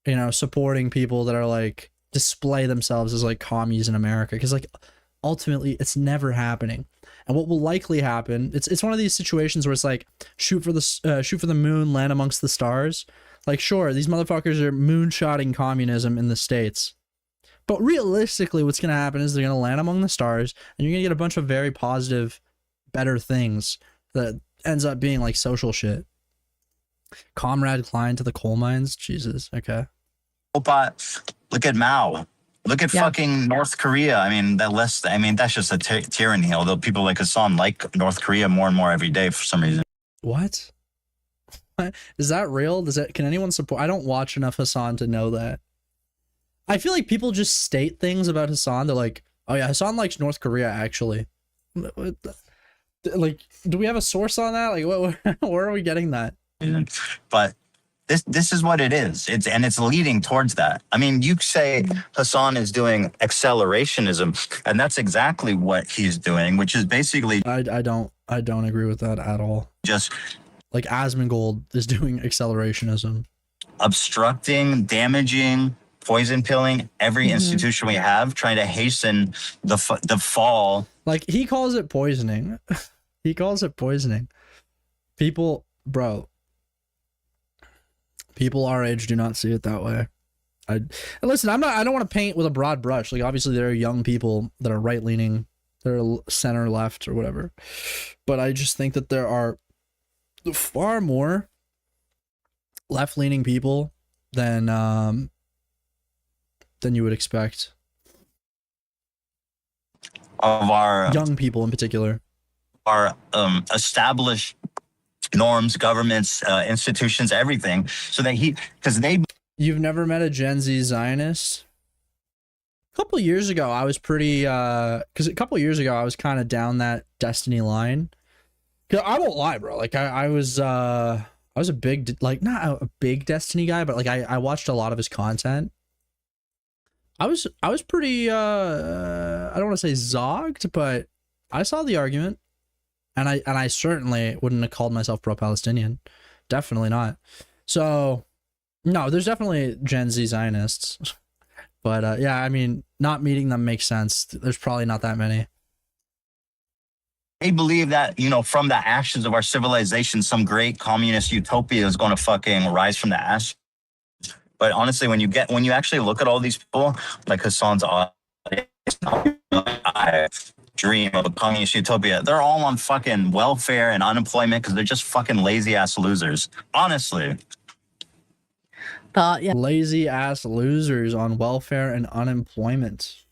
you know, supporting people that are like display themselves as like commies in America, because like ultimately it's never happening. And what will likely happen, it's one of these situations where it's like shoot for the moon, land amongst the stars. Like, sure, these motherfuckers are moonshotting communism in the States, but realistically what's gonna happen is they're gonna land among the stars and you're gonna get a bunch of very positive, better things that ends up being like social shit. Comrade Klein to the coal mines. Jesus. Okay. Look at Mao. Look at fucking North Korea. I mean, that's just a tyranny. Although people like Hassan like North Korea more and more every day for some reason. What? Is that real? Can anyone support? I don't watch enough Hassan to know that. I feel like people just state things about Hassan. They're like, oh yeah, Hassan likes North Korea actually. Like, do we have a source on that? Like, where are we getting that? But this is what it is. It's leading towards that. I mean, you say Hassan is doing accelerationism, and that's exactly what he's doing, which is basically I don't agree with that at all. Just like Asmongold is doing accelerationism, obstructing, damaging, poison pilling every institution we have, trying to hasten the fall. Like, he calls it poisoning. He calls it poisoning. People, bro. People our age do not see it that way. Listen, I don't want to paint with a broad brush. Like, obviously there are young people that are right leaning, they're center left or whatever. But I just think that there are far more left leaning people than you would expect. Of our young people in particular. Our established norms, governments, institutions, everything, so that you've never met a Gen Z Zionist? A couple years ago I was pretty because a couple years ago I was kind of down that Destiny line. I won't lie, bro, like I was a big, like, not a big Destiny guy, but like I watched a lot of his content. I was pretty I don't want to say zogged, but I saw the argument. And I certainly wouldn't have called myself pro-Palestinian. Definitely not. So, no, there's definitely Gen Z Zionists. But yeah, I mean, not meeting them makes sense. There's probably not that many. They believe that, you know, from the ashes of our civilization, some great communist utopia is going to fucking rise from the ashes. But honestly, when you actually look at all these people, like Hassan's dream of a communist utopia, they're all on fucking welfare and unemployment because they're just fucking lazy ass losers. Honestly. Yeah. Lazy ass losers on welfare and unemployment.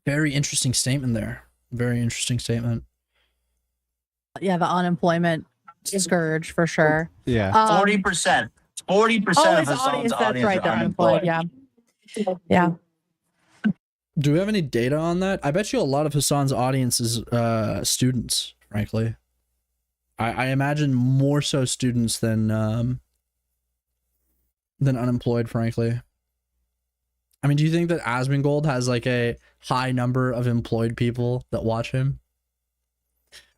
Very interesting statement there. Very interesting statement. Yeah, the unemployment scourge for sure. Yeah. 40%. 40% of Hassan's audience right, are unemployed. Yeah. Yeah. Do we have any data on that? I bet you a lot of Hassan's audience is students, frankly. I imagine more so students than unemployed, frankly. I mean, do you think that Asmongold has like a high number of employed people that watch him?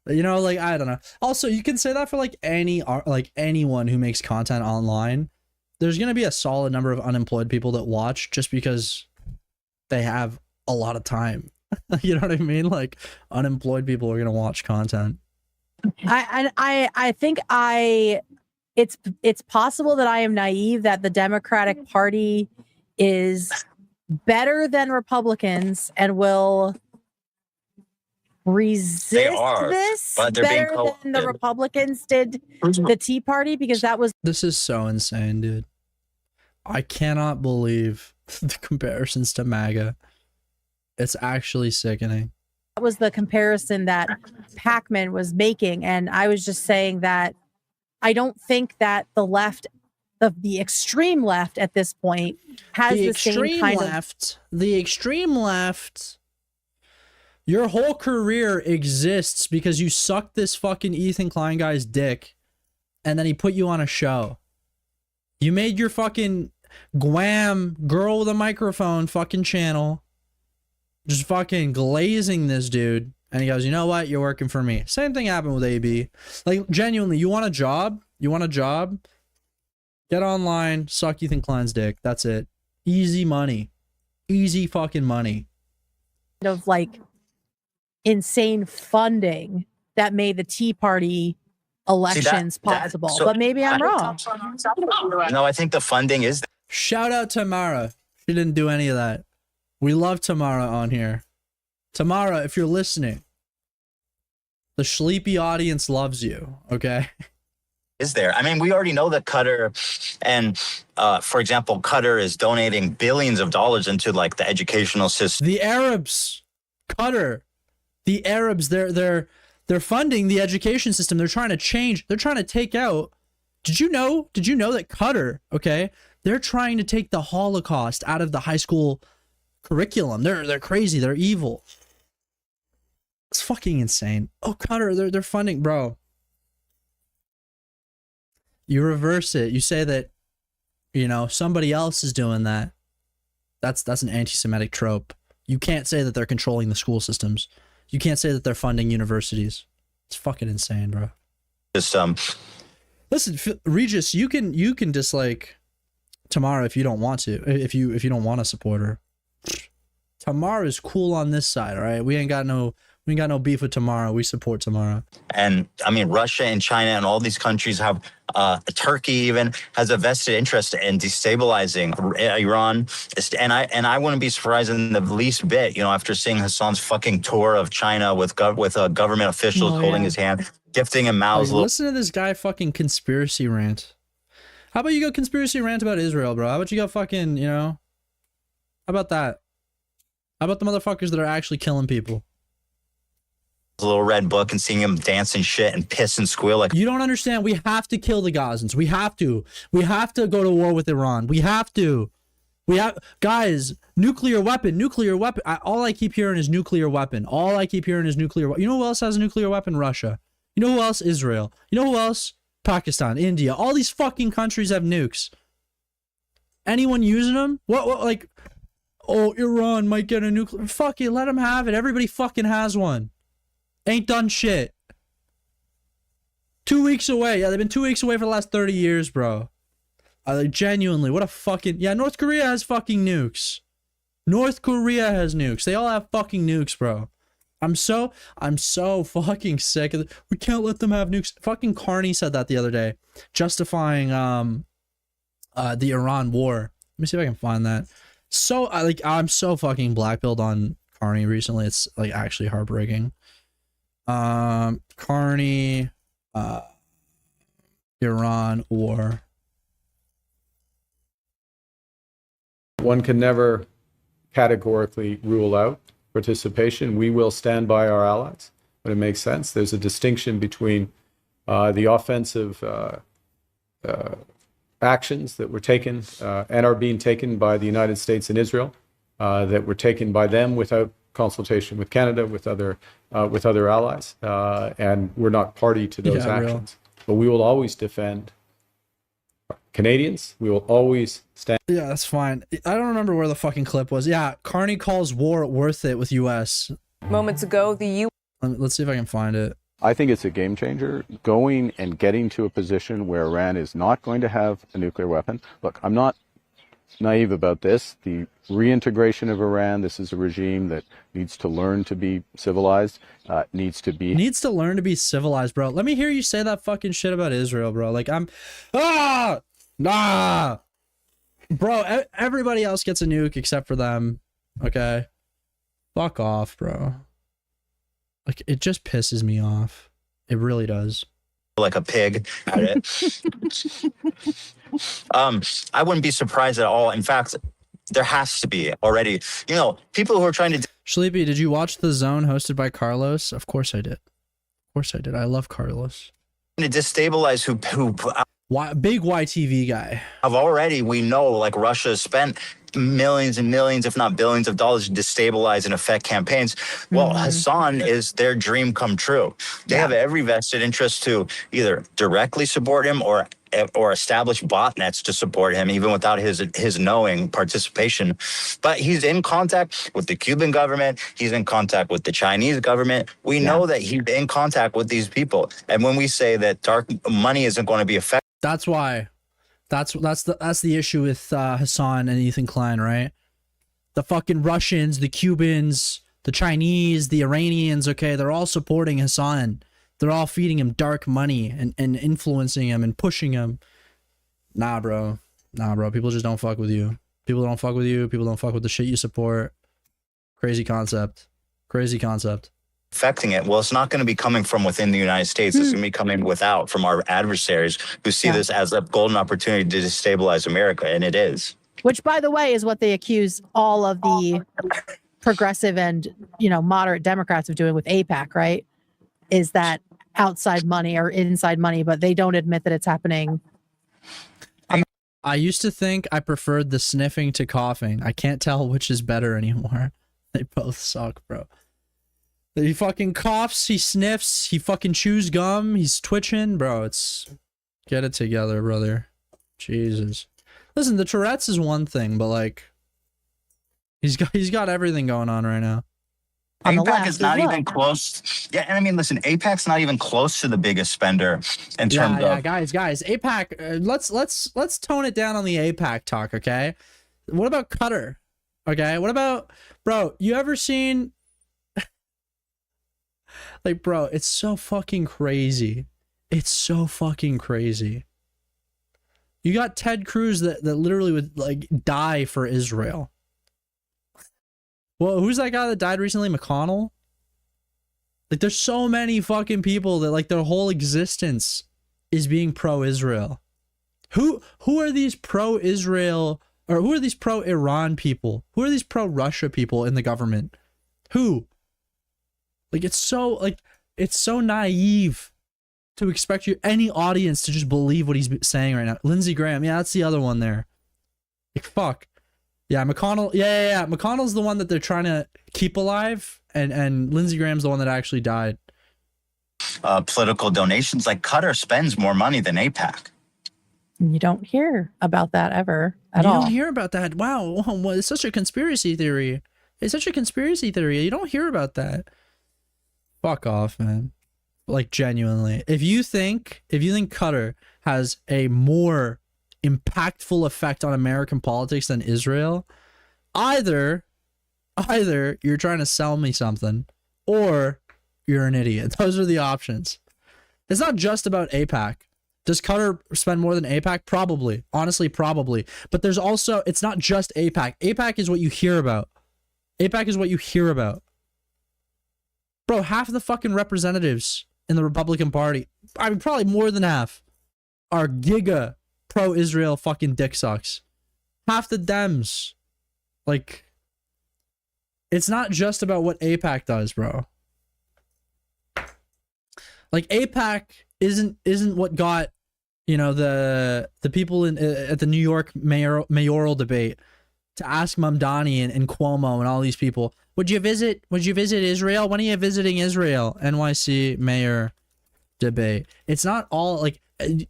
You know, like, I don't know. Also, you can say that for like anyone who makes content online. there's going to be a solid number of unemployed people that watch just because they have a lot of time. You know what I mean? Like, unemployed people are going to watch content. I think it's possible that I am naive that the Democratic Party is better than Republicans and will resist this but they're being better than the co-opted. Republicans did the Tea Party, because that was This is so insane, dude. I cannot believe the comparisons to MAGA. It's actually sickening. that was the comparison that Pakman was making, and I was just saying that I don't think that the left, the extreme left at this point, has the same kind of. The extreme left. Your whole career exists because you sucked this fucking Ethan Klein guy's dick, and then he put you on a show. You made your fucking Guam girl with a microphone fucking channel, just fucking glazing this dude. And he goes, you know what? You're working for me. Same thing happened with AB. Like, genuinely, you want a job? You want a job? Get online, suck Ethan Klein's dick. That's it. Easy money. Easy fucking money. Of like insane funding that made the Tea Party elections possible. so but maybe I'm wrong. No, I think the funding is. Shout out Tamara. She didn't do any of that. We love Tamara on here. Tamara, if you're listening, the sleepy audience loves you, okay? Is there? I mean, we already know that Qatar and, for example, Qatar is donating billions of dollars into like the educational system. The Arabs, Qatar, the Arabs, they're funding the education system. They're trying to change. They're trying to take out. Did you know that Qatar, okay? They're trying to take the Holocaust out of the high school curriculum. They're crazy. They're evil. It's fucking insane. Oh, Qatar, they're funding, bro. You reverse it. You say that, you know, somebody else is doing that. That's an anti-Semitic trope. You can't say that they're controlling the school systems. You can't say that they're funding universities. It's fucking insane, bro. Just Listen, Regis, you can dislike Tamara if you don't want to. If you don't want to support her. Tamara is cool on this side, all right? We ain't got no beef with Tamara. We support Tamara. And I mean, Russia and China and all these countries have, Turkey even has a vested interest in destabilizing Iran. And I wouldn't be surprised in the least bit, you know, after seeing Hassan's fucking tour of China with government officials holding his hand, gifting him Mao's little. Listen to this guy fucking conspiracy rant. How about you go conspiracy rant about Israel, bro? How about you go fucking, you know? How about that? How about the motherfuckers that are actually killing people? Little red book and seeing him dance and shit and piss and squeal like. You don't understand. We have to kill the Gazans. We have to. We have to go to war with Iran. We have to. Guys, nuclear weapon. All I keep hearing is nuclear weapon. All I keep hearing is nuclear weapon. You know who else has a nuclear weapon? Russia. You know who else? Israel. You know who else? Pakistan, India. All these fucking countries have nukes. Anyone using them? What like, oh, Iran might get a nuclear. Fuck it, let them have it. Everybody fucking has one. Ain't done shit. 2 weeks away. Yeah, they've been 2 weeks away for the last 30 years, bro. Like, genuinely, what a fucking... Yeah, North Korea has fucking nukes. North Korea has nukes. They all have fucking nukes, bro. I'm so fucking sick of it. We can't let them have nukes. Fucking Carney said that the other day, justifying the Iran war. Let me see if I can find that. So I'm so fucking blackpilled on Carney recently. It's like actually heartbreaking. Carney, Iran war. One can never categorically rule out participation. We will stand by our allies when it makes sense. There's a distinction between the offensive actions that were taken and are being taken by the United States and Israel, that were taken by them without consultation with Canada, with other allies, and we're not party to those actions. But we will always defend Canadians. We will always stand. Yeah, that's fine. I don't remember where the fucking clip was. Yeah, Carney calls war worth it with U.S. Moments ago, the Let's see if I can find it. I think it's a game changer, going and getting to a position where Iran is not going to have a nuclear weapon. Look, I'm not naive about this. The reintegration of Iran, this is a regime that needs to learn to be civilized, needs to learn to be civilized, bro. Let me hear you say that fucking shit about Israel, bro. Like, bro, everybody else gets a nuke except for them. Okay, fuck off, bro. Like, it just pisses me off. It really does. Like a pig at it. I wouldn't be surprised at all. In fact, there has to be already, you know, people who are trying to. Sleepy, did you watch The Zone hosted by Carlos? Of course I did. Of course I did. I love Carlos. To destabilize who big YTV guy. have already, we know, like Russia has spent millions and millions, if not billions of dollars to destabilize and affect campaigns. Well, Hassan is their dream come true. They have every vested interest to either directly support him or establish botnets to support him, even without his knowing participation. But he's in contact with the Cuban government. He's in contact with the Chinese government. We know that he's in contact with these people. And when we say that dark money isn't going to be effective, that's why. That's the issue with Hassan and Ethan Klein, right? The fucking Russians, the Cubans, the Chinese, the Iranians, okay, they're all supporting Hassan. They're all feeding him dark money and influencing him and pushing him. Nah, bro. Nah, bro. People just don't fuck with you. People don't fuck with you. People don't fuck with the shit you support. Crazy concept. Crazy concept. affecting it. Well, it's not going to be coming from within the United States. It's going to be coming without, from our adversaries who see this as a golden opportunity to destabilize America, and it is. Which, by the way, is what they accuse all of the progressive and, you know, moderate Democrats of doing with AIPAC, right? Is that outside money or inside money, but they don't admit that it's happening. I used to think I preferred the sniffing to coughing. I can't tell which is better anymore. They both suck, bro. He fucking coughs, he sniffs, he fucking chews gum, he's twitching, bro. It's get it together, brother. Jesus. Listen, the Tourette's is one thing, but like he's got everything going on right now. AIPAC is not even close. Yeah, and I mean, listen, AIPAC's not even close to the biggest spender in terms of. Guys, AIPAC. Let's tone it down on the AIPAC talk, okay? What about Qatar? Okay, what about, bro? You ever seen? Like, bro, it's so fucking crazy. It's so fucking crazy. You got Ted Cruz that literally would like die for Israel. Well, who's that guy that died recently? McConnell? Like, there's so many fucking people that like their whole existence is being pro-Israel. Who are these pro-Israel, or who are these pro-Iran people? Who are these pro-Russia people in the government? Who? Like, it's so naive to expect any audience to just believe what he's saying right now. Lindsey Graham, yeah, that's the other one there. Like, fuck. Yeah, McConnell. Yeah. McConnell's the one that they're trying to keep alive, and Lindsey Graham's the one that actually died. Political donations, like Qatar spends more money than AIPAC. You don't hear about that ever at all. You don't hear about that. Wow, it's such a conspiracy theory. It's such a conspiracy theory. You don't hear about that. Fuck off, man. Like, genuinely, if you think Qatar has a more impactful effect on American politics than Israel, either you're trying to sell me something or you're an idiot. Those are the options. It's not just about AIPAC. Does Qatar spend more than AIPAC? Probably. Honestly, probably. But there's also, it's not just AIPAC. AIPAC is what you hear about. AIPAC is what you hear about. Bro, half of the fucking representatives in the Republican Party, I mean, probably more than half, are giga pro-Israel fucking dick sucks. Half the Dems. Like, it's not just about what AIPAC does, bro. Like, AIPAC isn't what got, you know, the people at the New York mayoral debate to ask Mamdani and Cuomo and all these people, would you visit Israel? When are you visiting Israel? NYC mayor debate. It's not all like,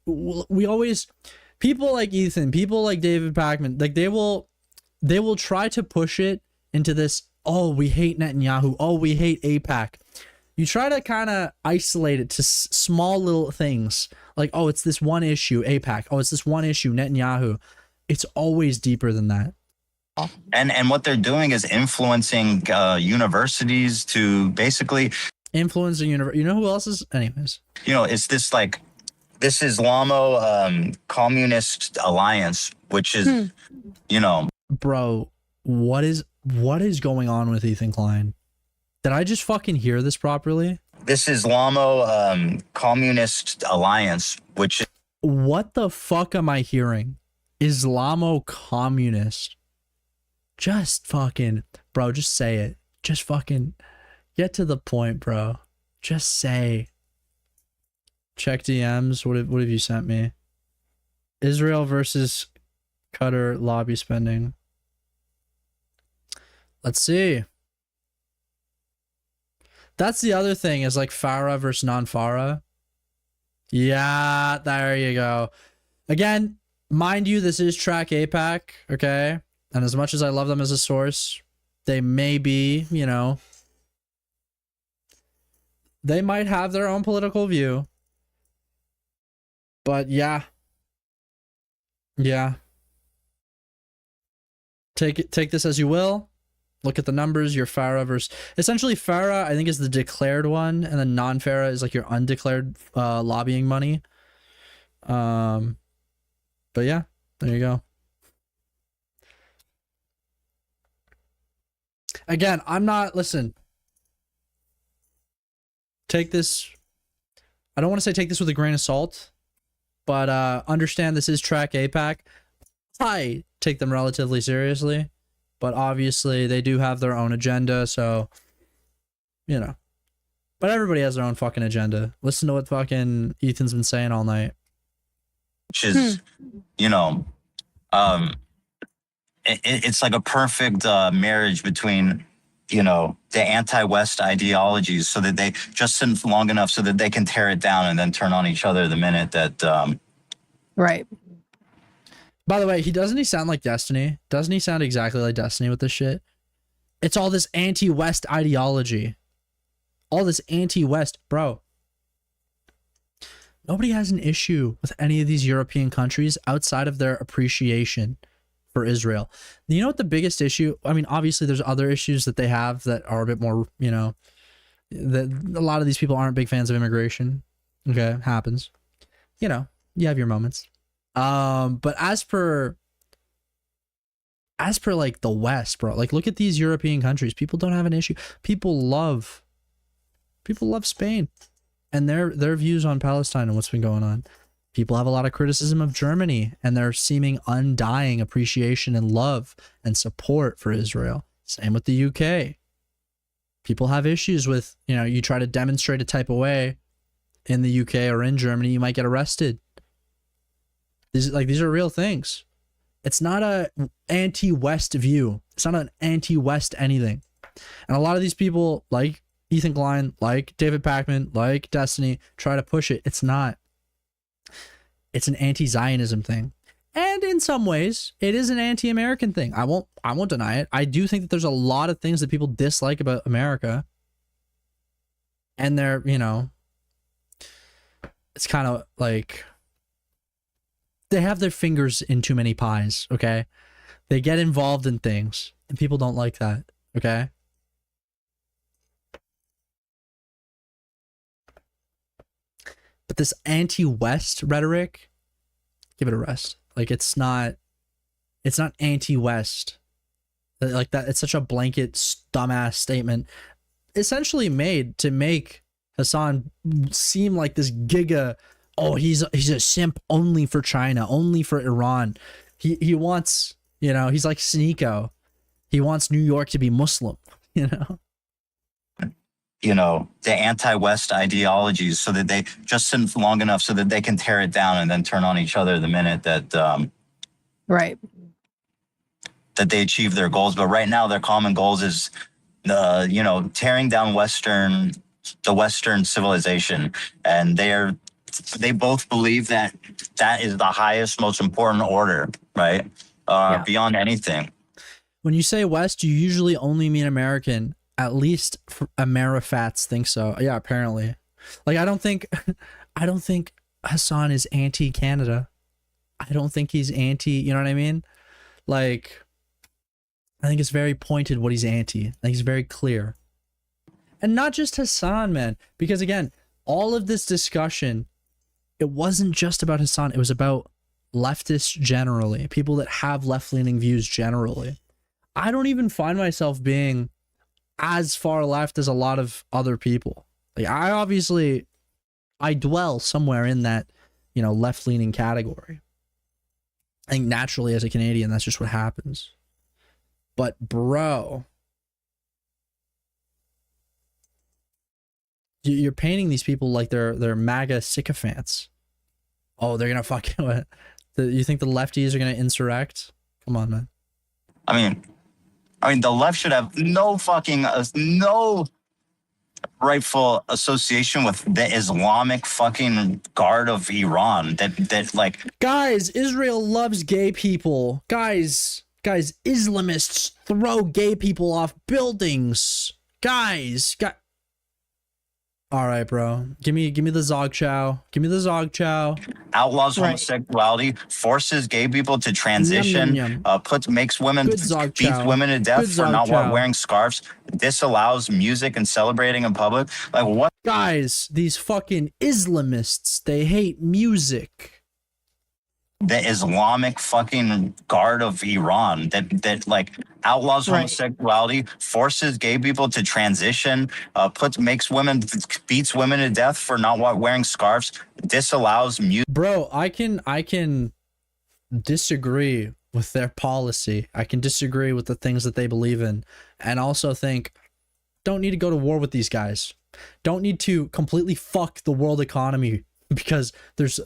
we always, people like Ethan, people like David Pakman, like they will try to push it into this, oh, we hate Netanyahu, oh, we hate AIPAC. You try to kind of isolate it to small little things like, oh, it's this one issue, AIPAC. Oh, it's this one issue, Netanyahu. It's always deeper than that. And what they're doing is influencing universities to basically influencing university. You know who else is? Anyways, it's this like this Islamo communist alliance, which is bro, what is going on with Ethan Klein? Did I just fucking hear this properly? This Islamo communist alliance, which is what the fuck am I hearing? Islamo communist. Just fucking, bro, just say it. Just fucking get to the point, bro. Just say. Check DMs. What have you sent me? Israel versus Qatar lobby spending. Let's see. That's the other thing is like Farah versus non-Farah. Yeah, there you go. Again, mind you, this is Track APAC, okay? And as much as I love them as a source, they may be, they might have their own political view. But yeah. Yeah. Take this as you will. Look at the numbers. Your Farah versus... Essentially, Farah, I think, is the declared one, and then non-Farah is like your undeclared lobbying money. But yeah, there you go. Again, I'm not... Listen. Take this... I don't want to say take this with a grain of salt, but understand this is Track APAC. I take them relatively seriously, but obviously they do have their own agenda, so, But everybody has their own fucking agenda. Listen to what fucking Ethan's been saying all night. Which is, it's like a perfect marriage between, the anti-West ideologies, so that they just long enough so that they can tear it down and then turn on each other the minute that. Right. By the way, doesn't he sound like Destiny? Doesn't he sound exactly like Destiny with this shit? It's all this anti-West ideology. All this anti-West, bro. Nobody has an issue with any of these European countries outside of their appreciation for Israel. You know what the biggest issue? I mean, obviously there's other issues that they have that are a bit more, that a lot of these people aren't big fans of immigration. Okay, happens. You have your moments. But as per like the West, bro, like look at these European countries. People don't have an issue. People love Spain and their views on Palestine and what's been going on. People have a lot of criticism of Germany and their seeming undying appreciation and love and support for Israel. Same with the UK. People have issues with, you try to demonstrate a type of way in the UK or in Germany, you might get arrested. These are real things. It's not a anti-West view. It's not an anti-West anything. And a lot of these people, like Ethan Klein, like David Pakman, like Destiny, try to push it. It's not. It's an anti-Zionism thing. And in some ways, it is an anti-American thing. I won't deny it. I do think that there's a lot of things that people dislike about America. And they're, it's kind of like they have their fingers in too many pies, okay? They get involved in things, and people don't like that, okay? But this anti-West rhetoric, give it a rest. Like, it's not anti-West. Like that, it's such a blanket, dumbass statement. Essentially made to make Hassan seem like this giga... Oh, he's a simp only for China, only for Iran. He wants, he's like Sneeko. He wants New York to be Muslim, the anti-West ideologies, so that they just long enough so that they can tear it down and then turn on each other the minute that right. that they achieve their goals. But right now their common goals is tearing down the Western civilization, and they both believe that is the highest, most important order, right? Beyond anything. When you say West, you usually only mean American. At least Amerifats think so. Yeah, apparently. Like, I don't think Hassan is anti-Canada. I don't think he's anti, you know what I mean? Like, I think it's very pointed what he's anti. I think he's very clear. And not just Hassan, man. Because again, all of this discussion, it wasn't just about Hassan. It was about leftists generally. People that have left-leaning views generally. I don't even find myself being as far left as a lot of other people. Like, I dwell somewhere in that, you know, left-leaning category. I think naturally as a Canadian, that's just what happens. But bro, you're painting these people like they're MAGA sycophants. Oh, they're gonna fucking what? You think the lefties are gonna insurrect? Come on, man. I mean, the left should have no fucking no rightful association with the Islamic fucking Guard of Iran. That like, guys, Israel loves gay people. Guys, Islamists throw gay people off buildings. Guys. All right, bro. Give me the Zog Chow. Give me the Zog Chow. outlaws homosexuality, forces gay people to transition, Yum, yum, yum. makes women, Good Zog beats Chow. women to death Good for Zog not Chow. wearing scarves, disallows music and celebrating in public. Like, what? Guys, these fucking Islamists, they hate music. The Islamic fucking Guard of Iran that like outlaws homosexuality, forces gay people to transition, beats women to death for not wearing scarves, disallows music. Bro, I can disagree with their policy. I can disagree with the things that they believe in, and also think don't need to go to war with these guys. Don't need to completely fuck the world economy. Because and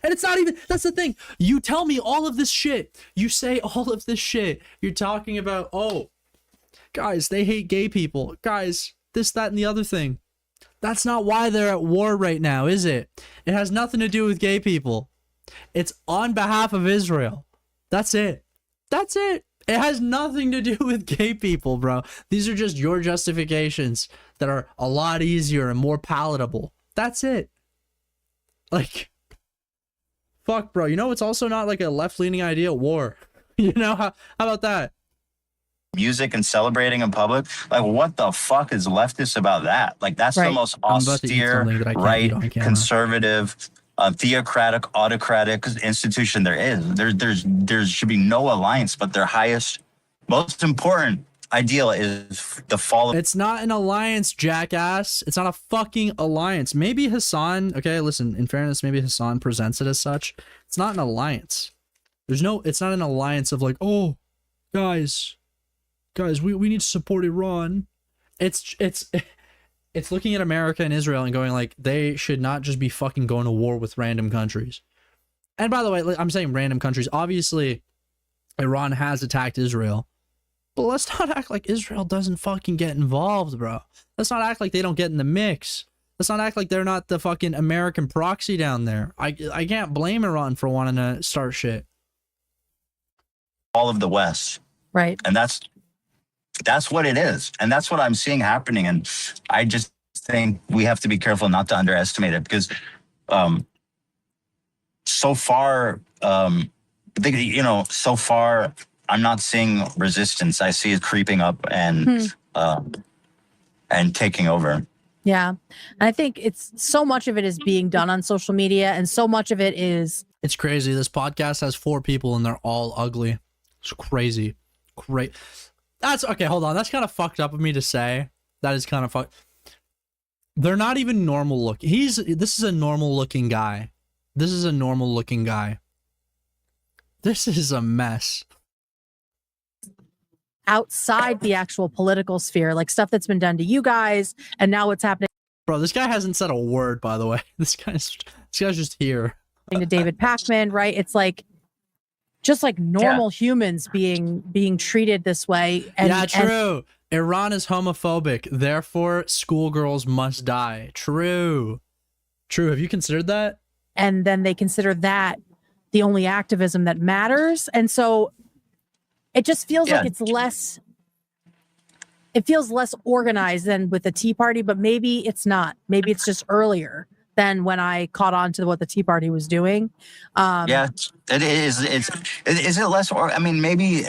it's not even, that's the thing. You tell me all of this shit. You say all of this shit. You're talking about, oh, guys, they hate gay people. Guys, this, that, and the other thing. That's not why they're at war right now, is it? It has nothing to do with gay people. It's on behalf of Israel. That's it. That's it. It has nothing to do with gay people, bro. These are just your justifications that are a lot easier and more palatable. That's it. Like, fuck, bro. You know, it's also not like a left-leaning idea, war. You know, how about that? Music and celebrating in public. Like, what the fuck is leftist about that? Like, that's the most austere, right, conservative, theocratic, autocratic institution there is. There should be no alliance, but their highest, most important ideal is the fall of— It's not an alliance, jackass. It's not a fucking alliance. Maybe Hassan, okay, listen, in fairness, maybe Hassan presents it as such. It's not an alliance. It's not an alliance of like, oh, guys, we need to support Iran. It's looking at America and Israel and going like, they should not just be fucking going to war with random countries. And by the way, I'm saying random countries. Obviously, Iran has attacked Israel. But let's not act like Israel doesn't fucking get involved, bro. Let's not act like they don't get in the mix. Let's not act like they're not the fucking American proxy down there. I can't blame Iran for wanting to start shit. All of the West. Right. And that's what it is. And that's what I'm seeing happening. And I just think we have to be careful not to underestimate it, because so far, I'm not seeing resistance. I see it creeping up and taking over. Yeah. And I think it's so much of it is being done on social media, and so much of it is. It's crazy. This podcast has 4 people and they're all ugly. It's crazy. Great. That's okay. Hold on. That's kind of fucked up of me to say. That is kind of fucked. They're not even normal looking. This is a normal looking guy. This is a normal looking guy. This is a mess. Outside the actual political sphere, like stuff that's been done to you guys, and now what's happening. Bro, this guy hasn't said a word, by the way. This guy's just here. To David Pakman, right? It's like just like normal humans being treated this way. And, yeah, true. Iran is homophobic, therefore schoolgirls must die. True. Have you considered that? And then they consider that the only activism that matters, and so it just feels like it's it feels less organized than with the Tea Party, but maybe it's not. Maybe it's just earlier than when I caught on to what the Tea Party was doing. Yeah, it is. Is it less? Or I mean, maybe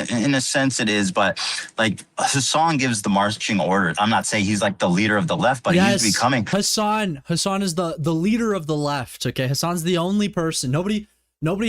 in a sense it is, but like Hassan gives the marching orders. I'm not saying he's like the leader of the left, but he's becoming. Hassan is the leader of the left. Okay, Hassan's the only person. Nobody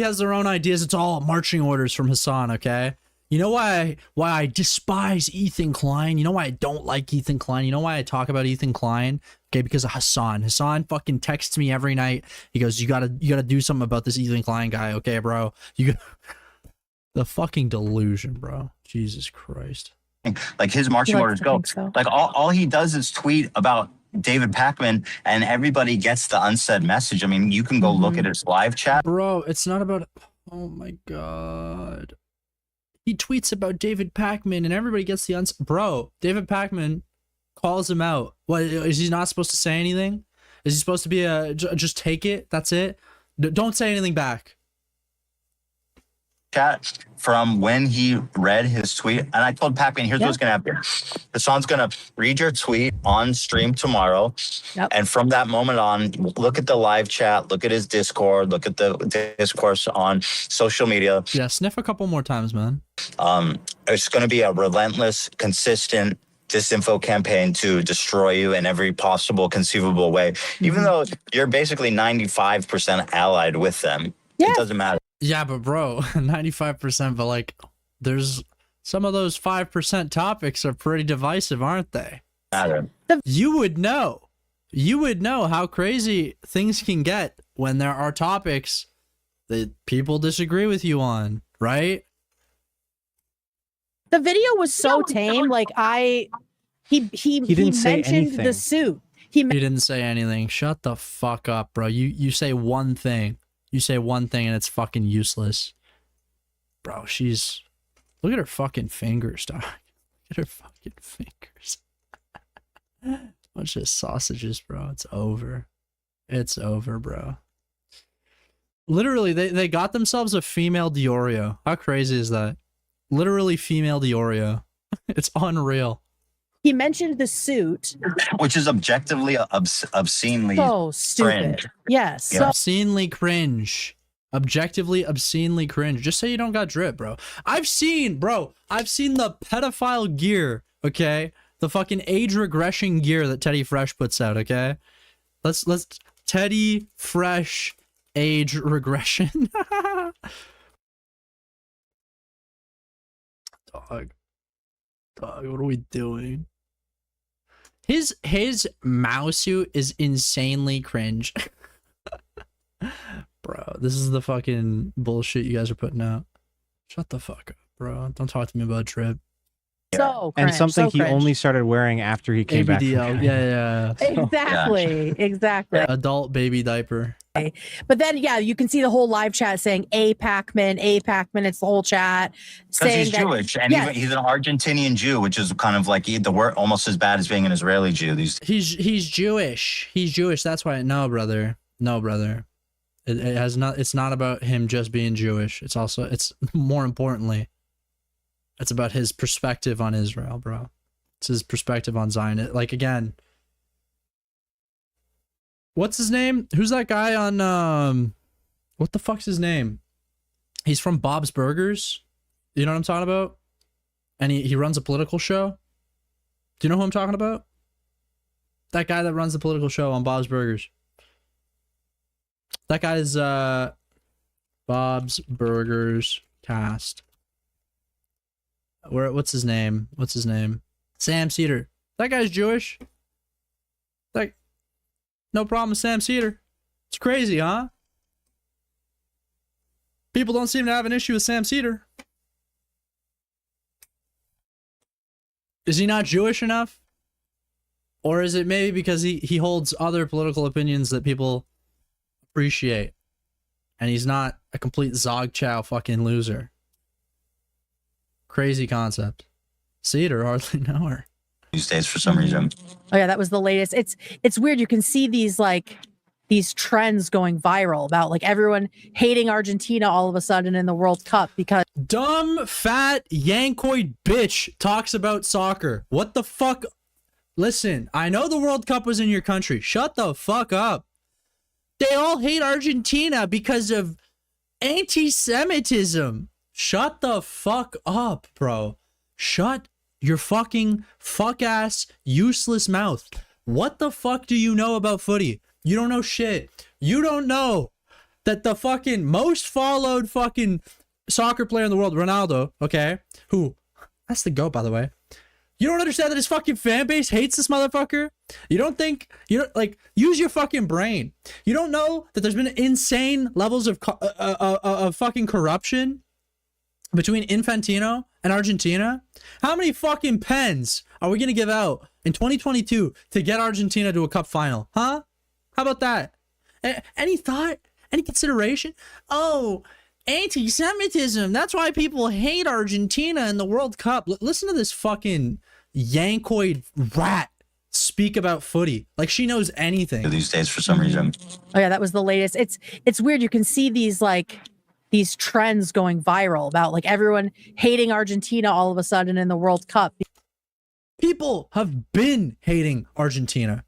has their own ideas. It's all marching orders from Hassan. Okay. You know why I despise Ethan Klein? You know why I don't like Ethan Klein? You know why I talk about Ethan Klein? Okay, because of Hassan. Hassan fucking texts me every night. He goes, you gotta do something about this Ethan Klein guy, okay, bro? The fucking delusion, bro. Jesus Christ. Like his marching orders go. So. Like all he does is tweet about David Pakman, and everybody gets the unsaid message. I mean, you can go look at his live chat. Bro, it's not about. Oh my god. He tweets about David Pakman and everybody gets the bro, David Pakman calls him out. What, is he not supposed to say anything? Is he supposed to be just take it? That's it? Don't say anything back. Chat from when he read his tweet, and I told Pakman, here's what's gonna happen. Hassan's gonna read your tweet on stream tomorrow, and from that moment on, look at the live chat, look at his Discord, look at the discourse on social media. Yeah, sniff a couple more times, man. It's gonna be a relentless, consistent disinfo campaign to destroy you in every possible conceivable way, even though you're basically 95% allied with them. It doesn't matter. Yeah, but bro, 95%, but like there's some of those 5% topics are pretty divisive, aren't they? You would know how crazy things can get when there are topics that people disagree with you on, right? The video was so tame. Like he didn't say mentioned anything. the suit. He didn't say anything. Shut the fuck up, bro. You say one thing. You say one thing and it's fucking useless. Bro, look at her fucking fingers, dog. Look at her fucking fingers. Bunch of sausages, bro. It's over. It's over, bro. Literally, they got themselves a female Diorio. How crazy is that? Literally female Diorio. It's unreal. He mentioned the suit, which is objectively obscenely so stupid. cringe. Yes, Yeah. Obscenely cringe. Objectively obscenely cringe. Just say you don't got drip, bro. I've seen the pedophile gear, okay? The fucking age regression gear that Teddy Fresh puts out, okay? Let's Teddy Fresh age regression. Dog, what are we doing? His mouse suit is insanely cringe. Bro, this is the fucking bullshit you guys are putting out. Shut the fuck up, bro. Don't talk to me about drip. So And cringe, something so he cringe. only started wearing after he came back. ABDL, yeah. Exactly. Adult baby diaper. But then, yeah, you can see the whole live chat saying "A Pakman." It's the whole chat Because saying he's that Jewish, and he's an Argentinian Jew, which is kind of like the word almost as bad as being an Israeli Jew. He's Jewish. He's Jewish. That's why. No, brother. It has not. It's not about him just being Jewish. It's more importantly, it's about his perspective on Israel, bro. It's his perspective on Zion. Like again. What's his name? Who's that guy on what the fuck's his name? He's from Bob's Burgers. You know what I'm talking about? And he runs a political show. Do you know who I'm talking about? That guy that runs the political show on Bob's Burgers. That guy is Bob's Burgers cast. What's his name? Sam Cedar. That guy's Jewish. No problem with Sam Cedar. It's crazy, huh? People don't seem to have an issue with Sam Cedar. Is he not Jewish enough? Or is it maybe because he holds other political opinions that people appreciate? And he's not a complete Zog Chow fucking loser. Crazy concept. Cedar, hardly know her. These days for some reason. Oh yeah, that was the latest. It's weird. You can see these like these trends going viral about like everyone hating Argentina all of a sudden in the World Cup because Dumb, fat, yankoid bitch talks about soccer. What the fuck? Listen, I know the World Cup was in your country. Shut the fuck up. They all hate Argentina because of anti-Semitism. Shut the fuck up, bro. Shut your fucking fuck-ass, useless mouth. What the fuck do you know about footy? You don't know shit. You don't know that the fucking most followed fucking soccer player in the world, Ronaldo, okay, who, that's the GOAT, by the way. You don't understand that his fucking fan base hates this motherfucker? You don't think, you don't, like, use your fucking brain. You don't know that there's been insane levels of fucking corruption between Infantino and Argentina? How many fucking pens are we gonna give out in 2022 to get Argentina to a cup final? Huh? How about that? Any thought? Any consideration? Oh, anti-Semitism. That's why people hate Argentina in the World Cup. Listen to this fucking yankoid rat speak about footy like she knows anything these days for some reason. oh yeah, that was the latest. It's weird. You can see these like these trends going viral about like everyone hating Argentina all of a sudden in the World Cup. People have been hating Argentina.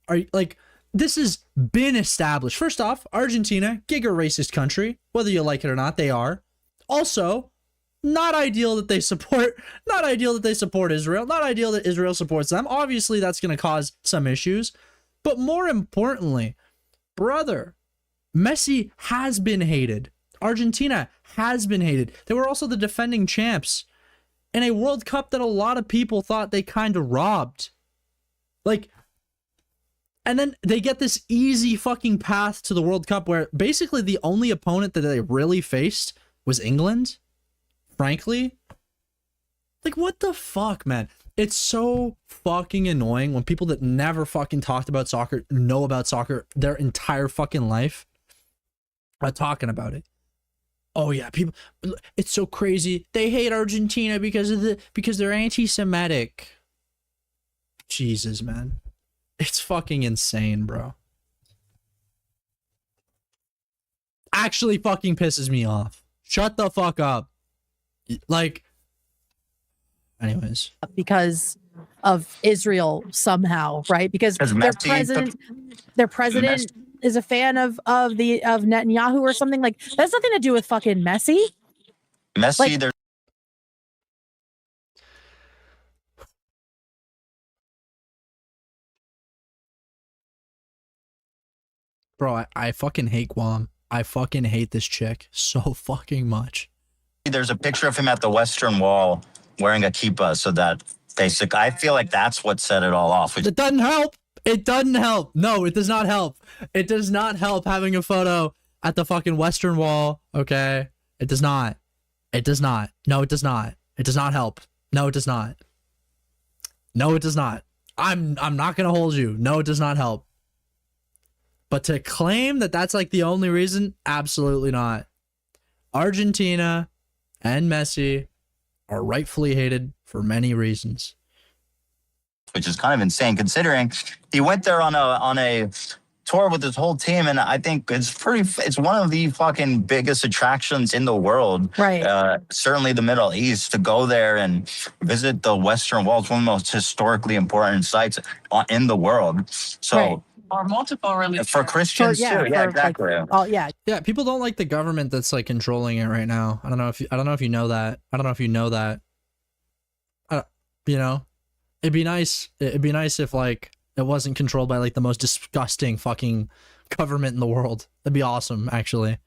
Are like, this has been established. First off, Argentina, giga racist country, whether you like it or not, they are. Also, not ideal that they support Israel, not ideal that Israel supports them. Obviously, that's going to cause some issues. But more importantly, brother, Messi has been hated. Argentina has been hated. They were also the defending champs in a World Cup that a lot of people thought they kind of robbed. Like, and then they get this easy fucking path to the World Cup where basically the only opponent that they really faced was England. Frankly, like, what the fuck, man? It's so fucking annoying when people that never fucking talked about soccer, know about soccer their entire fucking life, are talking about it. Oh yeah, people, it's so crazy. They hate Argentina because they're anti-Semitic. Jesus, man. It's fucking insane, bro. Actually fucking pisses me off. Shut the fuck up. Like, anyways. Because of Israel somehow, right? Because their president is a fan of Netanyahu or something. Like, that has nothing to do with fucking Messi. Messi, Like, there's Bro, I fucking hate Guam. I fucking hate this chick so fucking much. a picture of him at the Western Wall wearing a kippah, so that I feel like that's what set it all off. It doesn't help. It doesn't help. No, it does not help. It does not help having a photo at the fucking Western Wall, okay? It does not. It does not. No, it does not. It does not help. No, it does not. No, it does not. I'm not gonna hold you. No, it does not help. But to claim that that's like the only reason, absolutely not. Argentina and Messi are rightfully hated for many reasons. Which is kind of insane considering he went there on a tour with his whole team, and I think it's one of the fucking biggest attractions in the world. Right. Certainly the Middle East, to go there and visit the Western Wall. It's one of the most historically important sites in the world. So. Right. Or multiple religions. For Christians too, yeah, exactly. Like, oh yeah. Yeah, people don't like the government that's like controlling it right now. I don't know if you know that. I don't know if you know that. You know, it'd be nice if like it wasn't controlled by like the most disgusting fucking government in the world. That'd be awesome, actually.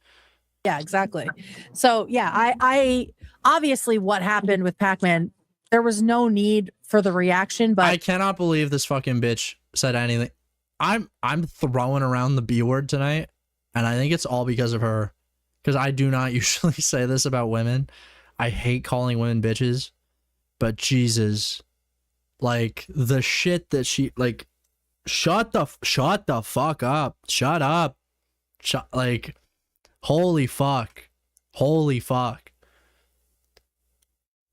Yeah, exactly. So yeah, I obviously what happened with Pakman, there was no need for the reaction, but I cannot believe this fucking bitch said anything. I'm throwing around the B word tonight, and I think it's all because of her. Because I do not usually say this about women. I hate calling women bitches, but Jesus, like the shit that she like, shut the fuck up, shut up, like, holy fuck.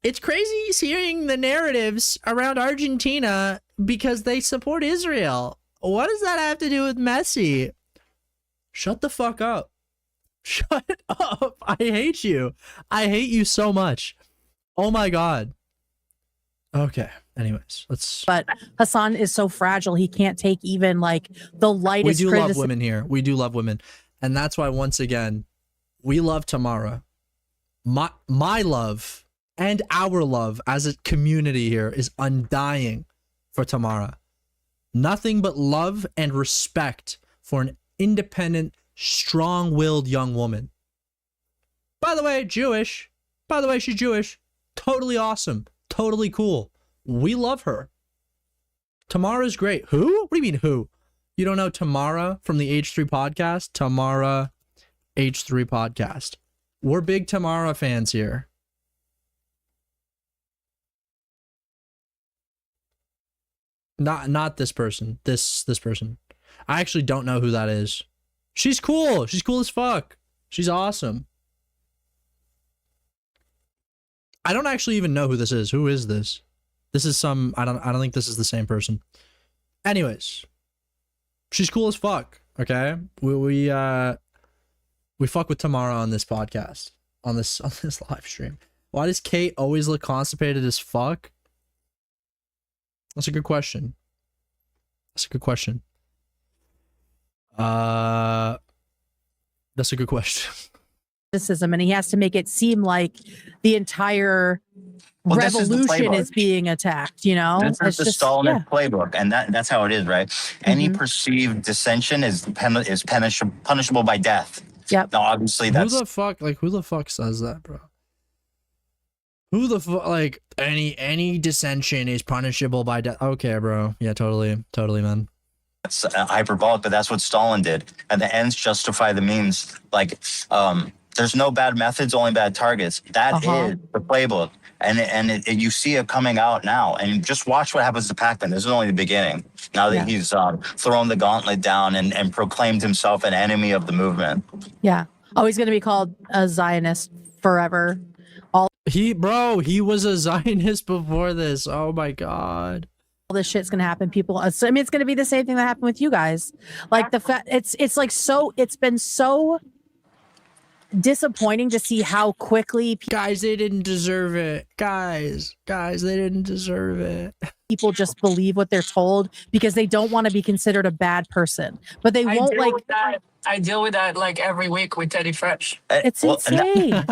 It's crazy hearing the narratives around Argentina because they support Israel. What does that have to do with Messi? Shut the fuck up. Shut up. I hate you. I hate you so much. Oh my God. Okay. Anyways, let's. But Hassan is so fragile. He can't take even like the We lightest do love criticism. women here. We do love women. And that's why, once again, we love Tamara. My love and our love as a community here is undying for Tamara. Nothing but love and respect for an independent, strong-willed young woman. By the way, Jewish. By the way, she's Jewish. Totally awesome. Totally cool. We love her. Tamara's great. Who? What do you mean, who? You don't know Tamara from the H3 podcast? Tamara H3 podcast. We're big Tamara fans here. Not this person. This person. I actually don't know who that is. She's cool. She's cool as fuck. She's awesome. I don't actually even know who this is. Who is this? This is some I don't think this is the same person. Anyways, she's cool as fuck, okay? We fuck with Tamara on this podcast, on this live stream. Why does Kate always look constipated as fuck? That's a good question. That's a good question. That's a good question. Criticism, and he has to make it seem like the entire revolution is being attacked. You know, That's the Stalinist playbook, and that's how it is, right? Any perceived dissension is punishable by death. Yep. Now, obviously, that's Who the fuck says that, bro? Who the fuck, like, any dissension is punishable by death? Okay, bro. Yeah, totally, man. That's hyperbolic, but that's what Stalin did. And the ends justify the means. Like, there's no bad methods, only bad targets. That is the playbook. And you see it coming out now. And just watch what happens to Pakman. This is only the beginning. Now that he's thrown the gauntlet down and proclaimed himself an enemy of the movement. Yeah. Oh, he's going to be called a Zionist forever. He was a Zionist before this. Oh my God. All this shit's gonna happen. People, I mean, it's gonna be the same thing that happened with you guys. Like the fact, it's like so. It's been so disappointing to see how quickly Guys, they didn't deserve it. Guys, they didn't deserve it. people just believe what they're told because they don't want to be considered a bad person, but they won't like. I deal with that like every week with Teddy Fresh. It's insane.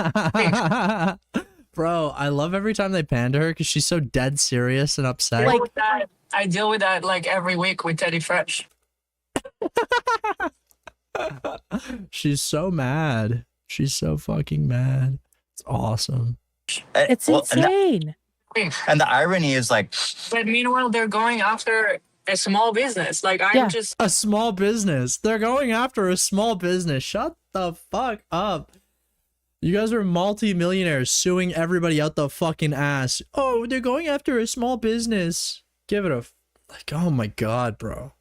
Bro, I love every time they pan to her because she's so dead serious and upset. Like I deal with that like every week with Teddy Fresh. She's so mad. She's so fucking mad. It's awesome. it's insane. And the irony is, like, But meanwhile, they're going after a small business. Like I'm just A small business. They're going after a small business. Shut the fuck up. You guys are multi-millionaires suing everybody out the fucking ass. Oh, they're going after a small business. Give it a like. Oh my God, bro.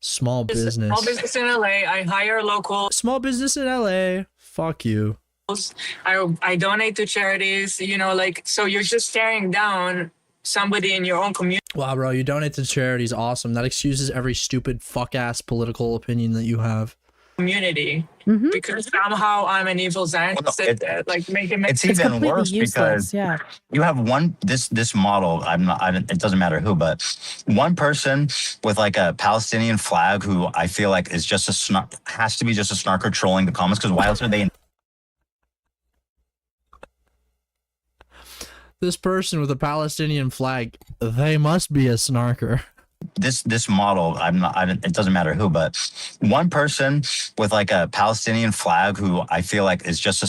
Small business. small business in LA. I hire locals. Small business in LA. Fuck you. I donate to charities. You know, like so you're just staring down somebody in your own community. Wow, bro, you donate to charities. Awesome. That excuses every stupid fuck ass political opinion that you have. Because somehow I'm an evil Zionist. Like make it. it's even worse useless, because you have this model. It doesn't matter who, but one person with like a Palestinian flag who I feel like is just has to be just a snarker trolling the comments, because why else are they? This person with a Palestinian flag, they must be a snarker. This model, it doesn't matter who, but one person with like a Palestinian flag who I feel like is just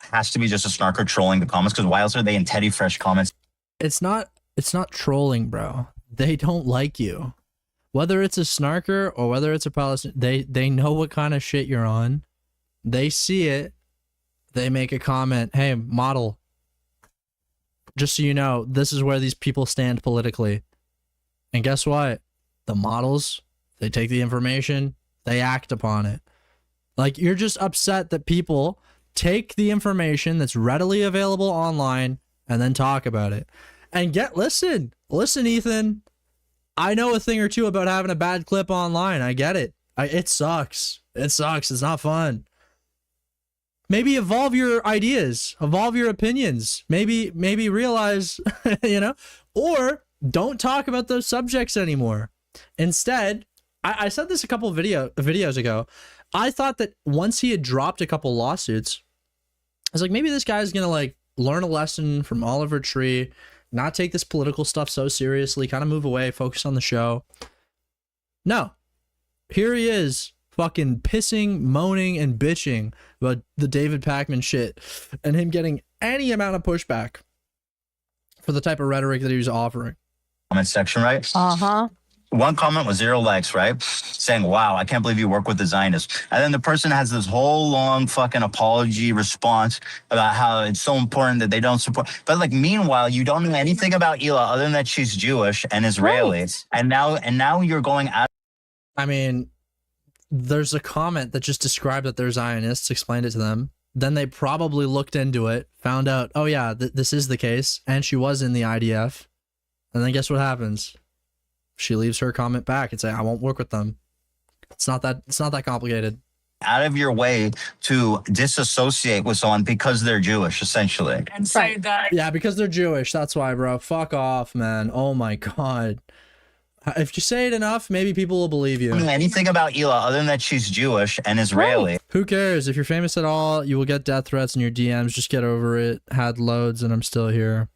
has to be just a snarker trolling the comments, because why else are they in Teddy Fresh comments? It's not trolling, bro. They don't like you. Whether it's a snarker or whether it's a Palestinian, they know what kind of shit you're on. They see it. They make a comment. Hey, model. Just so you know, this is where these people stand politically. And guess what? The models, they take the information, they act upon it. Like, you're just upset that people take the information that's readily available online and then talk about it. And listen, Ethan. I know a thing or two about having a bad clip online. I get it. It sucks. It sucks. It's not fun. Maybe evolve your ideas, evolve your opinions. Maybe realize, you know, or don't talk about those subjects anymore. Instead, I said this a couple of videos ago. I thought that once he had dropped a couple lawsuits, I was like, maybe this guy's gonna like learn a lesson from Oliver Tree, not take this political stuff so seriously, kind of move away, focus on the show. No, here he is, fucking pissing, moaning, and bitching about the David Pakman shit, and him getting any amount of pushback for the type of rhetoric that he was offering. Comment section, right? One comment was 0 likes, right? Saying, wow, I can't believe you work with the Zionists. And then the person has this whole long fucking apology response about how it's so important that they don't support. But like, meanwhile, you don't know anything about Hila other than that she's Jewish and Israeli. Right. And now you're going out. I mean, there's a comment that just described that they're Zionists, explained it to them. Then they probably looked into it, found out, oh yeah, this is the case. And she was in the IDF. And then guess what happens? She leaves her comment back and say, I won't work with them. It's not that complicated. Out of your way to disassociate with someone because they're Jewish, essentially. And say that. Yeah, because they're Jewish. That's why, bro. Fuck off, man. Oh my God. If you say it enough, maybe people will believe you. I don't know anything about Hila other than that she's Jewish and Israeli. Right. Who cares? If you're famous at all, you will get death threats in your DMs. Just get over it. Had loads and I'm still here.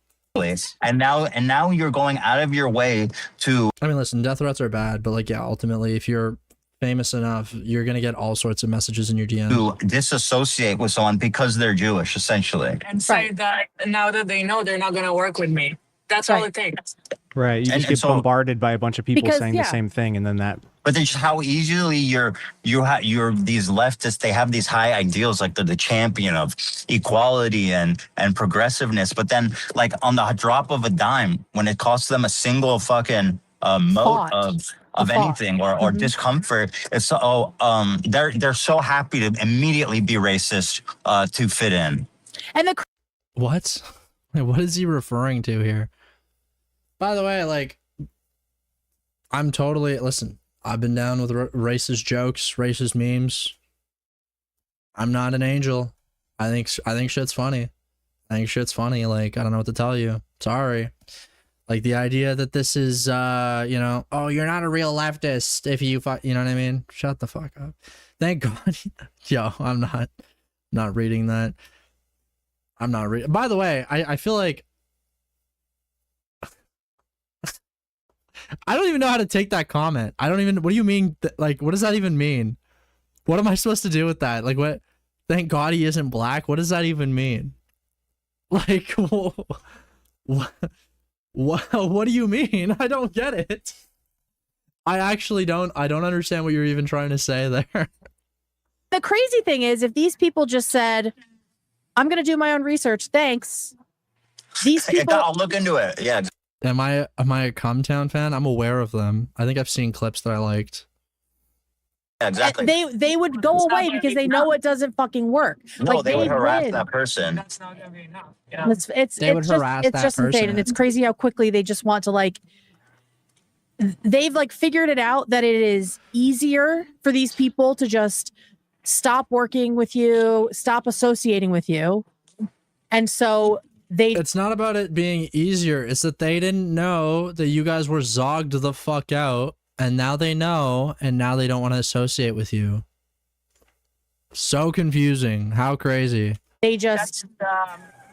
And now you're going out of your way to. I mean, listen, death threats are bad, but like, yeah, ultimately, if you're famous enough, you're gonna get all sorts of messages in your DMs. To disassociate with someone because they're Jewish, essentially. And say that now that they know they're not gonna work with me. That's all it takes. Right. You just get bombarded by a bunch of people saying the same thing, and then that. But then just how easily you're these leftists, they have these high ideals, like they're the champion of equality and progressiveness. But then, like, on the drop of a dime, when it costs them a single fucking mote of anything or discomfort, it's they're so happy to immediately be racist to fit in. And the what? What is he referring to here? By the way, like, I'm totally, listen, I've been down with racist jokes, racist memes. I'm not an angel. I think shit's funny. I think shit's funny. Like, I don't know what to tell you. Sorry. Like, the idea that this is, you know, oh, you're not a real leftist if you, you know what I mean? Shut the fuck up. Thank God. Yo, I'm not reading that. I'm not reading. By the way, I feel like I don't even know how to take that comment. I don't even, what do you mean? Like, what does that even mean? What am I supposed to do with that? Like, what? Thank God he isn't black. What does that even mean? Like, what do you mean? I don't get it. I actually don't. I don't understand what you're even trying to say there. The crazy thing is, if these people just said, I'm going to do my own research, thanks. These people. I'll look into it. Yeah. Am I a Cumtown fan? I'm aware of them. I think I've seen clips that I liked. Yeah, exactly. They would go away because they know it doesn't fucking work. No, like, they would harass that person. That's not gonna be enough. Yeah. It's just insane, and it's crazy how quickly they just want to, like, they've like figured it out that it is easier for these people to just stop working with you, stop associating with you, and so it's not about it being easier. It's that they didn't know that you guys were zogged the fuck out, and now they know, and now they don't want to associate with you. So confusing. How crazy. They just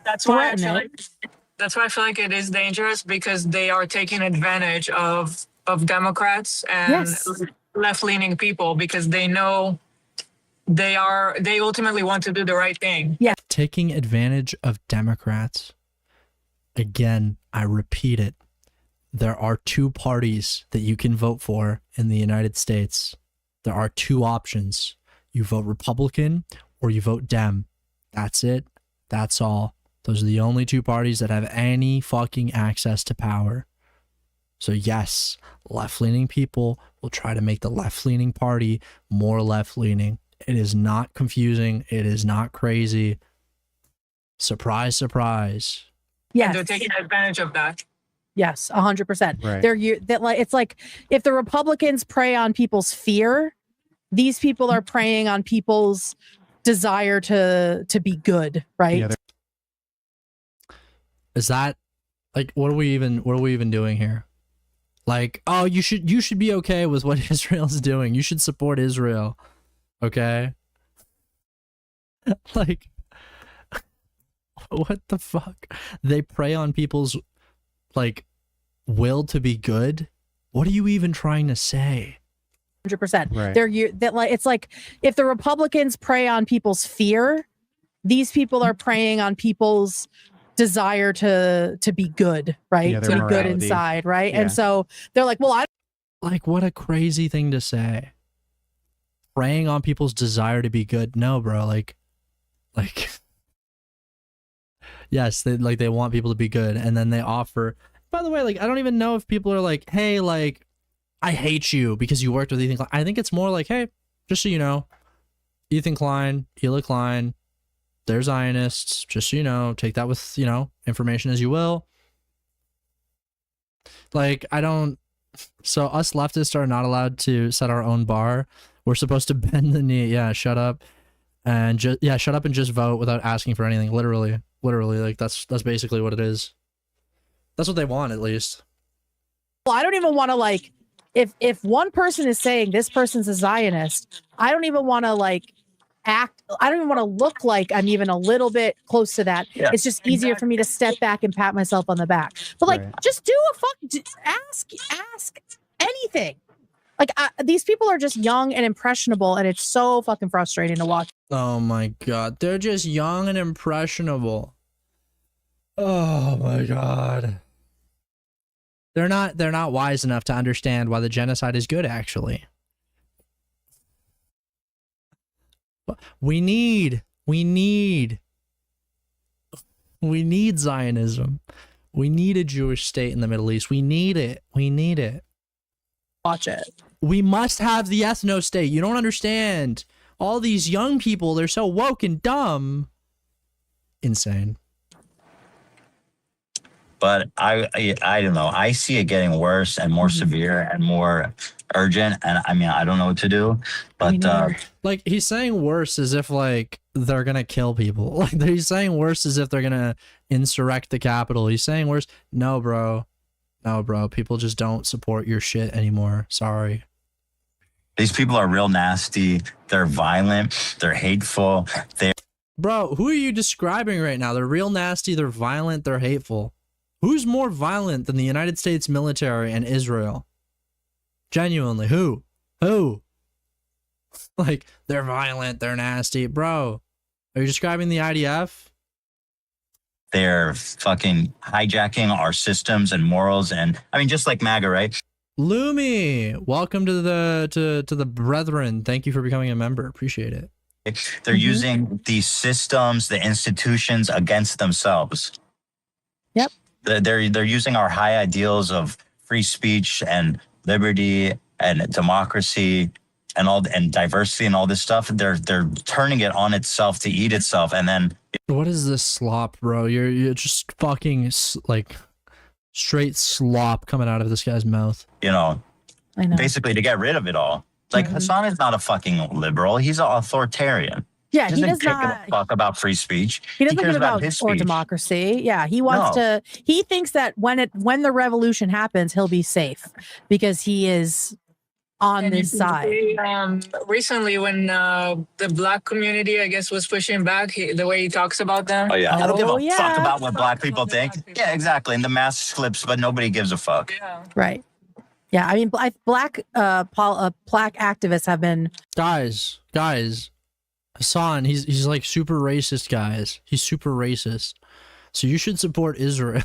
that's why I feel like it is dangerous, because they are taking advantage of Democrats and left-leaning people, because they know they ultimately want to do the right thing. Yeah. Taking advantage of Democrats. Again, I repeat it. There are two parties that you can vote for in the United States. There are two options. You vote Republican or you vote Dem. That's it. That's all. Those are the only two parties that have any fucking access to power. So yes, left-leaning people will try to make the left-leaning party more left-leaning. It is not confusing. It is not crazy. Surprise, surprise. Yes. And they're taking advantage of that. Yes, 100%. Right. It's like if the Republicans prey on people's fear, these people are preying on people's desire to be good, right? Yeah, Is that like what are we even doing here? Like, oh, you should be okay with what Israel's doing. You should support Israel. Okay? Like, what the fuck? They prey on people's like will to be good. What are you even trying to say? 100%. Right. That like it's like if the Republicans prey on people's fear, these people are preying on people's desire to be good, right? Yeah, to their be good morality. inside, right? Yeah. And so they're like, well, Like, what a crazy thing to say. Preying on people's desire to be good. No, bro. Like, yes, they want people to be good, and then they offer. By the way, like, I don't even know if people are like, hey, like, I hate you because you worked with Ethan Klein. I think it's more like, hey, just so you know, Ethan Klein, Hila Klein, they're Zionists. Just so you know, take that with, you know, information as you will. Like, I don't. So us leftists are not allowed to set our own bar. We're supposed to bend the knee. Yeah, shut up and just vote without asking for anything. Literally, like that's basically what it is. That's what they want, at least. well, I don't even want to like if one person is saying this person's a Zionist, I don't even want to like act. I don't even want to look like I'm even a little bit close to that. Yeah. It's just easier for me to step back and pat myself on the back. But like, Right. just do ask anything. Like these people are just young and impressionable, and it's so fucking frustrating to watch. Oh my god, they're just young and impressionable. Oh my god. They're not wise enough to understand why the genocide is good, actually. We need Zionism. We need a Jewish state in the Middle East. We need it. Watch it. We must have the ethno state. You don't understand. All these young people, they're so woke and dumb. Insane. But I don't know. I see it getting worse and more severe and more urgent. And I mean, I don't know what to do. But Like, he's saying worse as if like they're gonna kill people. Like, he's saying worse as if they're gonna insurrect the Capitol. He's saying worse. No, bro. People just don't support your shit anymore. Sorry. these people are real nasty. They're violent. They're hateful. Bro, who are you describing right now? They're real nasty. They're violent. They're hateful. Who's more violent than the United States military and Israel? Genuinely, who? Like, they're violent. They're nasty. Bro, are you describing the IDF? They're fucking hijacking our systems and morals. And I mean, just like MAGA, right? Lumi, welcome to the brethren. Thank you for becoming a member. Appreciate it. They're using these systems, the institutions against themselves. Yep. They're using our high ideals of free speech and liberty and democracy and all and diversity and all this stuff. They're turning it on itself to eat itself. And then What is this slop, bro? You're just fucking like straight slop coming out of this guy's mouth. you know, I know. basically to get rid of it all. Like Hassan is not a fucking liberal. He's an authoritarian. Yeah, he does give not. a fuck about free speech. He doesn't cares give about his or speech. democracy. Yeah, he wants to. He thinks that when the revolution happens, he'll be safe because he is on this side. Recently, when the black community, I guess, was pushing back, the way he talks about them. Oh yeah, I don't give a yeah. fuck about what black people think. Yeah, exactly. And the mask slips, but nobody gives a fuck. Yeah. Right. Yeah, I mean, black activists have been. Guys, Hassan, he's like super racist, guys. He's super racist. So you should support Israel.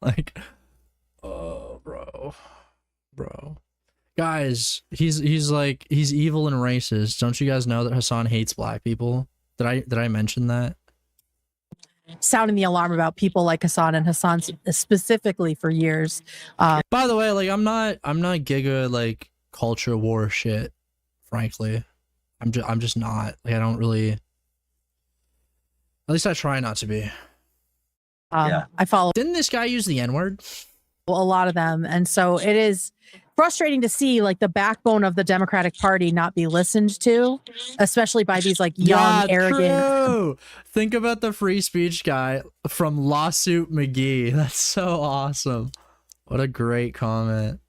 Like, oh, bro. Guys, he's evil and racist. Don't you guys know that Hassan hates black people? Did I mention that? Sounding the alarm about people like Hassan and Hassan specifically for years. By the way, like I'm not giga like culture war shit, frankly. I'm just not. Like, I don't really, at least I try not to be. I follow Didn't this guy use the N-word? a lot of them, and so it is. frustrating to see like the backbone of the Democratic Party not be listened to, especially by these like young, arrogant. True. Think about the free speech guy from Lawsuit McGee. That's so awesome. What a great comment.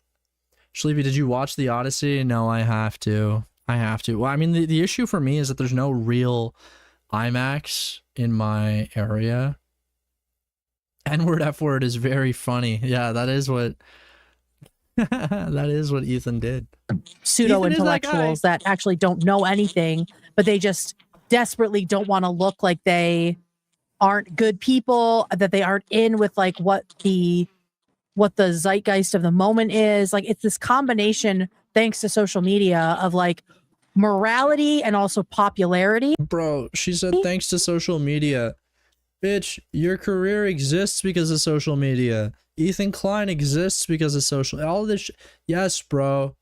Sleepy, did you watch The Odyssey? No, I have to. Well, I mean, the issue for me is that there's no real IMAX in my area. N-word, F-word is very funny. Yeah, that is what that is what Ethan did. Pseudo intellectuals that actually don't know anything, but they just desperately don't want to look like they aren't good people, that they aren't in with like what the zeitgeist of the moment is. Like, it's this combination, thanks to social media, of like morality and also popularity. Bro, she said thanks to social media. Bitch, your career exists because of social media. Ethan Klein exists because of social. All this. Yes, bro.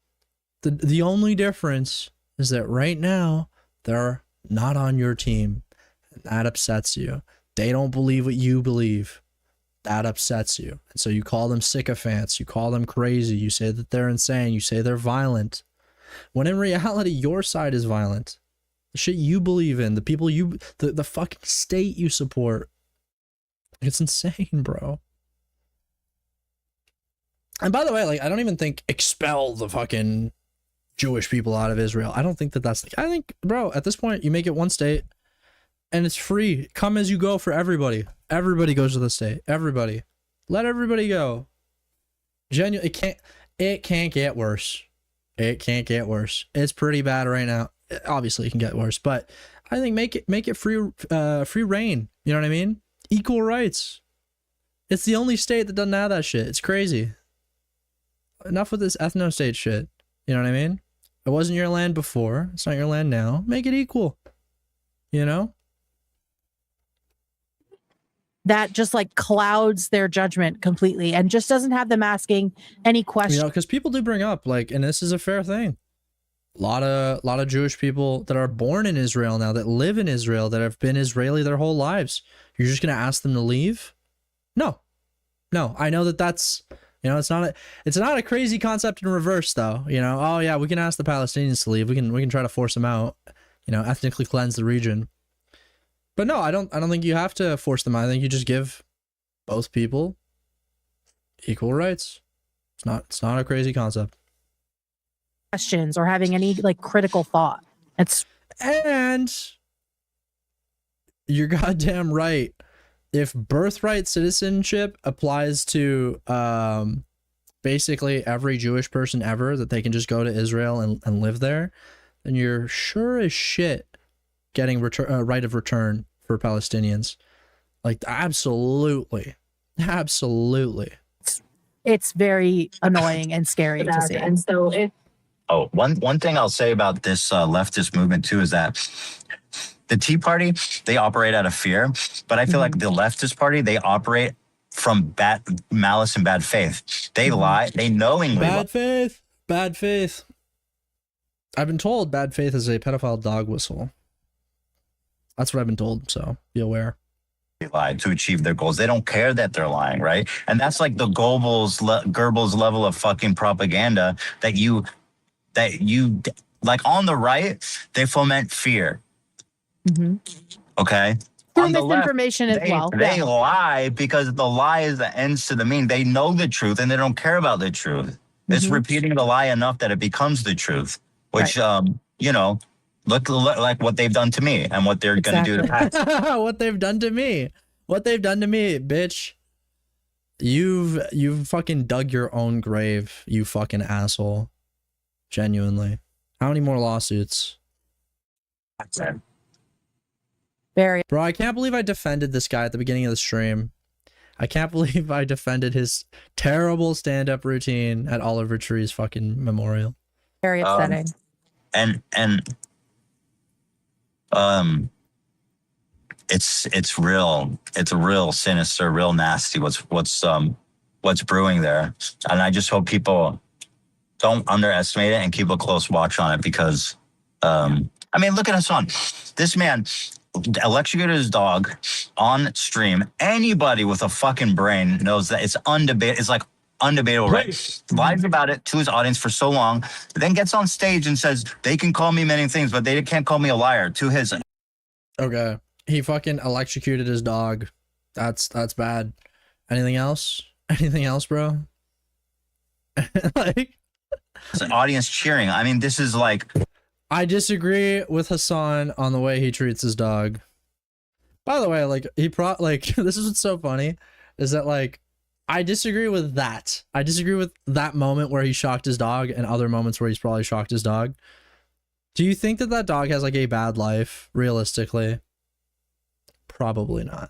The only difference is that right now they're not on your team. And that upsets you. They don't believe what you believe. That upsets you. And so you call them sycophants. You call them crazy. You say that they're insane. You say they're violent. When in reality, your side is violent. The shit you believe in, the people you, the fucking state you support. It's insane, bro. And by the way, like, I don't even think expel the fucking Jewish people out of Israel. I don't think that that's I think, bro, at this point, you make it one state and it's free. Come as you go for everybody. Everybody goes to the state. Everybody. Let everybody go. Genuinely, it can't get worse. It can't get worse. It's pretty bad right now. Obviously, it can get worse, but I think make it free reign. You know what I mean? Equal rights. It's the only state that doesn't have that shit. It's crazy. Enough with this ethno-state shit. You know what I mean? It wasn't your land before. It's not your land now. Make it equal. You know? That just like clouds their judgment completely and just doesn't have them asking any questions. You know, because people do bring up, like, and this is a fair thing. A lot of Jewish people that are born in Israel now, that live in Israel, that have been Israeli their whole lives. You're just going to ask them to leave? No. I know that's, you know, it's not a crazy concept in reverse though. You know, oh yeah, we can ask the Palestinians to leave. We can try to force them out, you know, ethnically cleanse the region. But no, I don't think you have to force them out. I think you just give both people equal rights. It's not a crazy concept. Questions or having any like critical thought. And you're goddamn right. If birthright citizenship applies to basically every Jewish person ever, that they can just go to Israel and live there, then you're sure as shit getting right of return for Palestinians. Like, absolutely. It's very annoying and scary to see. And so one thing I'll say about this leftist movement too is that the Tea Party, they operate out of fear, but I feel like the leftist party, they operate from bad malice and bad faith. They lie. They knowingly Bad faith. I've been told bad faith is a pedophile dog whistle. That's what I've been told, so be aware. They lie to achieve their goals. They don't care that they're lying, right? And that's like the Goebbels level of fucking propaganda that you like on the right, they foment fear. Okay. Through misinformation as well. They lie because the lie is the ends to the mean. They know the truth and they don't care about the truth. It's repeating the lie enough that it becomes the truth, which, you know, look like what they've done to me and what they're going to do to Pat. What they've done to me, bitch. You've fucking dug your own grave, you fucking asshole. Genuinely. How many more lawsuits? That's it. Bro, I can't believe I defended this guy at the beginning of the stream. I can't believe I defended his terrible stand-up routine at Oliver Tree's fucking memorial. Very upsetting. It's real sinister, real nasty what's brewing there. And I just hope people don't underestimate it and keep a close watch on it because I mean, look at Hassan. This man electrocuted his dog on stream. Anybody with a fucking brain knows that it's undebatable. It's like undebatable right. Lies about it to his audience for so long, then gets on stage and says they can call me many things, but they can't call me a liar to his. Okay, he fucking electrocuted his dog. That's bad. Anything else? Anything else, bro? Like, an audience cheering. I mean, this is like. I disagree with Hassan on the way he treats his dog. By the way, like this is what's so funny is that like I disagree with that. I disagree with that moment where he shocked his dog and other moments where he's probably shocked his dog. Do you think that that dog has like a bad life realistically? Probably not.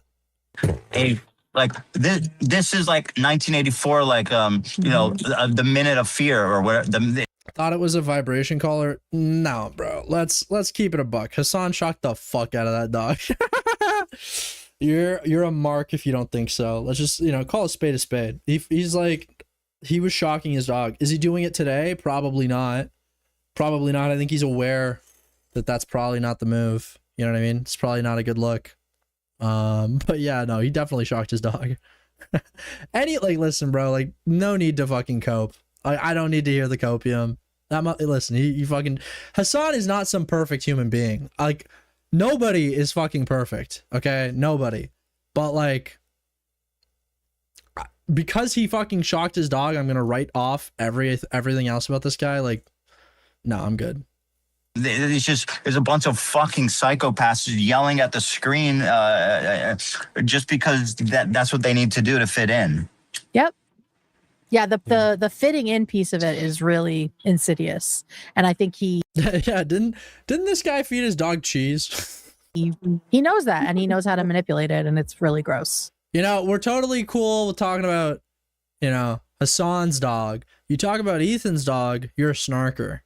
Hey, like this is like 1984, like you know, the minute of fear or whatever. Thought it was a vibration caller? No, bro. Let's keep it a buck. Hassan shocked the fuck out of that dog. You're a mark if you don't think so. Let's just, you know, call a spade a spade. He's like, he was shocking his dog. Is he doing it today? Probably not. Probably not. I think he's aware that that's probably not the move. You know what I mean? It's probably not a good look. But yeah, no, he definitely shocked his dog. Listen, bro, like, no need to fucking cope. I don't need to hear the copium. Listen, he fucking Hassan is not some perfect human being. Like, nobody is fucking perfect. Okay, nobody. But like, because he fucking shocked his dog, I'm gonna write off everything else about this guy. Like, no, I'm good. It's just, there's a bunch of fucking psychopaths yelling at the screen just because that's what they need to do to fit in. Yep. Yeah, the fitting in piece of it is really insidious. And I think he yeah, didn't this guy feed his dog cheese? he knows that, and he knows how to manipulate it, and it's really gross. You know, we're totally cool with talking about, you know, Hassan's dog. You talk about Ethan's dog, you're a snarker.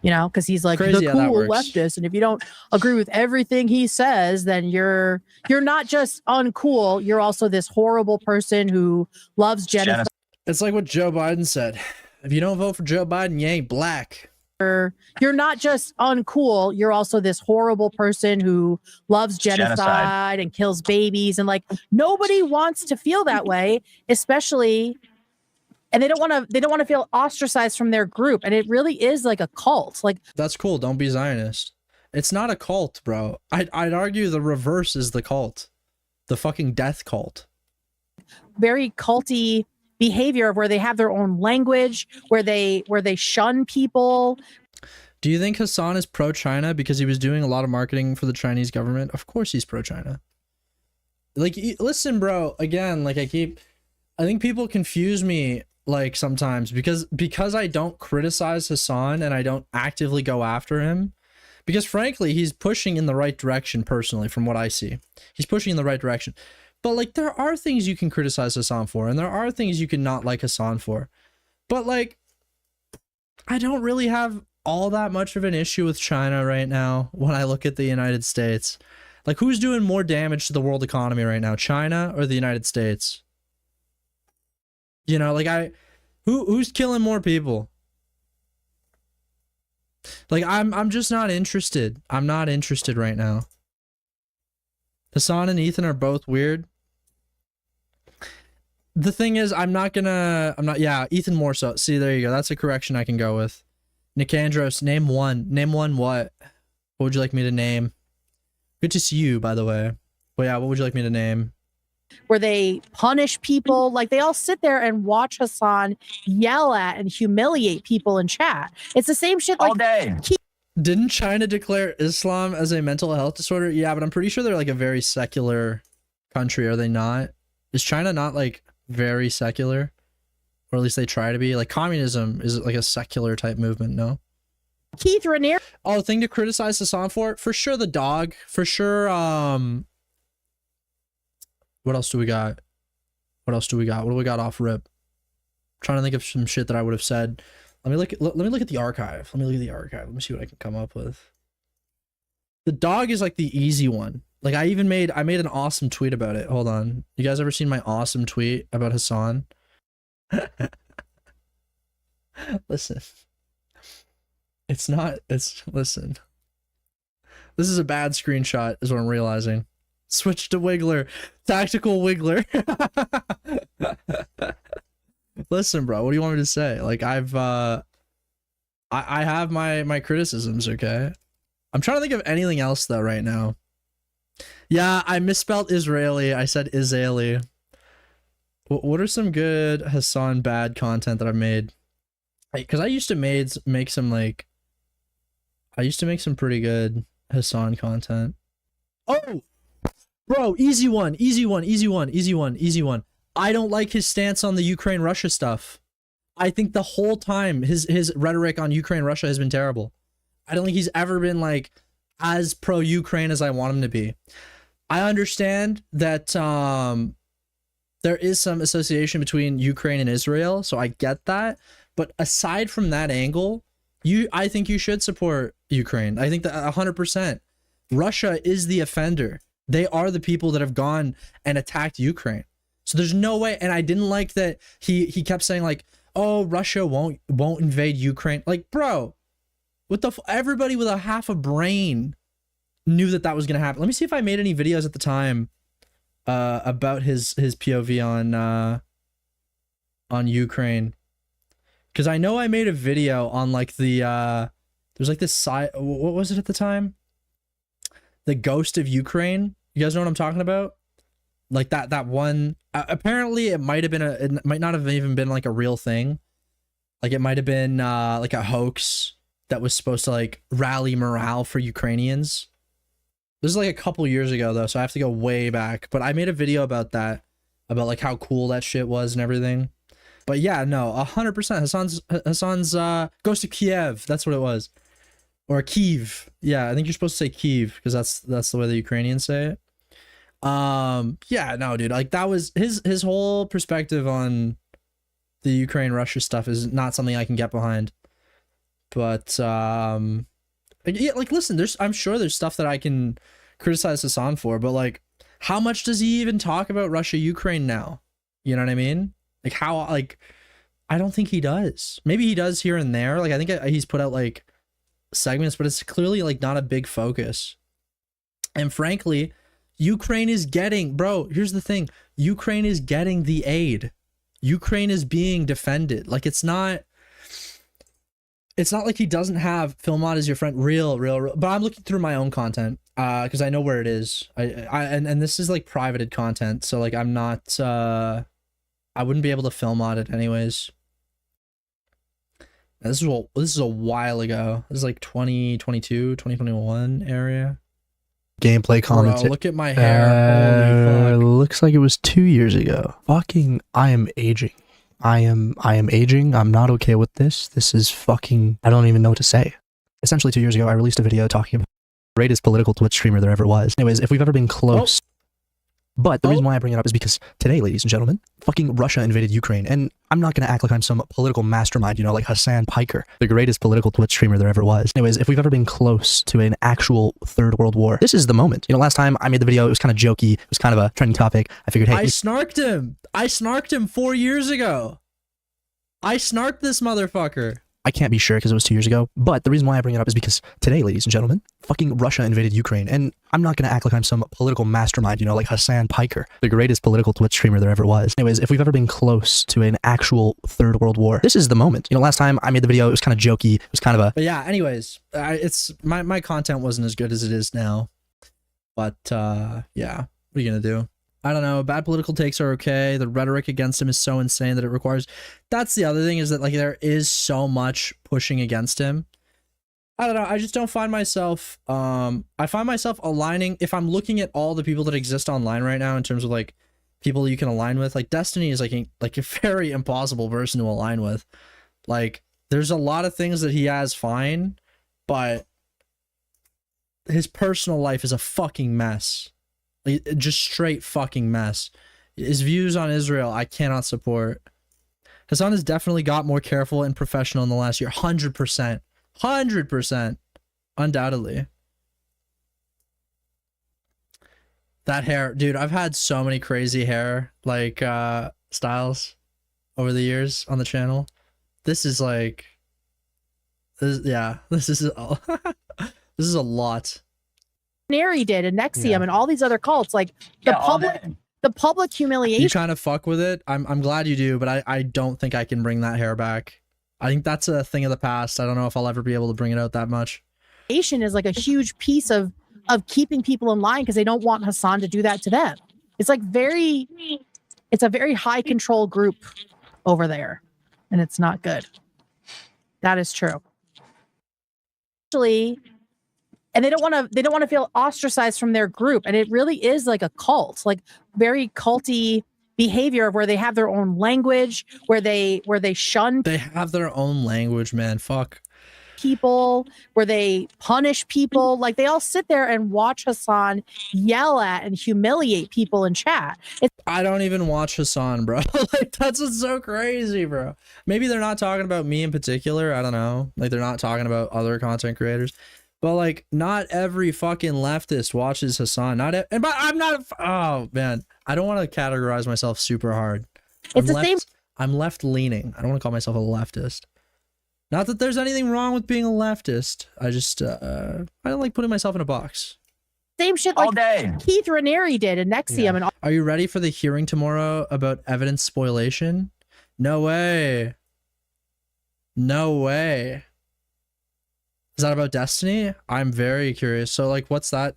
You know, because he's like Crazy the cool leftist, and if you don't agree with everything he says, then you're not just uncool, you're also this horrible person who loves genocide. It's like what Joe Biden said. If you don't vote for Joe Biden, you ain't black. You're not just uncool, you're also this horrible person who loves genocide and kills babies, and like nobody wants to feel that way, especially. And they don't want to feel ostracized from their group. And it really is like a cult. Like, that's cool. Don't be Zionist. It's not a cult, bro. I'd argue the reverse is the cult. The fucking death cult. Very culty behavior where they have their own language, where they shun people. Do you think Hassan is pro-China because he was doing a lot of marketing for the Chinese government? Of course he's pro-China. Like, listen, bro, again, like I think people confuse me like sometimes because I don't criticize Hassan and I don't actively go after him, because frankly he's pushing in the right direction. Personally, from what I see, he's pushing in the right direction, but like there are things you can criticize Hassan for and there are things you can not like Hassan for, but like I don't really have all that much of an issue with China right now when I look at the United States. Like, who's doing more damage to the world economy right now, China or the United States? You know, like who's killing more people? Like, I'm just not interested. I'm not interested right now. Hassan and Ethan are both weird. The thing is, yeah, Ethan more so. See, there you go. That's a correction I can go with. Nicandros, name one. Name one what? What would you like me to name? Good to see you, by the way. Well, yeah, what would you like me to name? Where they punish people. Like, they all sit there and watch Hassan yell at and humiliate people in chat. It's the same shit like all day. Didn't China declare Islam as a mental health disorder? Yeah, but I'm pretty sure they're like a very secular country, are they not? Is China not like very secular? Or at least they try to be. Like, communism is like a secular type movement, no? Keith Raniere. Oh, thing to criticize Hassan for? For sure the dog. For sure, what else do we got? What else do we got? What do we got off rip? I'm trying to think of some shit that I would have said. Let me look at the archive. Let me look at the archive. Let me see what I can come up with. The dog is like the easy one. Like, I made an awesome tweet about it. Hold on. You guys ever seen my awesome tweet about Hassan? Listen. Listen. This is a bad screenshot is what I'm realizing. Switch to Wiggler. Tactical Wiggler. Listen, bro, what do you want me to say? Like, I have my criticisms, okay? I'm trying to think of anything else though right now. Yeah, I misspelled Israeli. I said Israeli. What are some good Hassan bad content that I've made? Because I used to make some like, I used to make some pretty good Hassan content. Oh, bro, easy one. I don't like his stance on the Ukraine-Russia stuff. I think the whole time his rhetoric on Ukraine-Russia has been terrible. I don't think he's ever been like as pro-Ukraine as I want him to be. I understand that there is some association between Ukraine and Israel, so I get that. But aside from that angle, I think you should support Ukraine. I think that 100%. Russia is the offender. They are the people that have gone and attacked Ukraine. So there's no way. And I didn't like that he kept saying like, oh, Russia won't invade Ukraine. Like, bro, what the everybody with a half a brain knew that was gonna happen. Let me see if I made any videos at the time about his POV on Ukraine. Because I know I made a video on like the there's like this side, what was it at the time? The Ghost of Ukraine. You guys know what I'm talking about? Like that one. Apparently, it might have been it might not have even been like a real thing. Like it might have been like a hoax that was supposed to like rally morale for Ukrainians. This is like a couple years ago though, so I have to go way back. But I made a video about that, about like how cool that shit was and everything. But yeah, no, 100%. Hassan's Ghost of Kiev. That's what it was, or Kiev. Yeah, I think you're supposed to say Kiev because that's the way the Ukrainians say it. Yeah, no, dude. Like that was his whole perspective on the Ukraine-Russia stuff is not something I can get behind. But yeah, like listen, I'm sure there's stuff that I can criticize Hassan for, but like, how much does he even talk about Russia-Ukraine now? You know what I mean? Like how, like, I don't think he does. Maybe he does here and there. Like I think he's put out like segments, but it's clearly like not a big focus. And frankly, Ukraine is getting, bro, here's the thing. Ukraine is getting the aid. Ukraine is being defended. Like it's not like he doesn't have Philmod as your friend. Real. But I'm looking through my own content because I know where it is. And this is like privated content, so like I'm not I wouldn't be able to Philmod it anyways. Now, this is a while ago. This is like 2022, 2021 area. Gameplay comment. Bro, look at my hair. Holy fuck. Looks like it was 2 years ago. Fucking, I am aging. I am aging. I'm not okay with this. This is fucking, I don't even know what to say. Essentially 2 years ago, I released a video talking about the greatest political Twitch streamer there ever was. Anyways, if we've ever been close. But the reason why I bring it up is because today, ladies and gentlemen, fucking Russia invaded Ukraine. And I'm not going to act like I'm some political mastermind, you know, like Hassan Piker, the greatest political Twitch streamer there ever was. Anyways, if we've ever been close to an actual third world war, this is the moment. You know, last time I made the video, it was kind of jokey. It was kind of a trending topic. I figured, hey. I snarked him 4 years ago. I snarked this motherfucker. I can't be sure because it was 2 years ago, but the reason why I bring it up is because today, ladies and gentlemen, fucking Russia invaded Ukraine, and I'm not going to act like I'm some political mastermind, you know, like Hassan Piker, the greatest political Twitch streamer there ever was. Anyways, if we've ever been close to an actual third world war, this is the moment. You know, last time I made the video, it was kind of jokey. It was kind of a... But yeah, anyways, it's my content wasn't as good as it is now, but yeah, what are you going to do? I don't know. Bad political takes are okay. The rhetoric against him is so insane that it requires... That's the other thing, is that like there is so much pushing against him. I don't know. I just don't find myself... I find myself aligning... If I'm looking at all the people that exist online right now in terms of like people you can align with, like Destiny is like a very impossible person to align with. Like there's a lot of things that he has fine, but his personal life is a fucking mess. Just straight fucking mess. His views on Israel, I cannot support. Hassan has definitely got more careful and professional in the last year. 100%. 100%. Undoubtedly. That hair, dude, I've had so many crazy hair, like, styles over the years on the channel. This is like, this is a lot. Neri did, and Nexium, and all these other cults. Like the the public humiliation. You kind of fuck with it. I'm glad you do, but I don't think I can bring that hair back. I think that's a thing of the past. I don't know if I'll ever be able to bring it out that much. Is like a huge piece of keeping people in line because they don't want Hassan to do that to them. It's like it's a very high control group over there, and it's not good. That is true. Actually, and they don't want to feel ostracized from their group, and it really is like a cult, like very culty behavior where they have their own language, where they shun. They have their own language, man. Fuck. People, where they punish people. Like they all sit there and watch Hassan yell at and humiliate people in chat. I don't even watch Hassan, bro. Like that's what's so crazy, bro. Maybe they're not talking about me in particular. I don't know. Like they're not talking about other content creators. But like not every fucking leftist watches Hassan. But I'm not oh man. I don't want to categorize myself super hard. I'm left leaning. I don't want to call myself a leftist. Not that there's anything wrong with being a leftist. I just I don't like putting myself in a box. Same shit like Keith Raniere did in Nexium. Yeah. And are you ready for the hearing tomorrow about evidence spoliation? No way. No way. Is that about Destiny? I'm very curious. So like what's that?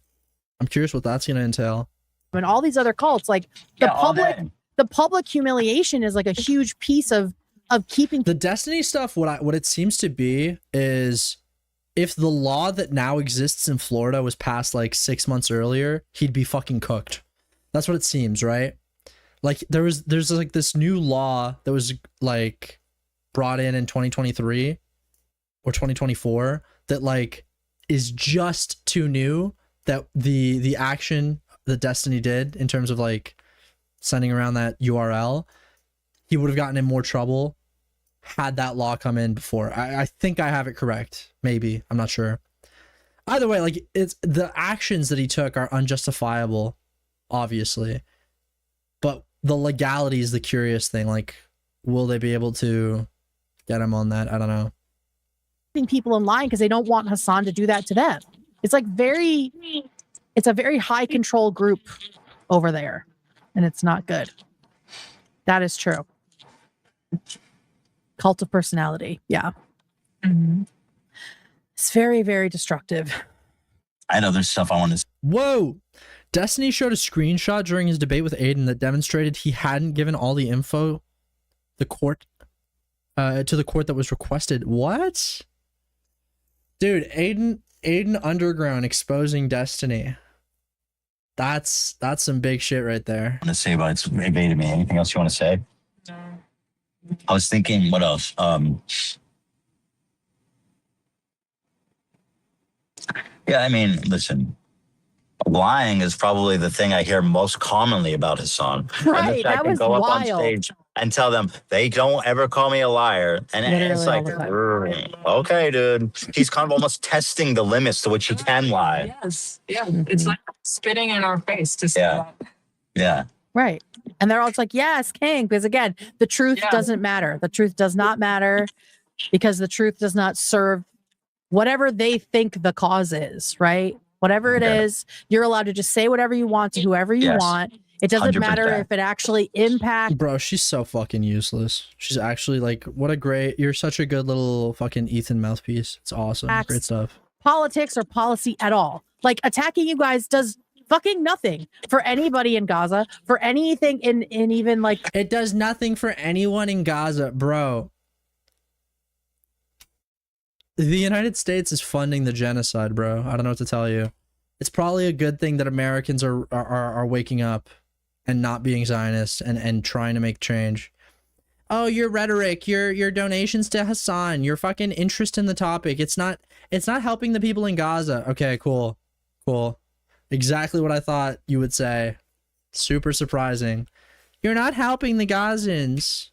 I'm curious what that's gonna entail. And all these other cults, like the public humiliation is like a huge piece of keeping the Destiny stuff. What it seems to be is if the law that now exists in Florida was passed like 6 months earlier, he'd be fucking cooked. That's what it seems, right? Like there's like this new law that was like brought in 2023 or 2024 that like is just too new, that the action that Destiny did in terms of like sending around that URL, he would have gotten in more trouble had that law come in before. I think I have it correct. Maybe. I'm not sure. Either way, like it's the actions that he took are unjustifiable, obviously. But the legality is the curious thing. Like, will they be able to get him on that? I don't know. People in line because they don't want Hassan to do that to them. It's like it's a very high control group over there, and it's not good. That is true. Cult of personality. Yeah. Mm-hmm. It's very, very destructive. I know there's stuff I want to. Whoa. Destiny showed a screenshot during his debate with Aiden that demonstrated he hadn't given all the info to the court that was requested. What? Dude, Aiden Underground exposing Destiny. That's some big shit right there. I want to say about it's evaded me. Anything else you want to say? No. I was thinking, what else? Yeah, I mean, listen, lying is probably the thing I hear most commonly about Hassan. Right, that was go wild. up on stage and tell them they don't ever call me a liar, and it's like, okay, dude. He's kind of almost testing the limits to which he can lie. Yes, yeah, it's like spitting in our face to say that. Yeah. Right. And they're all just like, yes, king. Because again, the truth doesn't matter. The truth does not matter because the truth does not serve whatever they think the cause is, right? Whatever it is, you're allowed to just say whatever you want to whoever you want. It doesn't 100%. matter if it actually impacts. Bro, she's so fucking useless. She's actually like, you're such a good little fucking Ethan mouthpiece. It's awesome. Great stuff. Politics or policy at all. Like attacking you guys does fucking nothing for anybody in Gaza, for anything in even like. It does nothing for anyone in Gaza, bro. The United States is funding the genocide, bro. I don't know what to tell you. It's probably a good thing that Americans are waking up and not being Zionists and trying to make change. Oh, your rhetoric, your donations to Hassan, your fucking interest in the topic. It's not helping the people in Gaza. Okay, cool. Exactly what I thought you would say. Super surprising. You're not helping the Gazans.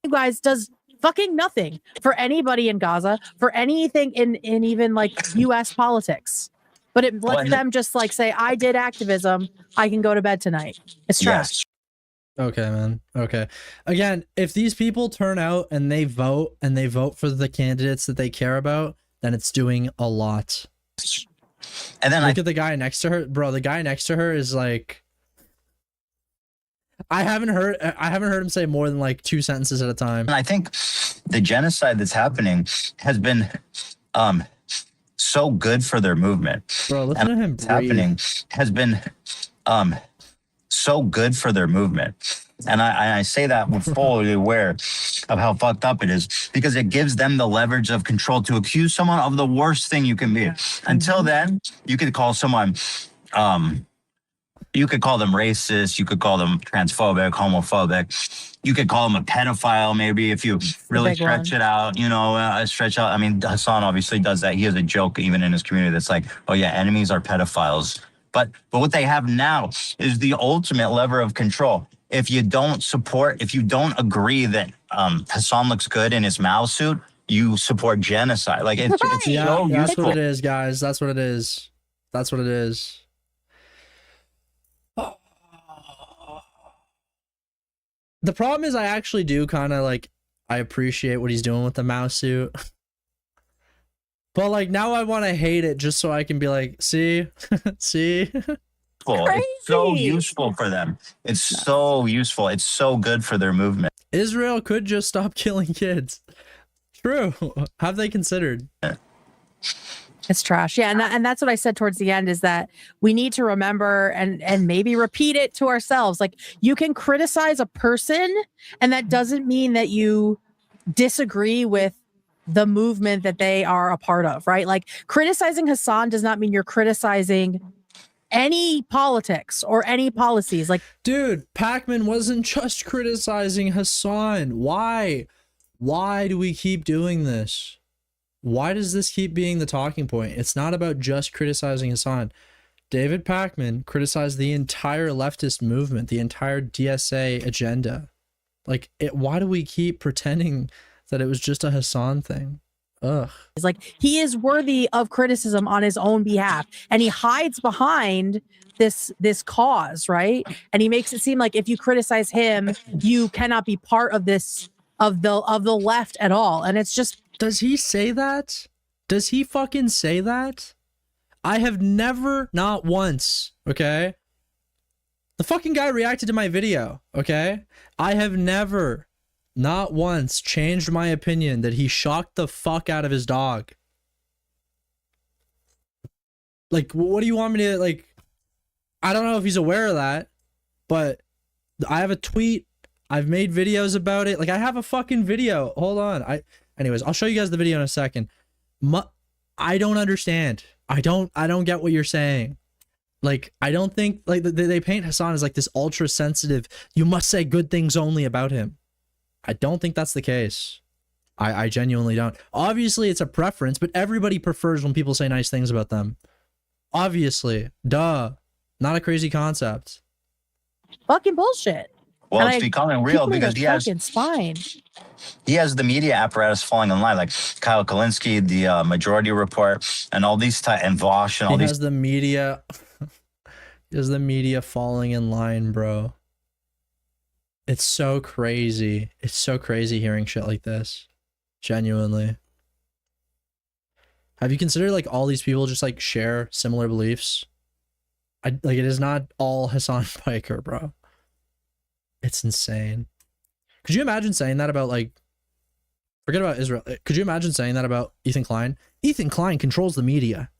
You guys does fucking nothing for anybody in Gaza, for anything in even like US politics. But it lets them just like say, I did activism. I can go to bed tonight. It's trash. Okay, man. Okay. Again, if these people turn out and they vote for the candidates that they care about, then it's doing a lot. And then look at the guy next to her, bro. The guy next to her is like I haven't heard him say more than like 2 sentences at a time. And I think the genocide that's happening has been so good for their movement. Bro, listen to him breathe. Happening has been so good for their movement. And I say that with fully aware of how fucked up it is, because it gives them the leverage of control to accuse someone of the worst thing you can be. Until then, you could call someone, you could call them racist, you could call them transphobic, homophobic, you could call them a pedophile, maybe, if you really stretch it out, you know, stretch out. I mean, Hassan obviously does that. He has a joke even in his community that's like, oh yeah, enemies are pedophiles. But what they have now is the ultimate lever of control. If you don't support, if you don't agree that Hassan looks good in his Mao suit, you support genocide. Like it's Yeah, so that's useful. what it is, guys. That's what it is. That's what it is. The problem is I actually do kind of like, I appreciate what he's doing with the Mao suit. But like now I want to hate it just so I can be like, see, see. It's so useful for them. It's so useful. It's so good for their movement. Israel could just stop killing kids. True. Have they considered? It's trash. Yeah. And that's what I said towards the end, is that we need to remember and maybe repeat it to ourselves. Like, you can criticize a person, and that doesn't mean that you disagree with the movement that they are a part of, right? Like, criticizing Hassan does not mean you're criticizing any politics or any policies. Like, dude, Pakman wasn't just criticizing Hassan. Why do we keep doing this? Why does this keep being the talking point? It's not about just criticizing Hassan. David Pakman criticized the entire leftist movement, the entire DSA agenda. Like, why do we keep pretending that it was just a Hassan thing? Ugh. It's like, he is worthy of criticism on his own behalf, and he hides behind this cause, right? And he makes it seem like if you criticize him, you cannot be part of this, of the left at all. And it's just, does he say that? Does he fucking say that? I have never, not once, okay? The fucking guy reacted to my video, okay? I have never, not once, changed my opinion that he shocked the fuck out of his dog. Like, what do you want me to, like, I don't know if he's aware of that, but I have a tweet. I've made videos about it. Like, I have a fucking video. Hold on. Anyways, I'll show you guys the video in a second. I don't understand. I don't get what you're saying. Like, I don't think, like, they paint Hassan as like this ultra sensitive, you must say good things only about him. I don't think that's the case. I genuinely don't. Obviously, it's a preference, but everybody prefers when people say nice things about them. Obviously. Duh. Not a crazy concept. fucking bullshit. Well, it's becoming real because he has the media apparatus falling in line, like Kyle Kalinske, the Majority Report, and all these and Vosh and all these. He has the media. He has the media falling in line, bro. It's so crazy. It's so crazy hearing shit like this. Genuinely. Have you considered like all these people just like share similar beliefs? Like, it is not all Hassan Piker, bro. It's insane. Could you imagine saying that about, like, forget about Israel. Could you imagine saying that about Ethan Klein? Ethan Klein controls the media.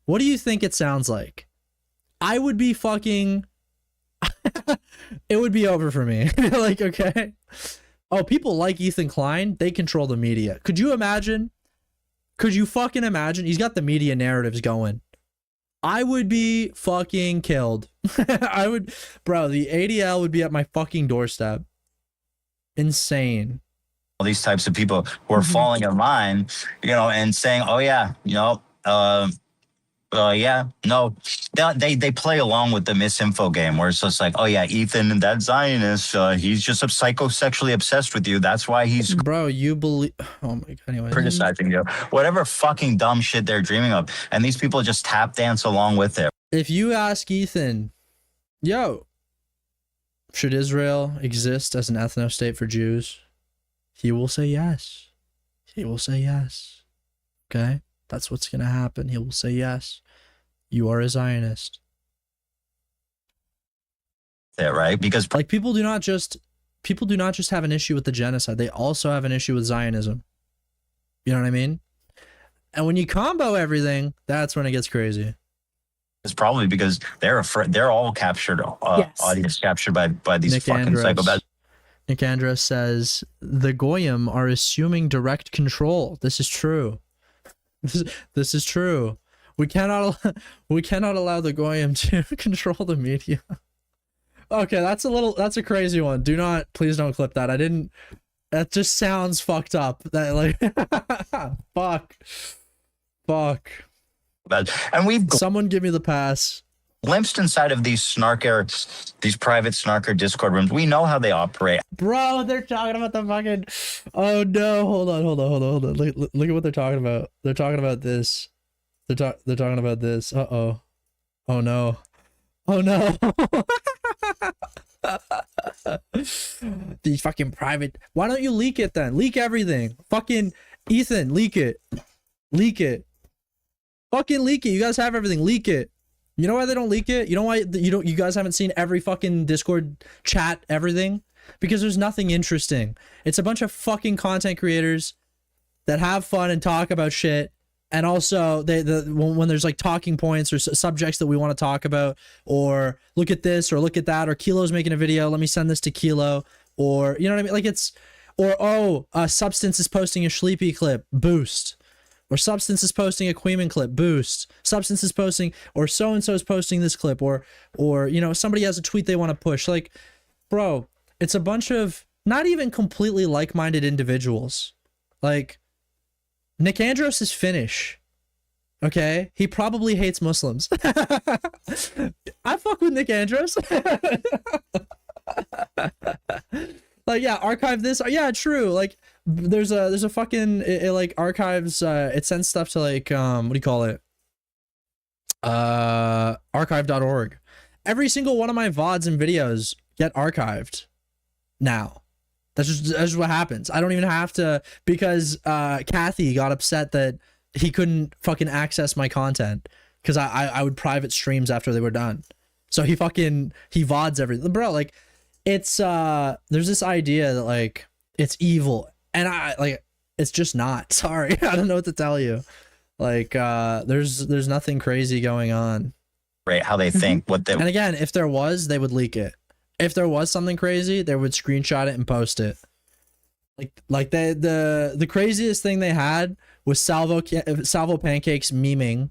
What do you think it sounds like? I would be fucking, it would be over for me. Like, okay. Oh, people like Ethan Klein. They control the media. Could you imagine? Could you fucking imagine? He's got the media narratives going. I would be fucking killed. I would, bro, the ADL would be at my fucking doorstep. Insane. All these types of people who are falling in line, you know, and saying, oh yeah, you know, yeah, no, they play along with the misinfo game where it's just like, oh yeah, Ethan, that Zionist, he's just psychosexually obsessed with you. That's why he's, bro, you believe, oh my God, anyway, criticizing you. Whatever fucking dumb shit they're dreaming of. And these people just tap dance along with it. If you ask Ethan, yo, should Israel exist as an ethno-state for Jews? He will say yes. He will say yes. Okay? That's what's going to happen. He will say yes. You are a Zionist. right? Because like people do not just have an issue with the genocide. They also have an issue with Zionism. You know what I mean? And when you combo everything, that's when it gets crazy. it's probably because they're afraid. They're all captured, audience captured by these fucking psychopaths. Nick Andros says the Goyim are assuming direct control. This is true. This is true. We cannot allow the Goyim to control the media. Okay, that's a crazy one. Please don't clip that. That just sounds fucked up. That like fuck. And someone give me the pass. Glimpsed inside of these private snarker Discord rooms. We know how they operate. Bro, they're talking about the fucking. Oh no! Hold on. Look at what they're talking about. They're talking about this. They're talking about this. Oh no. Oh no. These fucking private. Why don't you leak it then? Leak everything. Fucking Ethan, leak it. Leak it. Fucking leak it. You guys have everything. Leak it. You know why they don't leak it? You know why you guys haven't seen every fucking Discord chat, everything? Because there's nothing interesting. It's a bunch of fucking content creators that have fun and talk about shit. And also when there's like talking points or subjects that we want to talk about, or look at this or look at that, or Kilo's making a video, let me send this to Kilo, or you know what I mean? Like Substance is posting a Sleepy clip, boost. Or Substance is posting a Queeman clip, boost. Substance is posting, or so-and-so is posting this clip, or you know, somebody has a tweet they want to push. Like, bro, it's a bunch of not even completely like-minded individuals. Like, Nick Andros is Finnish. Okay? He probably hates Muslims. I fuck with Nick Andros. Like, yeah, archive this. Yeah, true. Like, there's a fucking it like archives. It sends stuff to like what do you call it? Archive.org. Every single one of my VODs and videos get archived now. That's just what happens. I don't even have to, because Kathy got upset that he couldn't fucking access my content because I would private streams after they were done. So he VODs everything, bro. Like, it's there's this idea that like it's evil, and it's just not. Sorry, I don't know what to tell you. Like there's nothing crazy going on. Right, how they think, what they. And again, if there was, they would leak it. If there was something crazy, they would screenshot it and post it. Like the craziest thing they had was Salvo Pancakes memeing,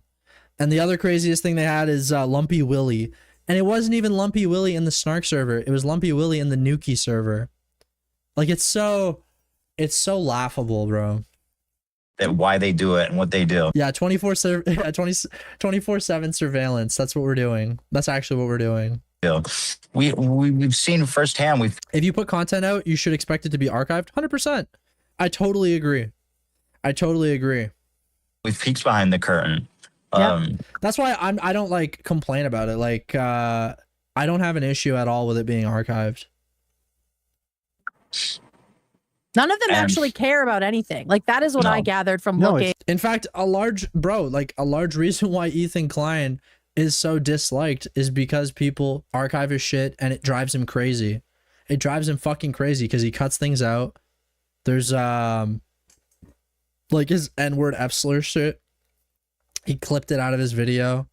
and the other craziest thing they had is Lumpy Willy. And it wasn't even Lumpy Willy in the Snark server. It was Lumpy Willy in the Nuki server. Like, it's so laughable, bro. That why they do it and what they do. Yeah, 24/7 surveillance. That's what we're doing. That's actually what we're doing. We've seen firsthand. If you put content out, you should expect it to be archived. 100%. I totally agree. We've peeks behind the curtain. Yeah. That's why I don't like complain about it. Like I don't have an issue at all with it being archived. None of them actually care about anything. Like, that is what I gathered from looking. In fact, a large reason why Ethan Klein is so disliked is because people archive his shit and it drives him crazy. It drives him fucking crazy because he cuts things out. There's like his N-word F-slur shit. He clipped it out of his video.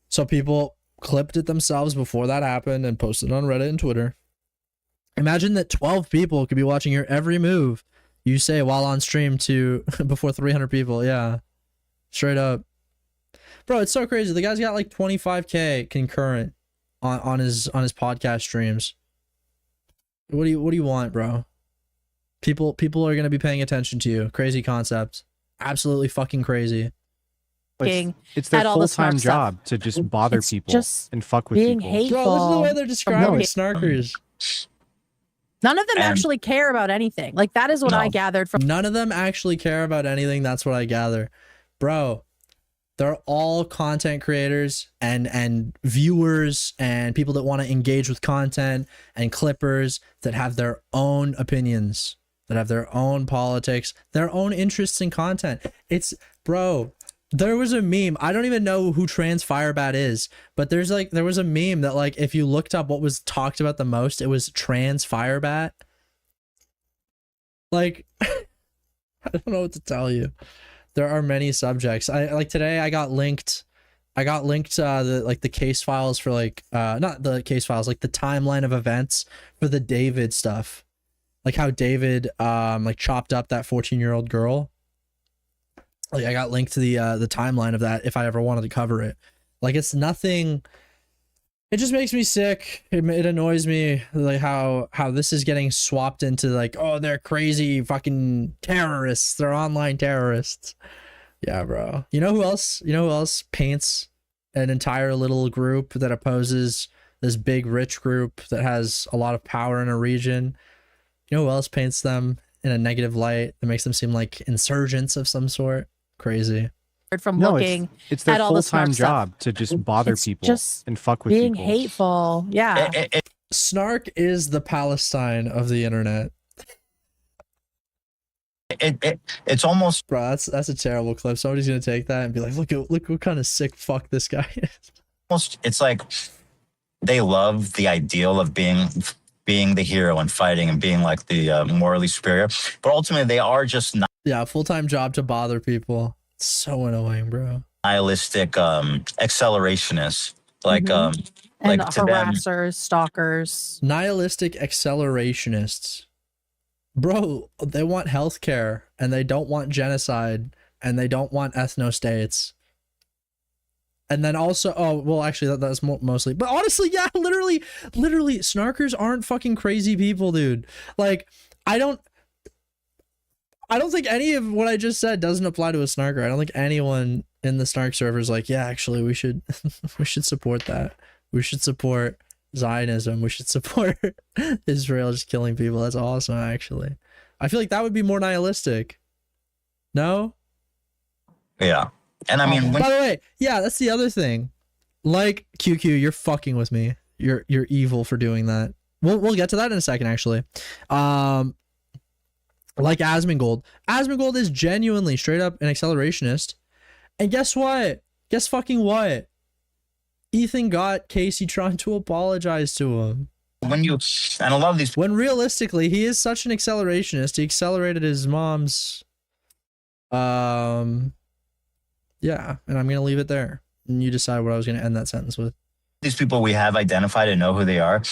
So people clipped it themselves before that happened and posted it on Reddit and Twitter. Imagine that 12 people could be watching your every move you say while on stream to before 300 people. Yeah. Straight up. Bro, it's so crazy. The guy's got like 25K concurrent on his podcast streams. What do you want, bro? People are going to be paying attention to you. Crazy concept. Absolutely fucking crazy. It's their full-time job to just bother people and fuck with being people. Hateful. Bro, this is the way they're describing snarkers. None of them actually care about anything. Like, that is what I gathered from. None of them actually care about anything. That's what I gather. Bro, they're all content creators and viewers and people that want to engage with content and clippers that have their own opinions, that have their own politics, their own interests in content. It's, bro, There was a meme. I don't even know who Trans Firebat is, but there was a meme that like if you looked up what was talked about the most, it was Trans Firebat. Like I don't know what to tell you. There are many subjects. I like today I got linked the case files for like not the case files, like the timeline of events for the David stuff. Like how David like chopped up that 14-year-old girl. Like I got linked to the timeline of that if I ever wanted to cover it. Like it's nothing. It just makes me sick. It annoys me like how this is getting swapped into like, oh, they're crazy fucking terrorists. They're online terrorists. Yeah, bro. You know who else? You know who else paints an entire little group that opposes this big rich group that has a lot of power in a region? You know who else paints them in a negative light that makes them seem like insurgents of some sort? Crazy. From looking it's their at all the full-time snark job stuff. to just bother It's people just and fuck with being people. hateful. Yeah. Snark is the Palestine of the internet. It's almost, bro. That's a terrible clip. Somebody's gonna take that and be like, look what kind of sick fuck this guy is. It's like they love the ideal of being the hero and fighting and being like the morally superior, but ultimately they are just not. Yeah, full-time job to bother people. It's so annoying, bro. Nihilistic accelerationists, like and like to them, harassers, stalkers. Nihilistic accelerationists. Bro, they want healthcare and they don't want genocide and they don't want ethno-states. And then also, oh, well, actually, that's mostly. But honestly, yeah, literally, snarkers aren't fucking crazy people, dude. Like, I don't think any of what I just said doesn't apply to a snarker. I don't think anyone in the snark server is like, yeah, actually, we should support that. We should support Zionism. We should support Israel just killing people. That's awesome, actually. I feel like that would be more nihilistic. No? Yeah. And I mean, by the way, yeah, that's the other thing. Like QQ, you're fucking with me. You're evil for doing that. We'll get to that in a second, actually. Like Asmongold. Asmongold is genuinely straight up an accelerationist. And guess what? Guess fucking what? Ethan got Casey trying to apologize to him. And a lot of these, when realistically he is such an accelerationist, he accelerated his mom's yeah, and I'm gonna leave it there. And you decide what I was gonna end that sentence with. These people we have identified and know who they are,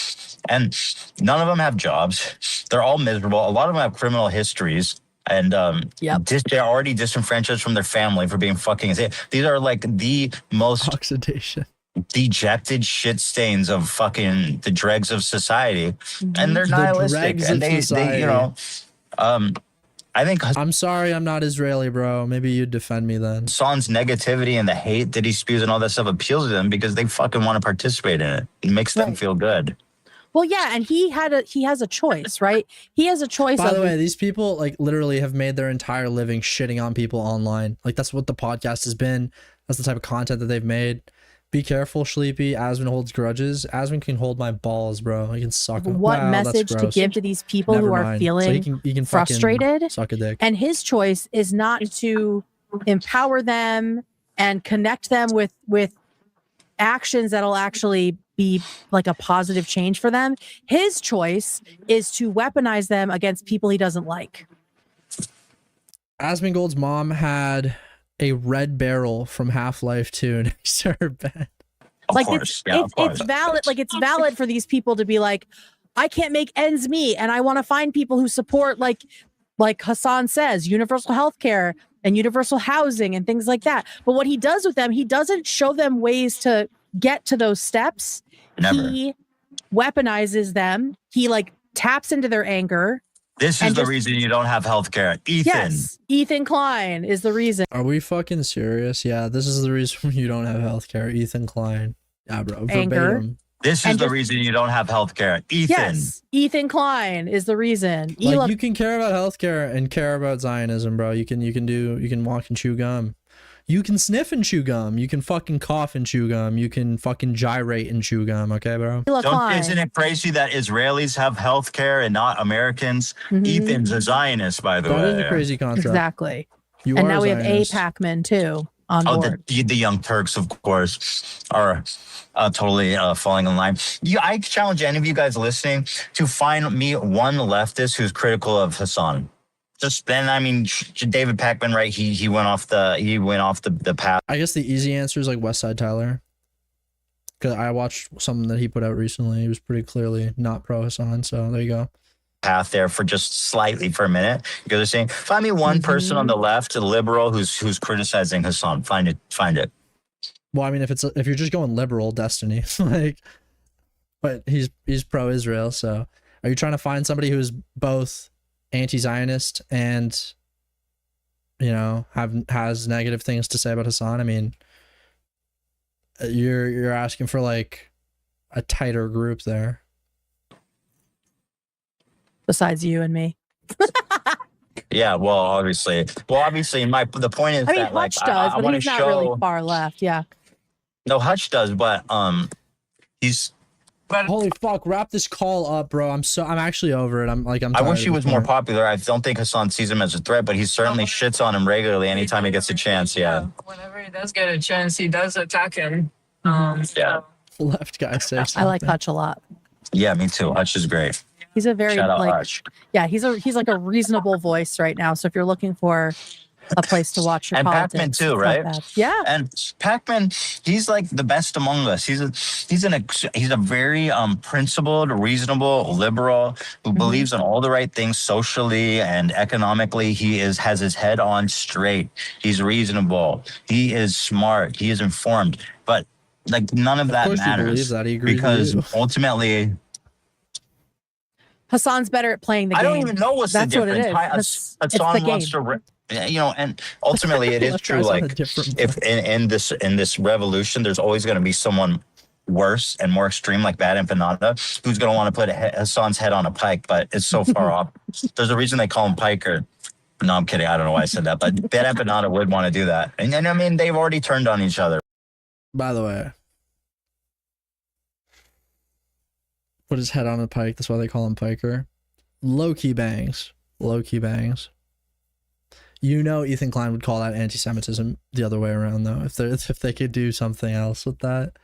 and none of them have jobs. They're all miserable. A lot of them have criminal histories, and they're already disenfranchised from their family for being fucking insane. These are like the most oxidation dejected shit stains of fucking the dregs of society, and they're nihilistic, and they you know, I think I'm sorry I'm not Israeli, bro. Maybe you'd defend me then. Hassan's negativity and the hate that he spews and all that stuff appeals to them because they fucking want to participate in it. It makes them feel good. Well, yeah, and he has a choice, right? He has a choice. By the way, these people like literally have made their entire living shitting on people online. Like that's what the podcast has been. That's the type of content that they've made. Be careful, Sleepy. Asmon holds grudges. Asmon can hold my balls, bro. He can suck them. What message to give to these people who are feeling so he can frustrated? Suck a dick. And his choice is not to empower them and connect them with actions that'll actually be like a positive change for them. His choice is to weaponize them against people he doesn't like. Asmongold's mom had a red barrel from Half-Life 2 next to her bed. Like it's valid. Like it's valid for these people to be like, I can't make ends meet, and I want to find people who support like Hassan says, universal healthcare and universal housing and things like that. But what he does with them, he doesn't show them ways to get to those steps. Never. He weaponizes them. He like taps into their anger. This is the reason you don't have healthcare. Ethan. Yes, Ethan Klein is the reason. Are we fucking serious? Yeah, this is the reason you don't have healthcare. Ethan Klein. Yeah, bro. Anger. Verbatim. This is the reason you don't have healthcare. Ethan. Yes, Ethan Klein is the reason. Like you can care about healthcare and care about Zionism, bro. You can walk and chew gum. You can sniff and chew gum. You can fucking cough and chew gum. You can fucking gyrate and chew gum. Okay, bro? Isn't it crazy that Israelis have health care and not Americans? Ethan's a Zionist, by the way. That is a crazy concept. Exactly. You and are now we have Zionist. Pakman too. on Oh, board. the Young Turks, of course, are totally falling in line. I challenge any of you guys listening to find me one leftist who's critical of Hassan. Just then, I mean, David Pakman, right? He went off the path. I guess the easy answer is like West Side Tyler, because I watched something that he put out recently. He was pretty clearly not pro Hassan. So there you go. Path there for just slightly for a minute. You guys are saying, find me one person on the left, a liberal, who's criticizing Hassan. Find it. Well, I mean, if you're just going liberal, Destiny, like, but he's pro-Israel. So, are you trying to find somebody who's both anti-Zionist and, you know, has negative things to say about Hassan? I mean, you're asking for like a tighter group there. Besides you and me. Yeah, well, obviously, the point is I mean, that like Hutch does, I but he's not really far left. Yeah. No, Hutch does, but he's. Holy fuck! Wrap this call up, bro. I'm actually over it. I wish he was more popular. I don't think Hassan sees him as a threat, but he certainly shits on him regularly anytime he gets a chance. Yeah. Whenever he does get a chance, he does attack him. Yeah. Left guy says. I like Hutch a lot. Yeah, me too. Hutch is great. He's a very Shout out like, Hutch. yeah, he's like a reasonable voice right now. So if you're looking for a place to watch your And politics, Pakman too, it's right? not bad. Yeah. And Pakman, he's like the best among us. He's a very principled, reasonable liberal who believes in all the right things socially and economically. He has his head on straight. He's reasonable. He is smart. He is informed. But like none of that matters because ultimately. Hassan's better at playing the game. I don't even know what's the difference. It's the game. You know, and ultimately it is true. Like if in this revolution, there's always going to be someone worse and more extreme, like Bad Empanada, who's going to want to put Hassan's head on a pike, but it's so far off. There's a reason they call him Piker. No, I'm kidding. I don't know why I said that, but Bad Empanada would want to do that. And I mean, they've already turned on each other. By the way, put his head on a pike. That's why they call him Piker. Low-key bangs. Low-key bangs. You know Ethan Klein would call that anti-Semitism the other way around, though. If they could do something else with that,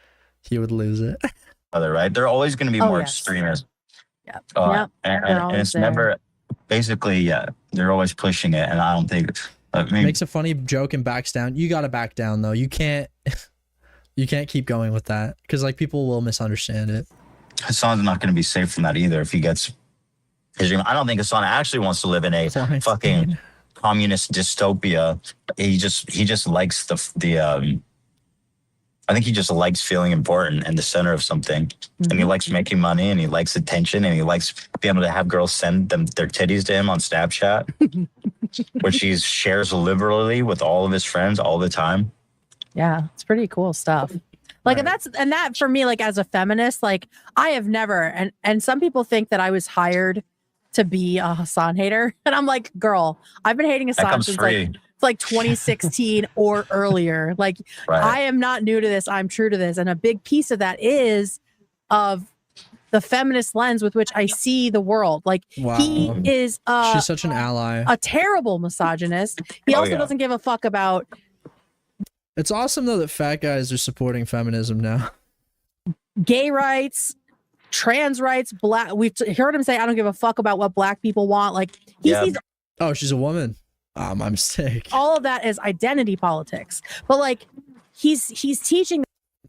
he would lose it. Right? They're always going to be more extremist. Yep. And it's never... Basically, yeah, they're always pushing it, and I don't think... Makes a funny joke and backs down. You got to back down, though. You can't keep going with that, because like people will misunderstand it. Hassan's not going to be safe from that either if he gets his dream. I don't think Hassan actually wants to live in a fucking communist dystopia. He just likes I think he just likes feeling important and the center of something. And he likes making money and he likes attention and he likes being able to have girls send them their titties to him on Snapchat, which he shares liberally with all of his friends all the time. Yeah, it's pretty cool stuff. Like, and that for me, like as a feminist, like I have never, and some people think that I was hired to be a Hassan hater. And I'm like, girl, I've been hating Hassan since like 2016 or earlier. Like I am not new to this. I'm true to this. And a big piece of that is of the feminist lens with which I see the world. Like he is she's such an ally. A terrible misogynist. He also doesn't give a fuck about. It's awesome though that fat guys are supporting feminism now. Gay rights, trans rights, black. We've heard him say, "I don't give a fuck about what black people want." Like he sees. Oh, she's a woman. My mistake. All of that is identity politics, but like he's teaching.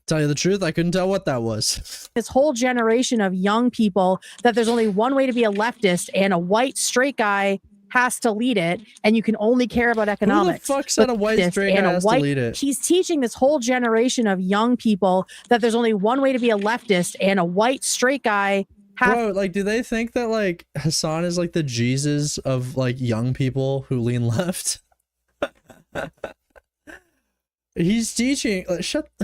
Tell you the truth, I couldn't tell what that was. This whole generation of young people that there's only one way to be a leftist, and a white straight guy has to lead it, and you can only care about economics. Who the fuck said a white straight guy has to lead it? He's teaching this whole generation of young people that there's only one way to be a leftist, and a white straight guy Bro, like, do they think that like Hassan is like the Jesus of like young people who lean left? He's teaching.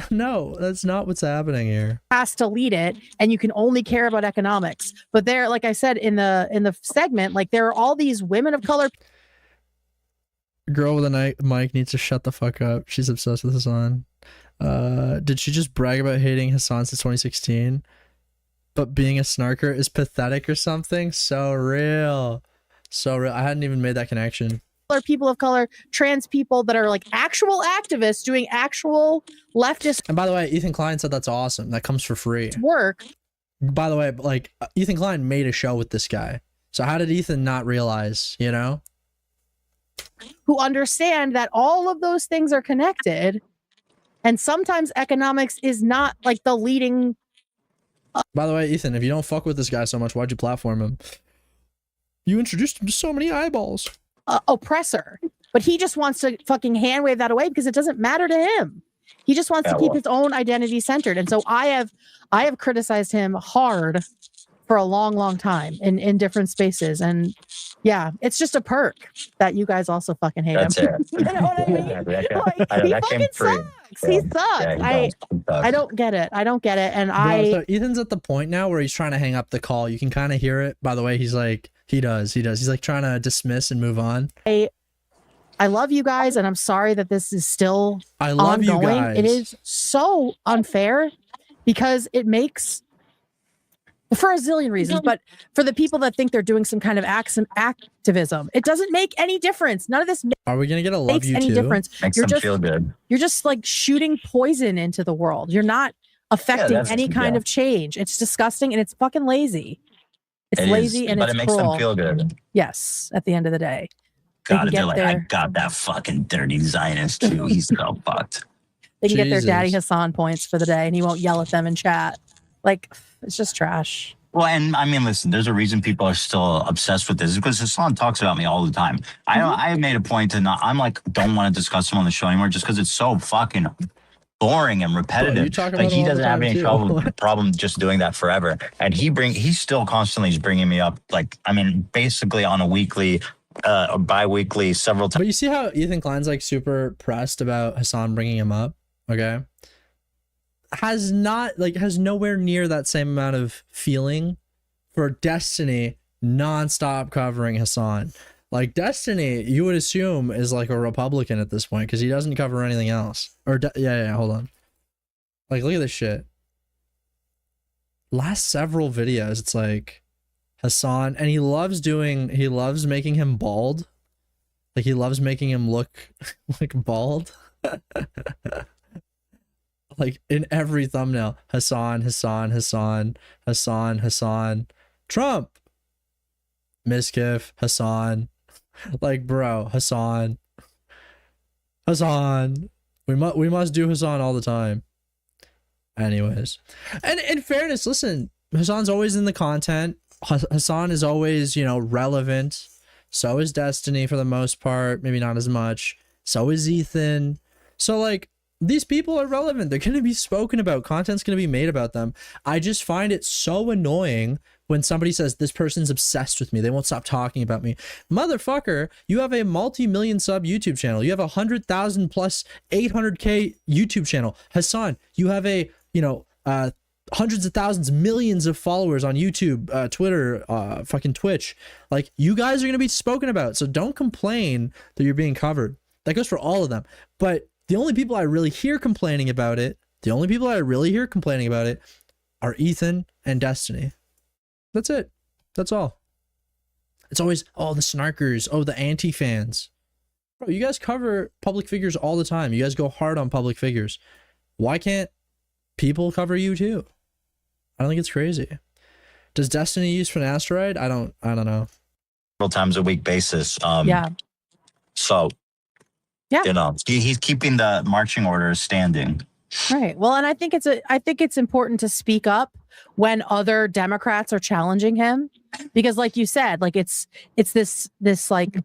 No, that's not what's happening here. Has to lead it, and you can only care about economics. But there, like I said in the segment, like there are all these women of color. Girl with a mic needs to shut the fuck up. She's obsessed with Hassan. Did she just brag about hating Hassan since 2016? But being a snarker is pathetic or something? So real. So real. I hadn't even made that connection. people of color, trans people that are like actual activists doing actual leftist. And by the way, Ethan Klein said that's awesome. That comes for free. Work. By the way, like Ethan Klein made a show with this guy. So how did Ethan not realize, you know? Who understand that all of those things are connected. And sometimes economics is not like the leading. By the way, Ethan, if you don't fuck with this guy so much, why'd you platform him? You introduced him to so many eyeballs. Oppressor. But he just wants to fucking hand wave that away because it doesn't matter to him. He just wants to keep his own identity centered. And so I have criticized him hard for a long, long time in different spaces. And yeah, it's just a perk that you guys also fucking hate him. You know what I mean? He fucking sucks. Yeah. He sucks. Yeah, I don't get it. I don't get it. And so Ethan's at the point now where he's trying to hang up the call. You can kind of hear it. By the way, he's like, he does. He's like trying to dismiss and move on. I love you guys, and I'm sorry that this is still I love ongoing. You guys. It is so unfair because it makes, for a zillion reasons, but for the people that think they're doing some kind of activism, it doesn't make any difference. None of this Are we gonna get a love makes you any too? difference. Makes You're them just feel good. You're just like shooting poison into the world. You're not affecting any kind of change. It's disgusting and it's fucking lazy. It's lazy and it's but it makes cruel. them feel good. Yes, at the end of the day. God, they're like, I got that fucking dirty Zionist too. He's so fucked. They can get their Jesus. Daddy Hassan points for the day and he won't yell at them in chat. Like, it's just trash. Well, and I mean, listen, there's a reason people are still obsessed with this because Hassan talks about me all the time. I have made a point to not, I'm like, don't want to discuss him on the show anymore just because it's so fucking boring and repetitive. You talk about Like it he all the doesn't have time, any too. problem just doing that forever. And he's still constantly bringing me up. Like, I mean, basically on a weekly, or bi-weekly, several times. But you see how Ethan Klein's like super pressed about Hassan bringing him up, okay? Has nowhere near that same amount of feeling for Destiny nonstop covering Hassan. Like Destiny, you would assume is like a Republican at this point because he doesn't cover anything else. Or yeah, hold on. Like look at this shit. Last several videos, it's like Hassan, and he loves making him bald. Like he loves making him look like bald. Like in every thumbnail, Hassan, Trump, Miskiff, Hassan. Like bro, Hassan. We must do Hassan all the time. Anyways, and in fairness, listen, Hassan's always in the content. Hassan is always, relevant. So is Destiny for the most part, maybe not as much. So is Ethan. So like these people are relevant. They're going to be spoken about. Content's going to be made about them. I just find it so annoying when somebody says this person's obsessed with me. They won't stop talking about me. Motherfucker, you have a multi-million sub YouTube channel. You have 100,000 plus 800K YouTube channel. Hassan, you have a, hundreds of thousands, millions of followers on YouTube, Twitter, fucking Twitch. Like you guys are going to be spoken about. So don't complain that you're being covered. That goes for all of them. But the only people I really hear complaining about it are Ethan and Destiny. That's it. That's all. It's always, oh, the snarkers, oh, the anti-fans. Bro, you guys cover public figures all the time. You guys go hard on public figures. Why can't people cover you too? I don't think it's crazy. Does Destiny use finasteride? I don't know. Several times a week basis. Yeah. So, yeah, he's keeping the marching orders standing. Right. Well, and I think it's important to speak up when other Democrats are challenging him, because like you said, like it's this like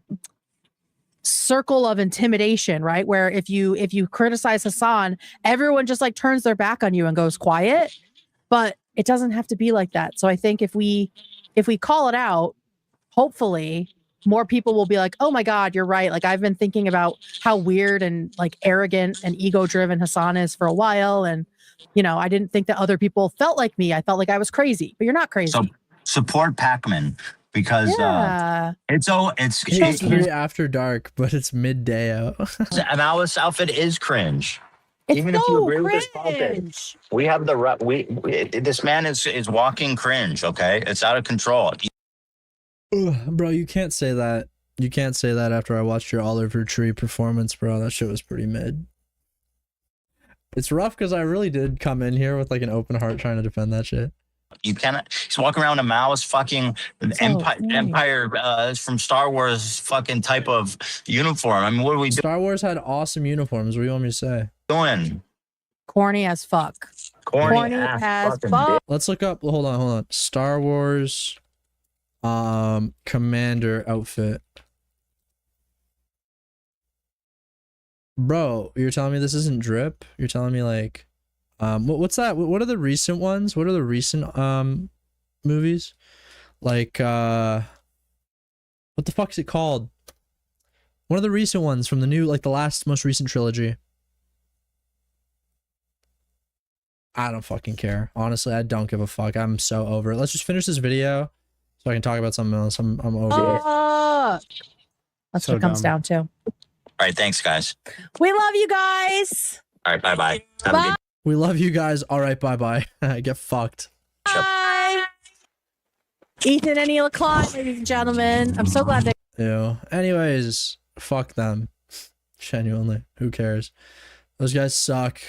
circle of intimidation, right? Where if you criticize Hassan, everyone just like turns their back on you and goes quiet. But it doesn't have to be like that. So I think if we call it out, hopefully more people will be like, oh my God, you're right. Like I've been thinking about how weird and like arrogant and ego driven Hassan is for a while. And, I didn't think that other people felt like me. I felt like I was crazy, but you're not crazy. So support Pakman because it's very after dark, but it's midday out. Malice outfit is cringe. It's Even so if you agree cringe. with his politics, we have this man is walking cringe. Okay, it's out of control. Ugh, bro, you can't say that. You can't say that after I watched your Oliver Tree performance, bro. That shit was pretty mid. It's rough because I really did come in here with like an open heart trying to defend that shit. You cannot. He's walking around a Maoist fucking Empire from Star Wars fucking type of uniform. I mean, what are we Star Wars had awesome uniforms. What do you want me to say? doing? Corny as fuck. Corny as fucking fuck. Let's look up. Hold on. Star Wars, commander outfit. Bro, you're telling me this isn't drip? You're telling me like, what's that? What are the recent ones? What are the recent movies? Like, what the fuck is it called? One of the recent ones from the new, like the last most recent trilogy. I don't fucking care. Honestly, I don't give a fuck. I'm so over it. Let's just finish this video so I can talk about something else. I'm over it. That's So what it comes dumb. down to. All right, thanks, guys. We love you guys. All right, bye-bye. Have a Bye. good We love you guys. All right, bye-bye. Get fucked. Bye. Ethan and Neil Klein, ladies and gentlemen. I'm so glad they. Ew. Anyways, fuck them. Genuinely. Who cares? Those guys suck.